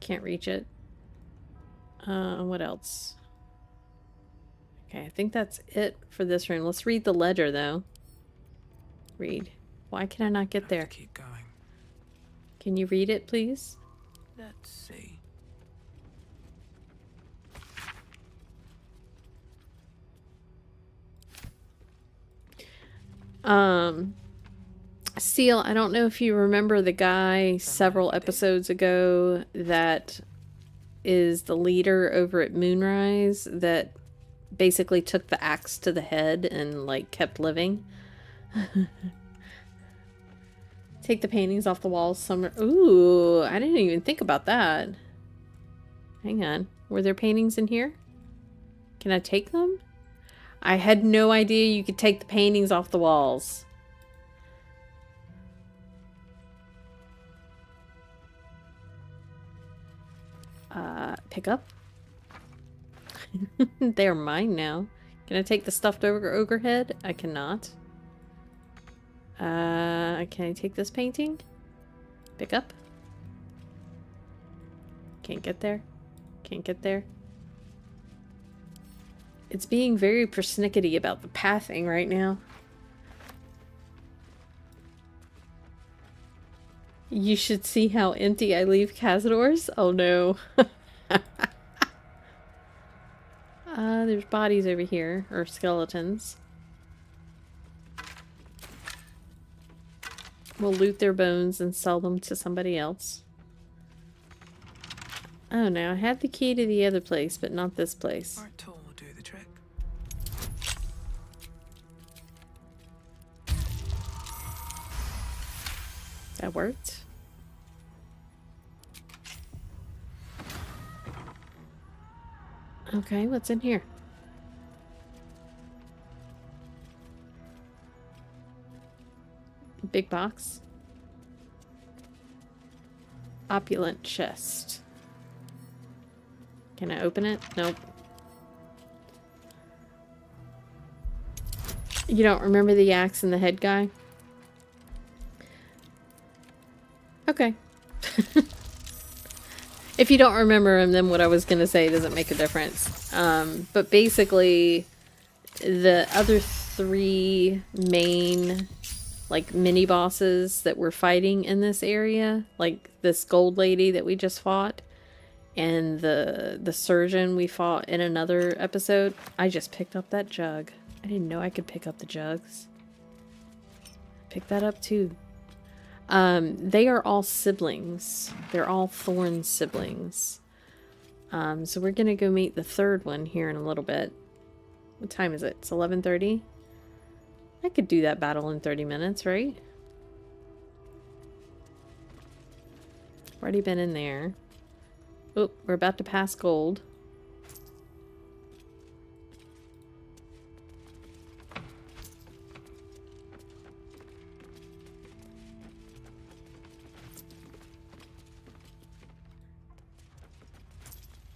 Can't reach it. What else? Okay, I think that's it for this room. Let's read the ledger, though. Read. Why can I not get there? Keep going. Can you read it, please? Let's see. Seal, I don't know if you remember the guy several episodes ago that is the leader over at Moonrise that basically took the axe to the head and like kept living. Take the paintings off the walls somewhere. Ooh, I didn't even think about that. Hang on. Were there paintings in here? Can I take them? I had no idea you could take the paintings off the walls. Pick up. They're mine now. Can I take the stuffed ogre head? I cannot. Can I take this painting? Pick up? Can't get there. Can't get there. It's being very persnickety about the pathing right now. You should see how empty I leave Cazador's. Oh no. There's bodies over here, or skeletons. We'll loot their bones and sell them to somebody else. Oh no, I had the key to the other place, but not this place. Our tool will do the trick. That worked. Okay, what's in here? Big box. Opulent chest. Can I open it? Nope. You don't remember the axe and the head guy? Okay. If you don't remember him, then what I was going to say doesn't make a difference. But basically, the other three main, like, mini-bosses that we're fighting in this area, like this gold lady that we just fought, and the surgeon we fought in another episode, I just picked up that jug. I didn't know I could pick up the jugs. Pick that up too. They are all siblings. They're all Thorn siblings. So we're gonna go meet the third one here in a little bit. What time is it? It's 11:30. I could do that battle in 30 minutes, right? Already been in there. Oh, we're about to pass gold.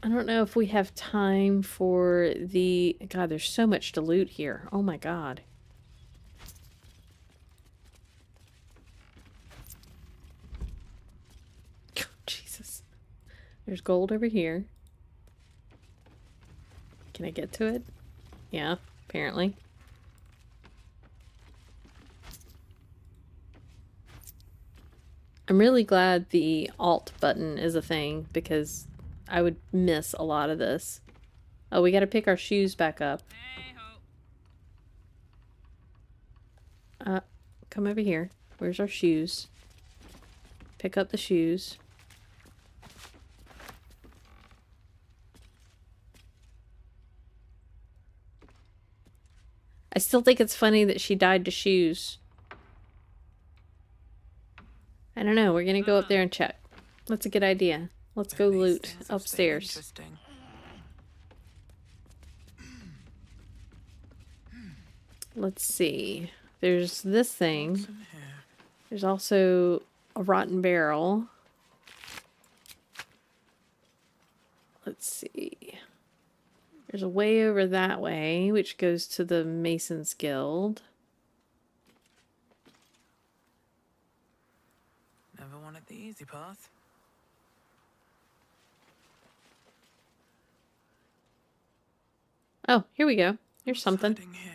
I don't know if we have time for the... God, there's so much to loot here. Oh my god. Jesus. There's gold over here. Can I get to it? Yeah, apparently. I'm really glad the Alt button is a thing, because I would miss a lot of this. Oh, we gotta pick our shoes back up. Come over here. Where's our shoes? Pick up the shoes. I still think it's funny that she died to shoes. I don't know. We're gonna go up there and check. That's a good idea. Let's go loot upstairs. Interesting. Let's see. There's this thing. What's in here? There's also a rotten barrel. Let's see. There's a way over that way, which goes to the Mason's Guild. Never wanted the easy path. Oh, here we go. Here's something. Hiding here.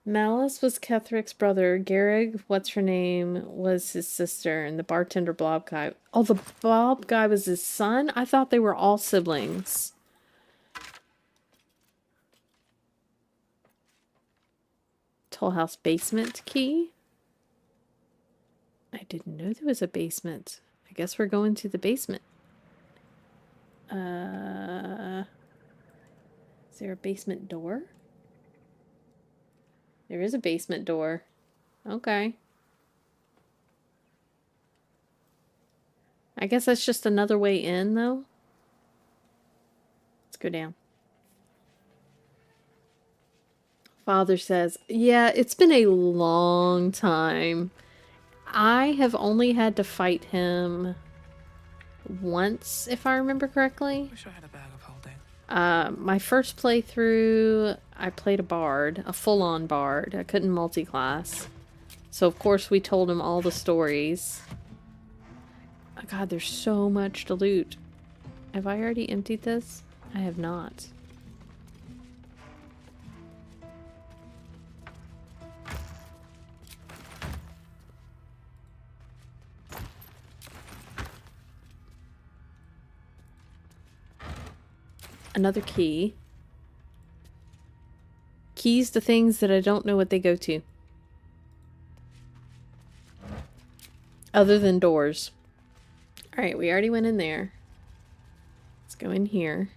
Malice was Kethric's brother. Garrig, what's her name, was his sister. And the bartender Blob guy. Oh, the Blob guy was his son? I thought they were all siblings. Toll House basement key? I didn't know there was a basement. I guess we're going to the basement. Is there a basement door? There is a basement door. Okay. I guess that's just another way in, though. Let's go down. Father says, yeah, it's been a long time. I have only had to fight him once, if I remember correctly. Wish I had a bag of holding. My first playthrough, I played a bard, a full-on bard. I couldn't multi-class. So of course we told him all the stories. Oh god, there's so much to loot. Have I already emptied this? I have not. Another key. Keys to things that I don't know what they go to. Other than doors. Alright, we already went in there. Let's go in here.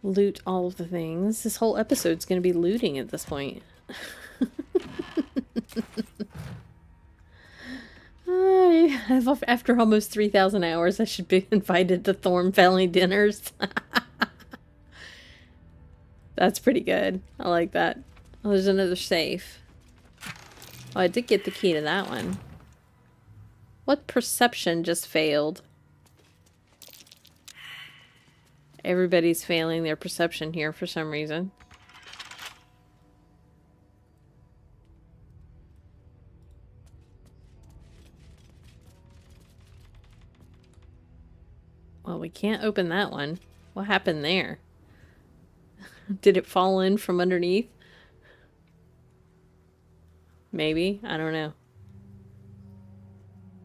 Loot all of the things. This whole episode's going to be looting at this point. After almost 3,000 hours, I should be invited to Thorn family dinners. That's pretty good. I like that. Oh, there's another safe. Oh, I did get the key to that one. What perception just failed? Everybody's failing their perception here for some reason. Well, we can't open that one. What happened there? Did it fall in from underneath? Maybe. I don't know.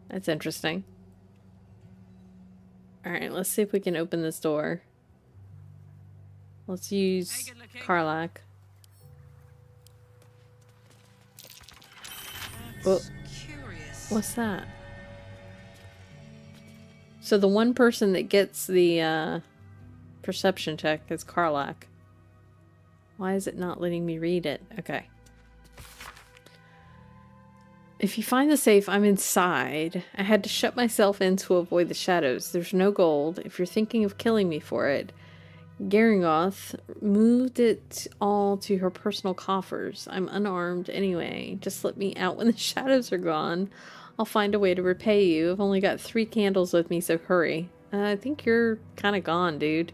That's interesting. Alright, let's see if we can open this door. Let's use Karlach. Oh, what's that? So the one person that gets the perception check is Karlach. Why is it not letting me read it? Okay. If you find the safe, I'm inside. I had to shut myself in to avoid the shadows. There's no gold. If you're thinking of killing me for it, Garangoth moved it all to her personal coffers. I'm unarmed anyway. Just let me out when the shadows are gone. I'll find a way to repay you. I've only got 3 candles with me, so hurry. I think you're kind of gone, dude.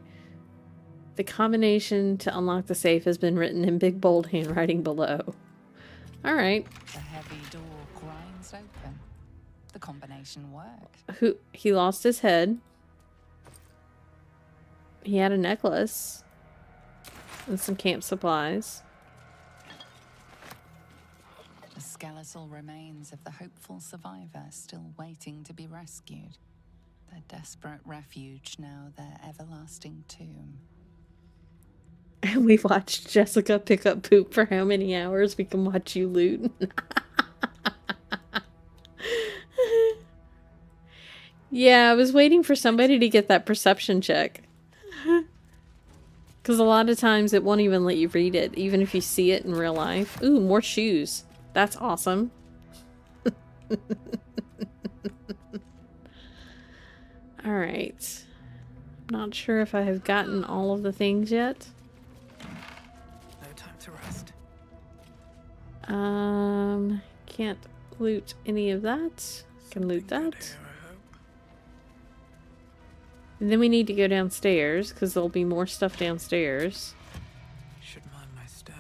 The combination to unlock the safe has been written in big bold handwriting below. Alright. The heavy door grinds open. The combination worked. He lost his head. He had a necklace. And some camp supplies. The skeletal remains of the hopeful survivor still waiting to be rescued. Their desperate refuge now their everlasting tomb. And we watched Jessica pick up poop for how many hours? We can watch you loot. Yeah, I was waiting for somebody to get that perception check. Because a lot of times it won't even let you read it, even if you see it in real life. Ooh, more shoes. That's awesome. Alright. Not sure if I have gotten all of the things yet. No time to rest. Can't loot any of that. Can loot Something good that. here, I hope. And then we need to go downstairs, because there'll be more stuff downstairs. Should mind my step.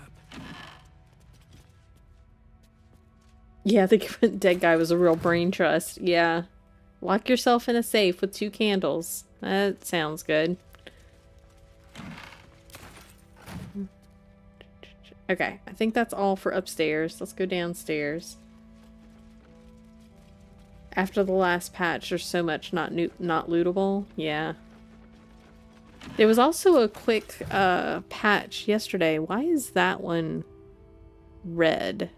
Yeah, the dead guy was a real brain trust. Yeah. Lock yourself in a safe with 2 candles. That sounds good. Okay, I think that's all for upstairs. Let's go downstairs. After the last patch, there's so much not lootable. Yeah. There was also a quick patch yesterday. Why is that one red?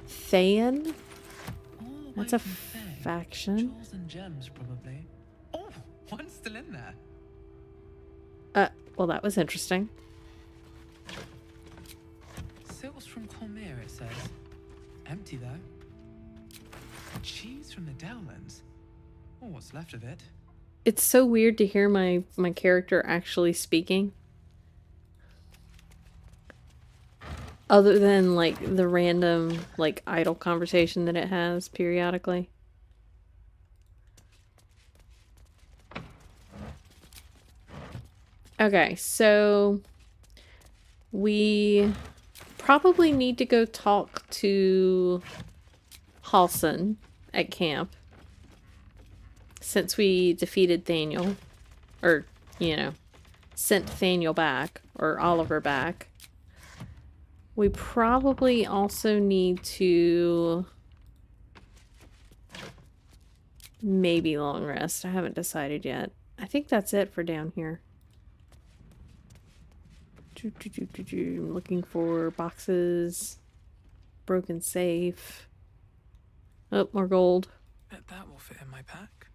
Thayan? That's a faction. Jewels and gems, probably. Oh, one's still in there. Well, that was interesting. Silks from Cormyr, it says. Empty, though. Cheese from the Downlands. Oh, what's left of it? It's so weird to hear my character actually speaking. Other than, like, the random, like, idle conversation that it has periodically. Okay, so We probably need to go talk to Halson at camp. Since we defeated Thaniel. Or, you know, sent Thaniel back. Or Oliver back. We probably also need to... maybe long rest. I haven't decided yet. I think that's it for down here. I'm looking for boxes. Broken safe. Oh, more gold. Bet that will fit in my pack.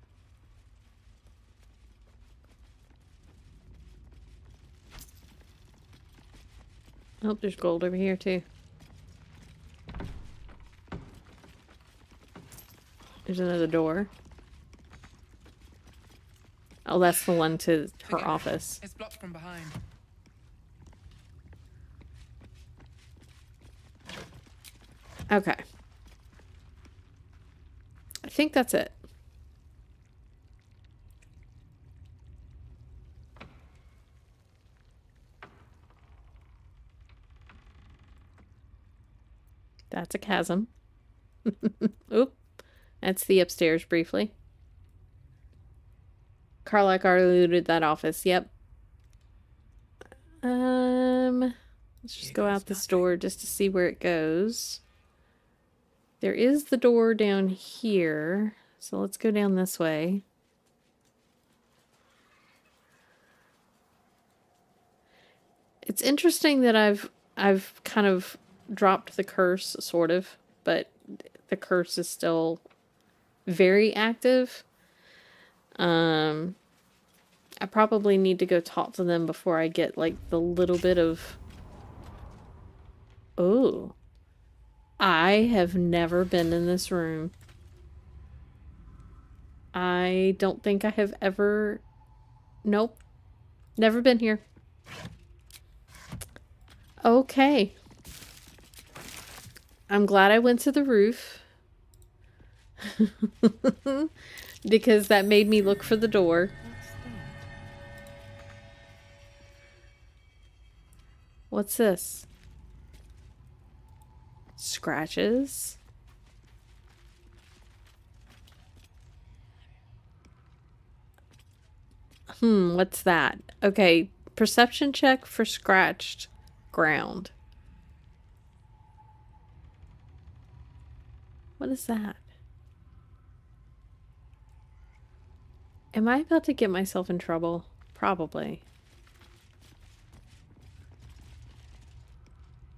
Oh, there's gold over here too. There's another door. Oh, that's the one to her Okay, office. It's blocked from behind. Okay. I think that's it. That's a chasm. Oop. That's the upstairs briefly. Karlach already looted that office. Yep. Let's just go out this door just to see where it goes. There is the door down here. So let's go down this way. It's interesting that I've kind of dropped the curse, sort of, but the curse is still very active. I probably need to go talk to them before I get like the little bit of... Oh. I have never been in this room. I don't think I have ever... Nope. Never been here. Okay. I'm glad I went to the roof. Because that made me look for the door. What's this? Scratches. What's that? Okay, perception check for scratched ground. What is that? Am I about to get myself in trouble? Probably.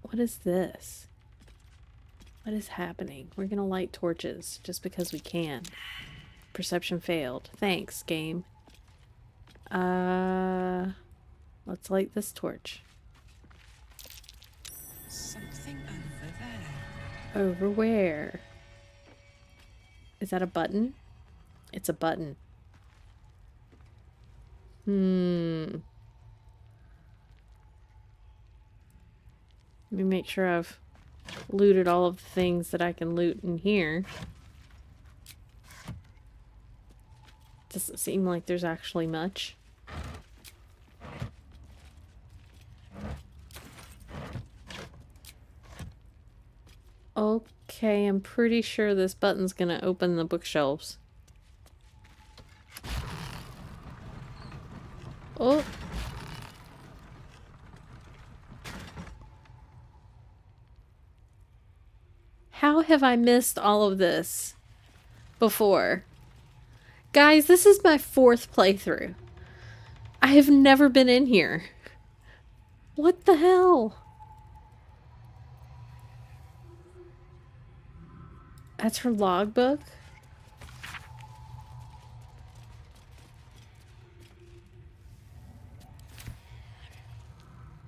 What is this? What is happening? We're gonna light torches just because we can. Perception failed. Thanks, game. Let's light this torch. Something over there. Over where? Is that a button? It's a button. Let me make sure I've looted all of the things that I can loot in here. Doesn't seem like there's actually much. Okay, I'm pretty sure this button's gonna open the bookshelves. Oh! How have I missed all of this before? Guys, this is my 4th playthrough. I have never been in here. What the hell? That's her logbook?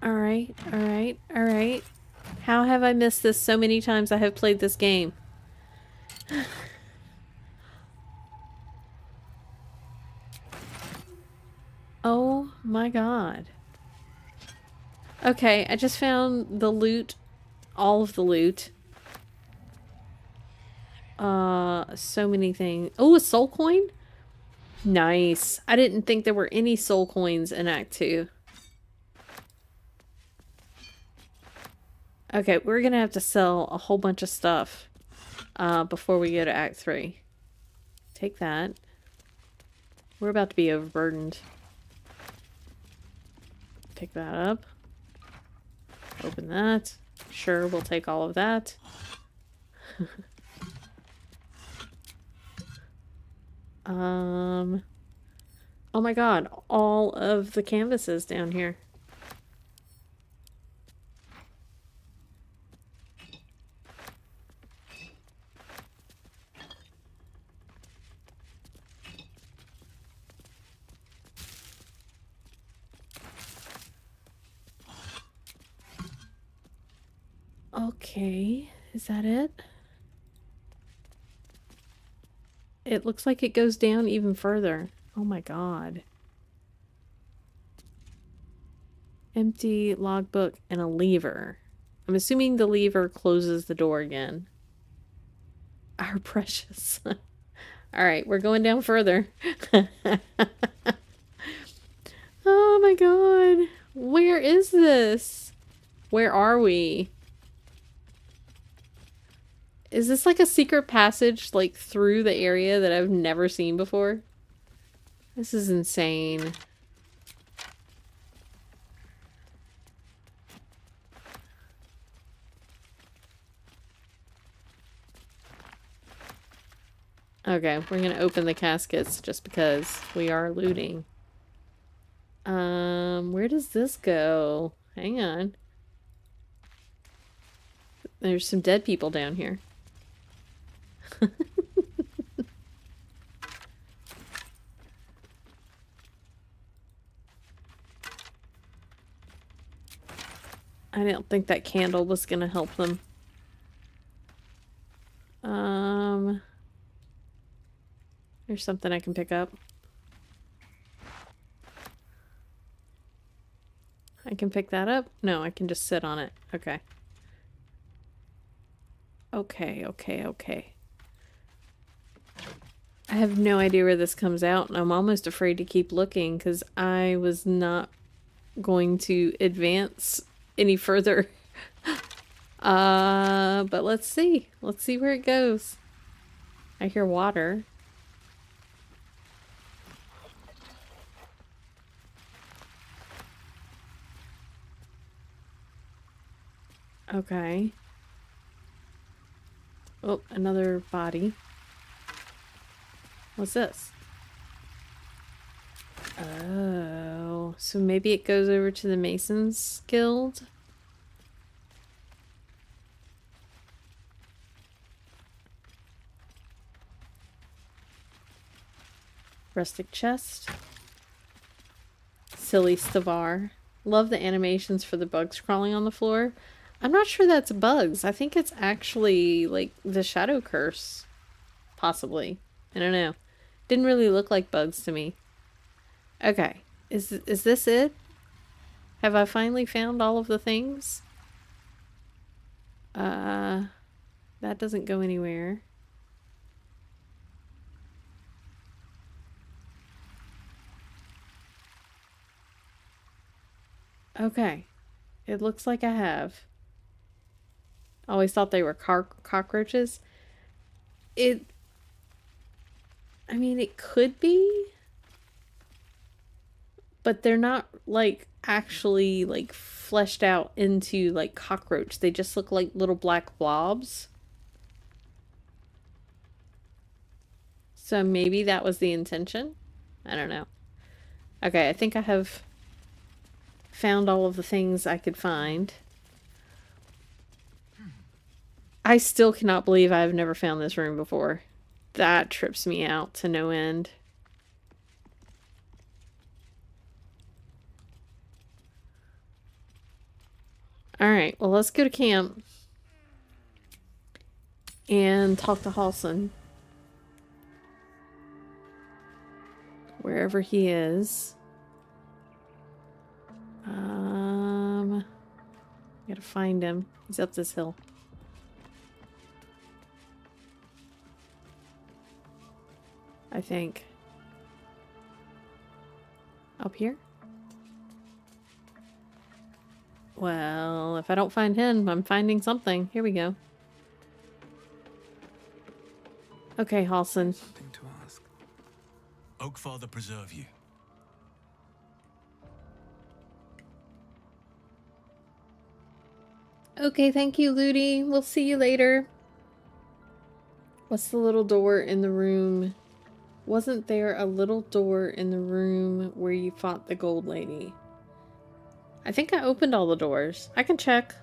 Alright, alright, alright. How have I missed this so many times I have played this game? Oh my god. Okay, I just found the loot. All of the loot. So many things. Oh, a soul coin? Nice. I didn't think there were any soul coins in Act 2. Okay, we're gonna have to sell a whole bunch of stuff before we go to Act 3. Take that. We're about to be overburdened. Pick that up. Open that. Sure, we'll take all of that. Oh my god, all of the canvases down here. Okay, is that it? It looks like it goes down even further. Oh my god. Empty logbook and a lever. I'm assuming the lever closes the door again. Our precious. Alright, we're going down further. Oh my god. Where is this? Where are we? Is this like a secret passage, like, through the area that I've never seen before? This is insane. Okay, we're gonna open the caskets just because we are looting. Where does this go? Hang on. There's some dead people down here. I didn't think that candle was gonna help them. There's something I can pick up. I can pick that up? No, I can just sit on it. Okay. Okay. I have no idea where this comes out, and I'm almost afraid to keep looking because I was not going to advance any further. But let's see. Let's see where it goes. I hear water. Okay. Oh, another body. What's this? Oh, so maybe it goes over to the Masons Guild? Rustic chest. Silly Stavar. Love the animations for the bugs crawling on the floor. I'm not sure that's bugs. I think it's actually like the shadow curse. Possibly. I don't know. Didn't really look like bugs to me. Okay. Is this it? Have I finally found all of the things? That doesn't go anywhere. Okay. It looks like I have. I always thought they were cockroaches. I mean, it could be. But they're not, like, actually, like, fleshed out into, like, cockroach. They just look like little black blobs. So maybe that was the intention? I don't know. Okay, I think I have found all of the things I could find. I still cannot believe I've never found this room before. That trips me out to no end. Alright, well, let's go to camp and talk to Halson. Wherever he is. Gotta find him. He's up this hill. I think. Up here? Well, if I don't find him, I'm finding something. Here we go. Okay, Halson. Something to ask. Oakfather preserve you. Okay, thank you, Ludi. We'll see you later. What's the little door in the room? Wasn't there a little door in the room where you fought the gold lady? I think I opened all the doors. I can check.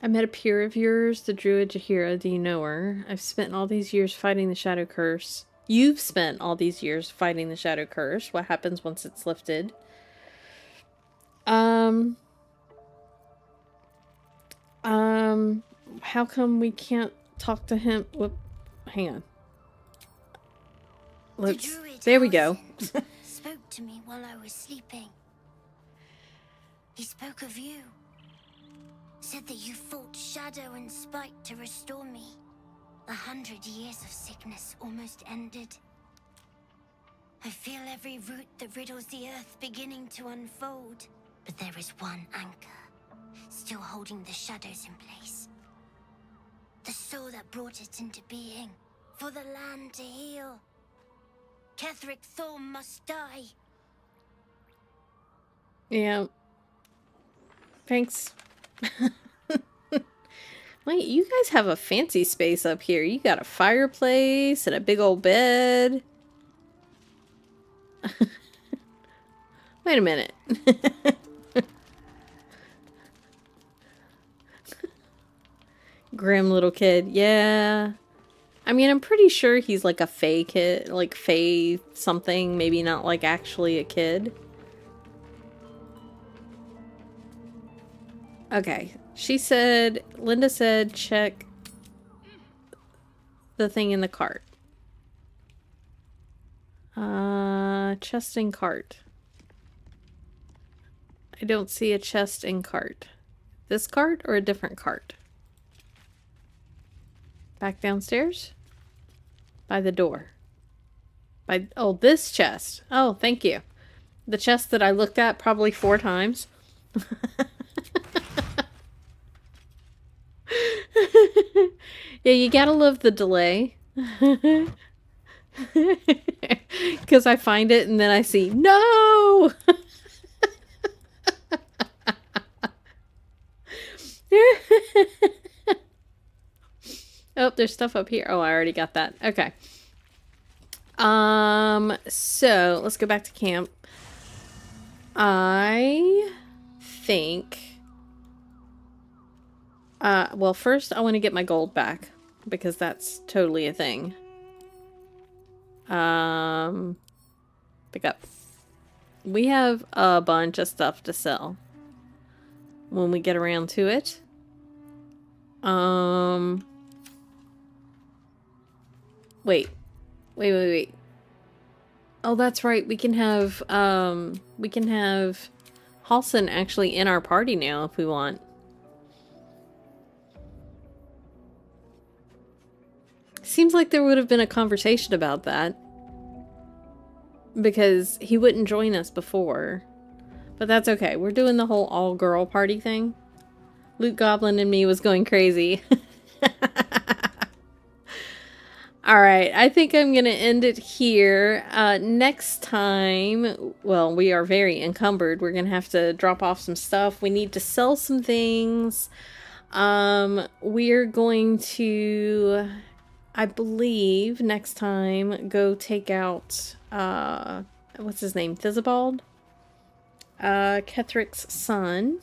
I met a peer of yours, the druid Jahira. Do you know her? I've spent all these years fighting the Shadow Curse. You've spent all these years fighting the Shadow Curse. What happens once it's lifted? How come we can't talk to him? Whoop, hang on. Let's. There we go. Spoke to me while I was sleeping. He spoke of you. Said that you fought shadow and spite to restore me. 100 years of sickness almost ended. I feel every root that riddles the earth beginning to unfold. But there is one anchor, still holding the shadows in place. The soul that brought it into being, for the land to heal. Ketheric Thorm must die. Yeah. Thanks. Wait, you guys have a fancy space up here. You got a fireplace and a big old bed. Wait a minute. Grim little kid. Yeah. I mean, I'm pretty sure he's like a fae kid. Like fae something. Maybe not like actually a kid. Okay. She said, Linda said, check the thing in the cart. Chest and cart. I don't see a chest and cart. This cart or a different cart? Back downstairs? By the door. Oh, this chest. Oh, thank you. The chest that I looked at probably 4 times. Yeah, you gotta love the delay. Because I find it and then I see, no! Oh, there's stuff up here. Oh, I already got that. Okay. So let's go back to camp. I think... well, first I want to get my gold back, because that's totally a thing. Pick up. We have a bunch of stuff to sell when we get around to it. Wait. Oh, that's right. We can have Halson actually in our party now if we want. Seems like there would have been a conversation about that. Because he wouldn't join us before. But that's okay. We're doing the whole all-girl party thing. Luke Goblin and me was going crazy. Alright, I think I'm going to end it here. Next time, well, we are very encumbered. We're going to have to drop off some stuff. We need to sell some things. We're going to... I believe next time go take out what's his name? Thizabald? Ketheric's son.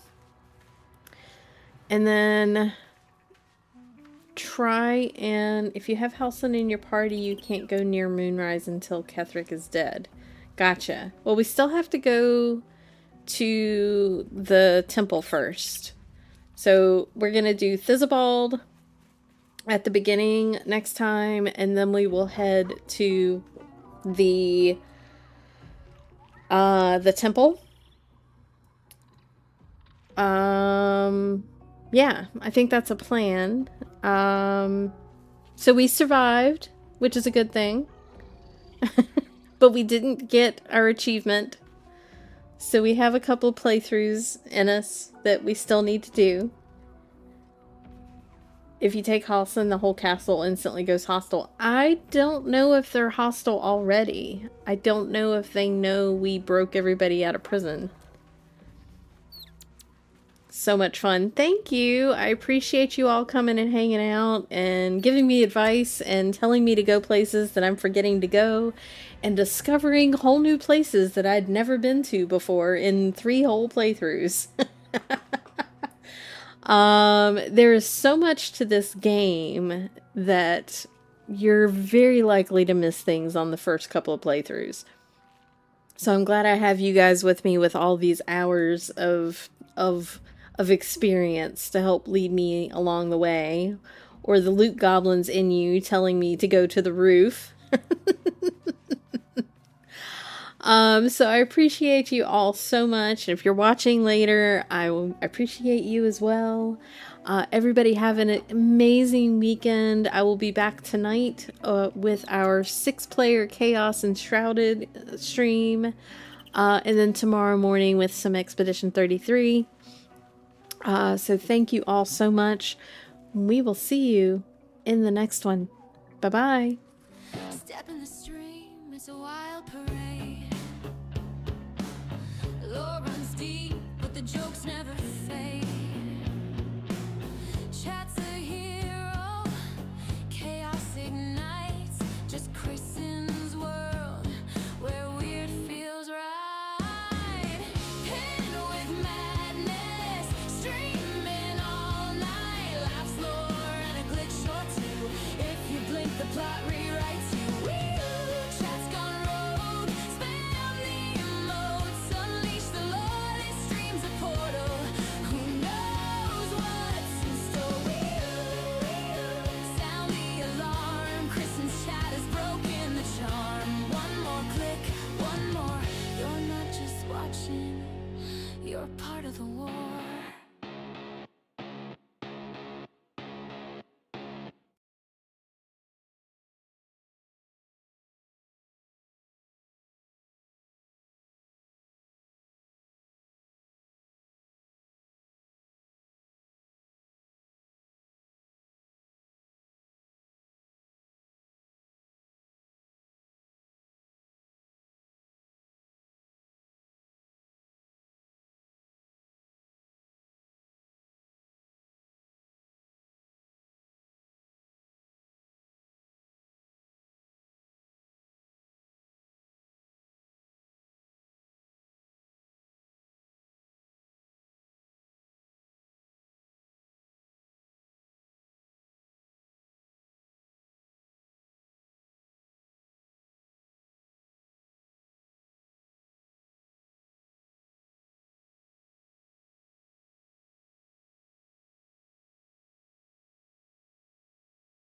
And then try and if you have Halson in your party, you can't go near Moonrise until Ketheric is dead. Gotcha. Well, we still have to go to the temple first. So we're gonna do Thizabald at the beginning next time, and then we will head to the temple. Yeah, I think that's a plan. So we survived, which is a good thing. But we didn't get our achievement. So we have a couple playthroughs in us that we still need to do. If you take Halsin, the whole castle instantly goes hostile. I don't know if they're hostile already. I don't know if they know we broke everybody out of prison. So much fun. Thank you. I appreciate you all coming and hanging out and giving me advice and telling me to go places that I'm forgetting to go and discovering whole new places that I'd never been to before in 3 whole playthroughs. There is so much to this game that you're very likely to miss things on the first couple of playthroughs. So I'm glad I have you guys with me with all these hours of experience to help lead me along the way, or the loot goblins in you telling me to go to the roof. So I appreciate you all so much. And if you're watching later, I will appreciate you as well. Everybody have an amazing weekend. I will be back tonight with our 6-player Chaos Enshrouded stream. And then tomorrow morning with some Expedition 33. So thank you all so much. We will see you in the next one. Bye-bye. Step in the stream, it's a wild parade. Lore runs deep, but the jokes never fade. Chat's a hero, chaos ignites. Just Kristen's world, where weird feels right. Pinned with madness, streaming all night. Laughs, lore, and a glitch or two. If you blink, the plot rewrites you. Chat's gone rogue, spam the emotes, unleash the lore. This stream's a portal. Who knows what's in store? Sound the alarm. Kristen's chat has broken the charm. One more click, one more. You're not just watching, you're part of the war.